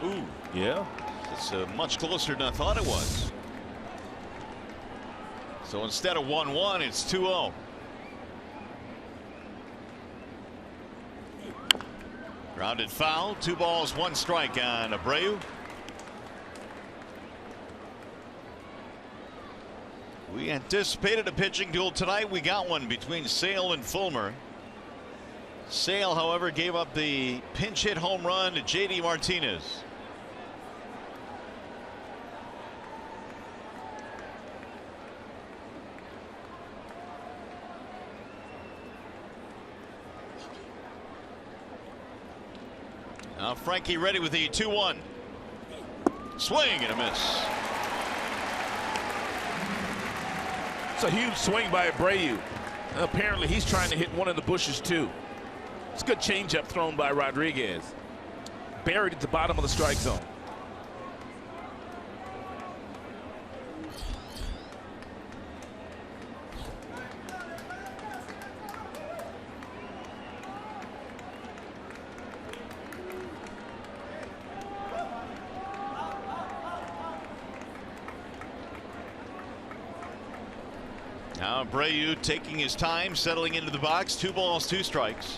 Ooh, yeah. It's much closer than I thought it was. So instead of 1-1, it's 2-0. Grounded foul, 2 balls, 1 strike on Abreu. We anticipated a pitching duel tonight. We got one between Sale and Fulmer. Sale, however, gave up the pinch hit home run to J.D. Martinez. Now Frankie ready with the 2-1. Swing and a miss. It's a huge swing by Abreu. Apparently he's trying to hit one of the bushes too. It's a good changeup thrown by Rodriguez. Buried at the bottom of the strike zone. Now Abreu taking his time, settling into the box. 2 balls, 2 strikes.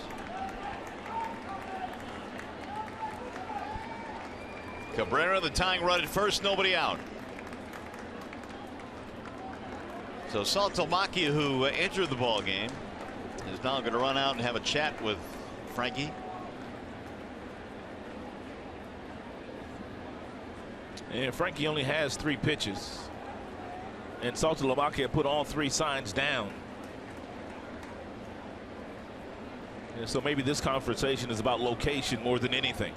Cabrera, the tying run at first, nobody out. So Saltalamacchia, who entered the ball game, is now going to run out and have a chat with Frankie. And Frankie only has 3 pitches. And Saltalamacchia put all 3 signs down. And so maybe this conversation is about location more than anything.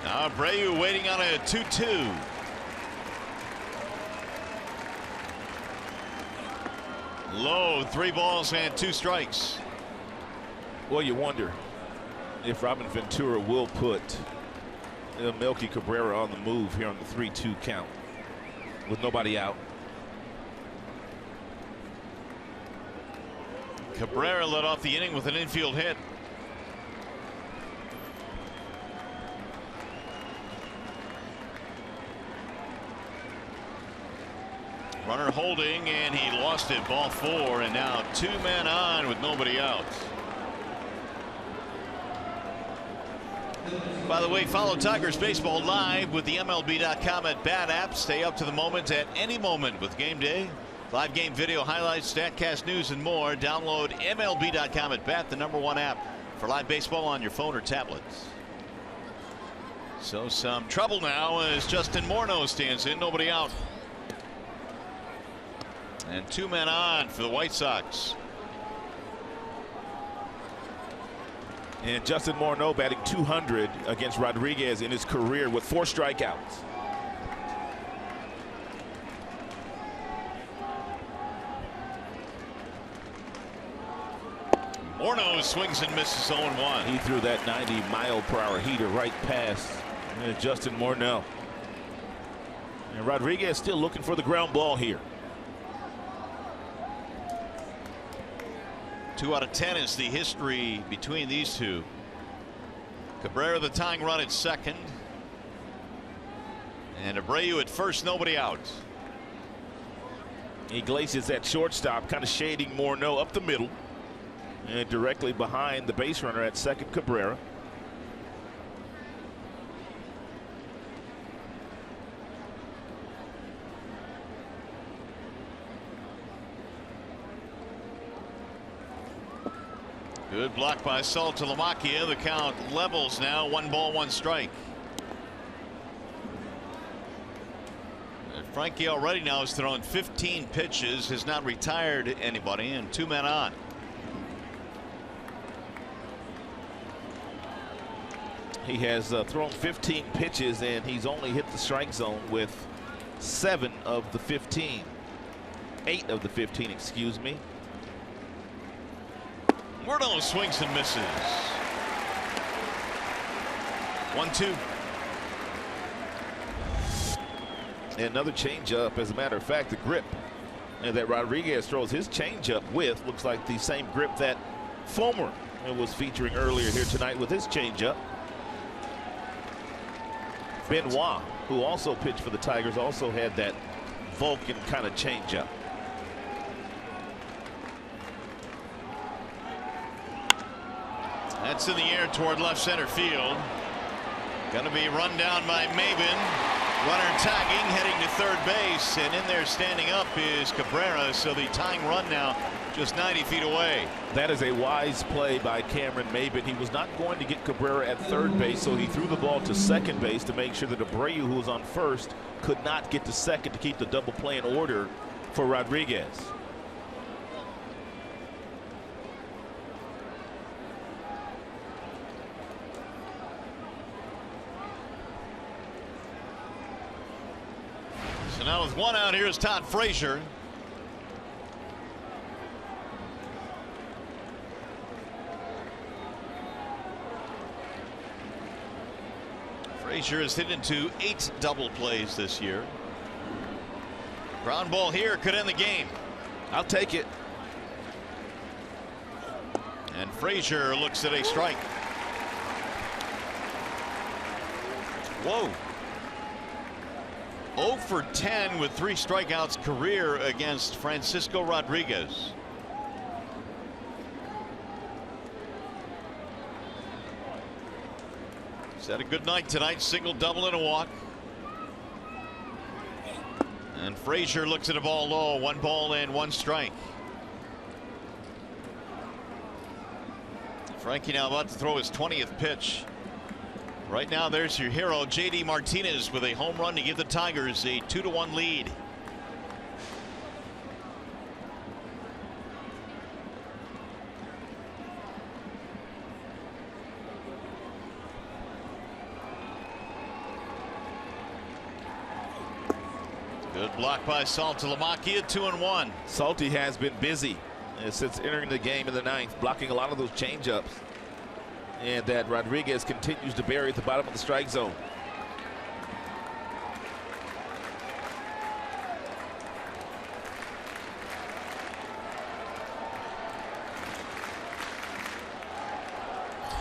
Now Abreu waiting on a 2-2. Low, 3 balls and 2 strikes. Well, you wonder if Robin Ventura will put Melky Cabrera on the move here on the 3-2 count with nobody out. Cabrera led off the inning with an infield hit. Runner holding, and he lost it. Ball 4, and now 2 men on with nobody out. By the way, follow Tigers Baseball live with the MLB.com at Bat app. Stay up to the moment at any moment with Game Day. Live game video highlights, StatCast news, and more. Download MLB.com at Bat, the #1 app for live baseball on your phone or tablets. So some trouble now as Justin Morneau stands in. Nobody out. And 2 men on for the White Sox. And Justin Morneau batting .200 against Rodriguez in his career with 4 strikeouts. Morneau swings and misses 0-1. He threw that 90-mile-per-hour heater right past Justin Morneau. And Rodriguez still looking for the ground ball here. 2 out of 10 is the history between these two. Cabrera the tying run at second. And Abreu at first, nobody out. Iglesias at shortstop, kind of shading Morneau up the middle. And directly behind the base runner at second, Cabrera. Good block by Saltalamacchia. The count levels now. 1 ball, 1 strike. And Frankie already now has thrown 15 pitches, has not retired anybody, and 2 men on. He has thrown 15 pitches, and he's only hit the strike zone with 7 of the 15. 8 of the 15, excuse me. Morneau swings and misses. 1-2. Another changeup. As a matter of fact, the grip that Rodriguez throws his changeup with looks like the same grip that Fulmer was featuring earlier here tonight with his changeup. Benoit, who also pitched for the Tigers, also had that Vulcan kind of changeup. That's in the air toward left center field. Going to be run down by Maybin. Runner tagging, heading to third base, and in there standing up is Cabrera, so the tying run now just 90 feet away. That is a wise play by Cameron Maybin. He was not going to get Cabrera at third base, so he threw the ball to second base to make sure that Abreu, who was on first, could not get to second to keep the double play in order for Rodriguez. So now with one out, here's Todd Frazier. Frazier has hit into 8 double plays this year. Ground ball here could end the game. I'll take it. And Frazier looks at a strike. Whoa. 0 for 10 with 3 strikeouts career against Francisco Rodriguez. He's had a good night tonight. Single, double, and a walk. And Frazier looks at a ball low. 1 ball and 1 strike. Frankie now about to throw his 20th pitch. Right now, there's your hero, J.D. Martinez, with a home run to give the Tigers a 2-1 lead. Good block by Saltalamacchia, 2-1. Salty has been busy since entering the game in the 9th, blocking a lot of those changeups. And that Rodriguez continues to bury at the bottom of the strike zone.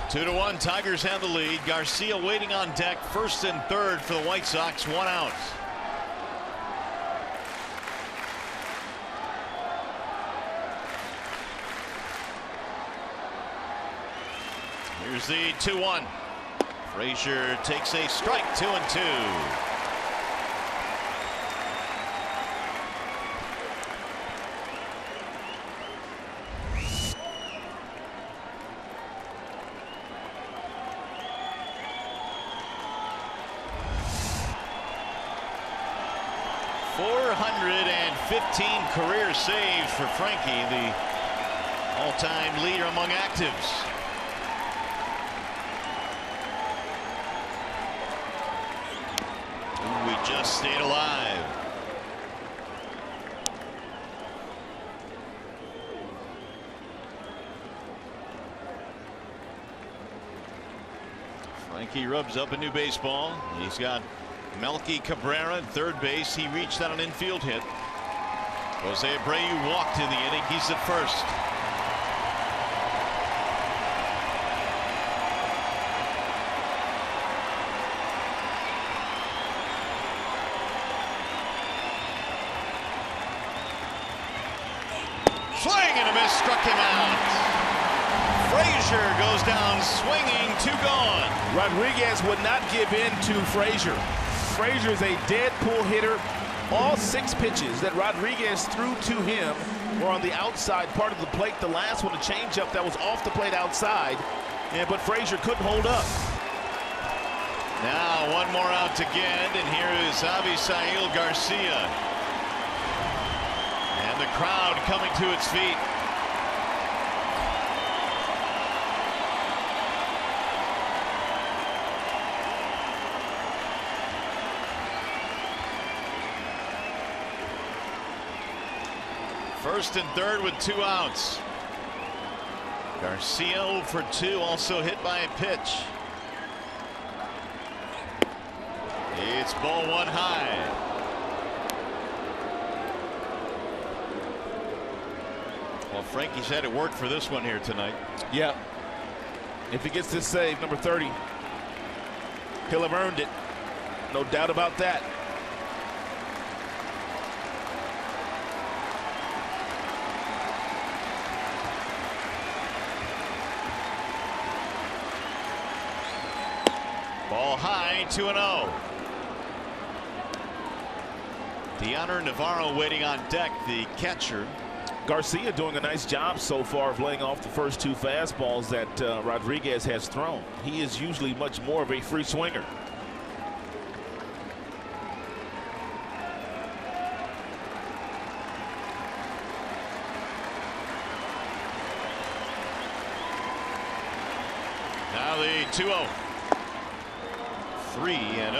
Two to one, Tigers have the lead. Garcia waiting on deck, first and third for the White Sox, 1 out. Here's the 2-1. Frazier takes a strike, 2-2. .415 career saves for Frankie, the all-time leader among actives. We just stayed alive. Frankie rubs up a new baseball. He's got Melky Cabrera at third base. He reached on an infield hit. Jose Abreu walked in the inning. He's at first. Swing and a miss, struck him out. Frazier goes down swinging, 2 gone. Rodriguez would not give in to Frazier. Frazier is a dead pull hitter. All 6 pitches that Rodriguez threw to him were on the outside part of the plate. The last one, a changeup that was off the plate outside, but Frazier couldn't hold up. Now 1 more out to get, and here is Avisail Garcia. And the crowd coming to its feet. First and third with 2 outs. Garcia 0 for 2, also hit by a pitch. It's ball 1 high. Well, Frankie's had it work for this one here tonight. Yeah. If he gets this save, number 30, he'll have earned it. No doubt about that. Ball high, 2-0. Deoner Navarro waiting on deck, the catcher. Garcia doing a nice job so far of laying off the first 2 fastballs that Rodriguez has thrown. He is usually much more of a free swinger. Now the 2-0. 3-0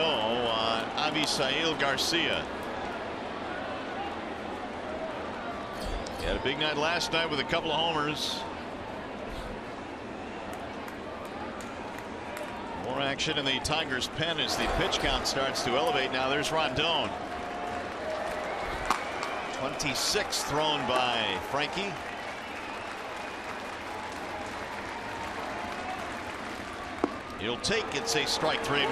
on Avisail Garcia. He had a big night last night with a couple of homers. More action in the Tigers' pen as the pitch count starts to elevate. Now there's Rondon. 26 thrown by Frankie. He'll take it, say strike 3-1.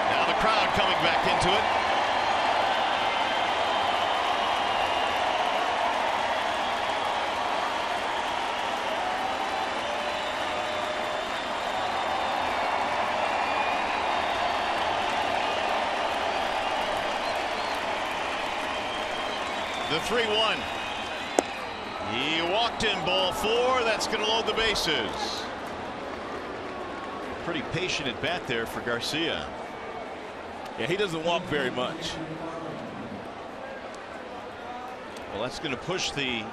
Now the crowd coming back into it. The 3-1. He walked in, ball 4. That's going to load the bases. Pretty patient at bat there for Garcia. Yeah, he doesn't walk very much. Well, that's going to push the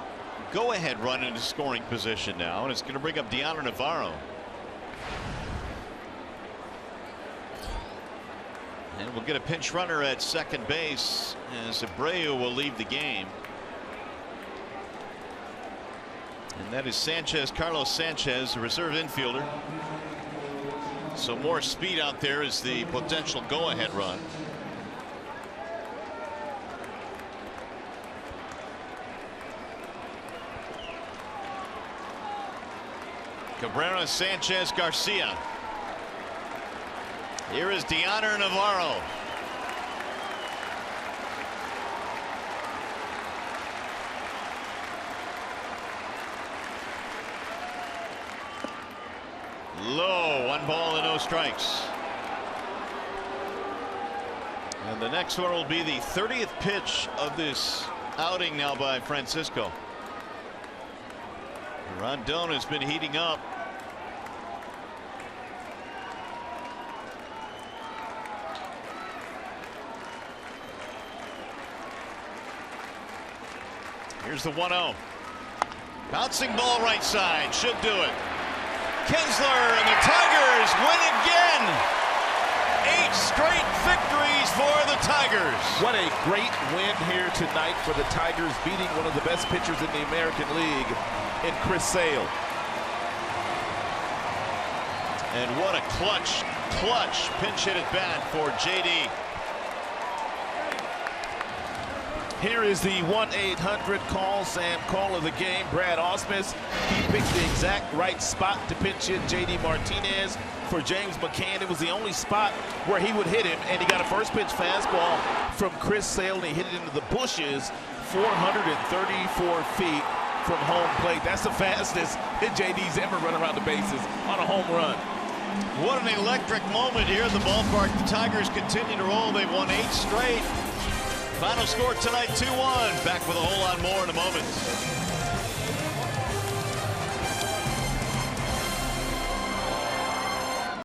go-ahead run into scoring position now, and it's going to bring up Deoner Navarro. And we'll get a pinch runner at second base as Abreu will leave the game. And that is Sanchez, Carlos Sanchez, the reserve infielder. So more speed out there is the potential go-ahead run. Cabrera, Sanchez, Garcia. Here is Deoner Navarro. Low, 1 ball and no strikes. And the next one will be the 30th pitch of this outing now by Francisco. Rondon has been heating up. Here's the 1-0. Bouncing ball right side, should do it. Kinsler and the Tigers win again. 8 straight victories for the Tigers. What a great win here tonight for the Tigers, beating one of the best pitchers in the American League in Chris Sale. And what a clutch pinch hit at bat for JD. Here is the 1-800 call of the game. Brad Ausmus. He picked the exact right spot to pinch hit JD Martinez. For James McCann, it was the only spot where he would hit him, and he got a first pitch fastball from Chris Sale, and he hit it into the bushes 434 feet from home plate. That's the fastest that JD's ever run around the bases on a home run. What an electric moment here at the ballpark. The Tigers continue to roll. They've won 8 straight. Final score tonight, 2-1. Back with a whole lot more in a moment.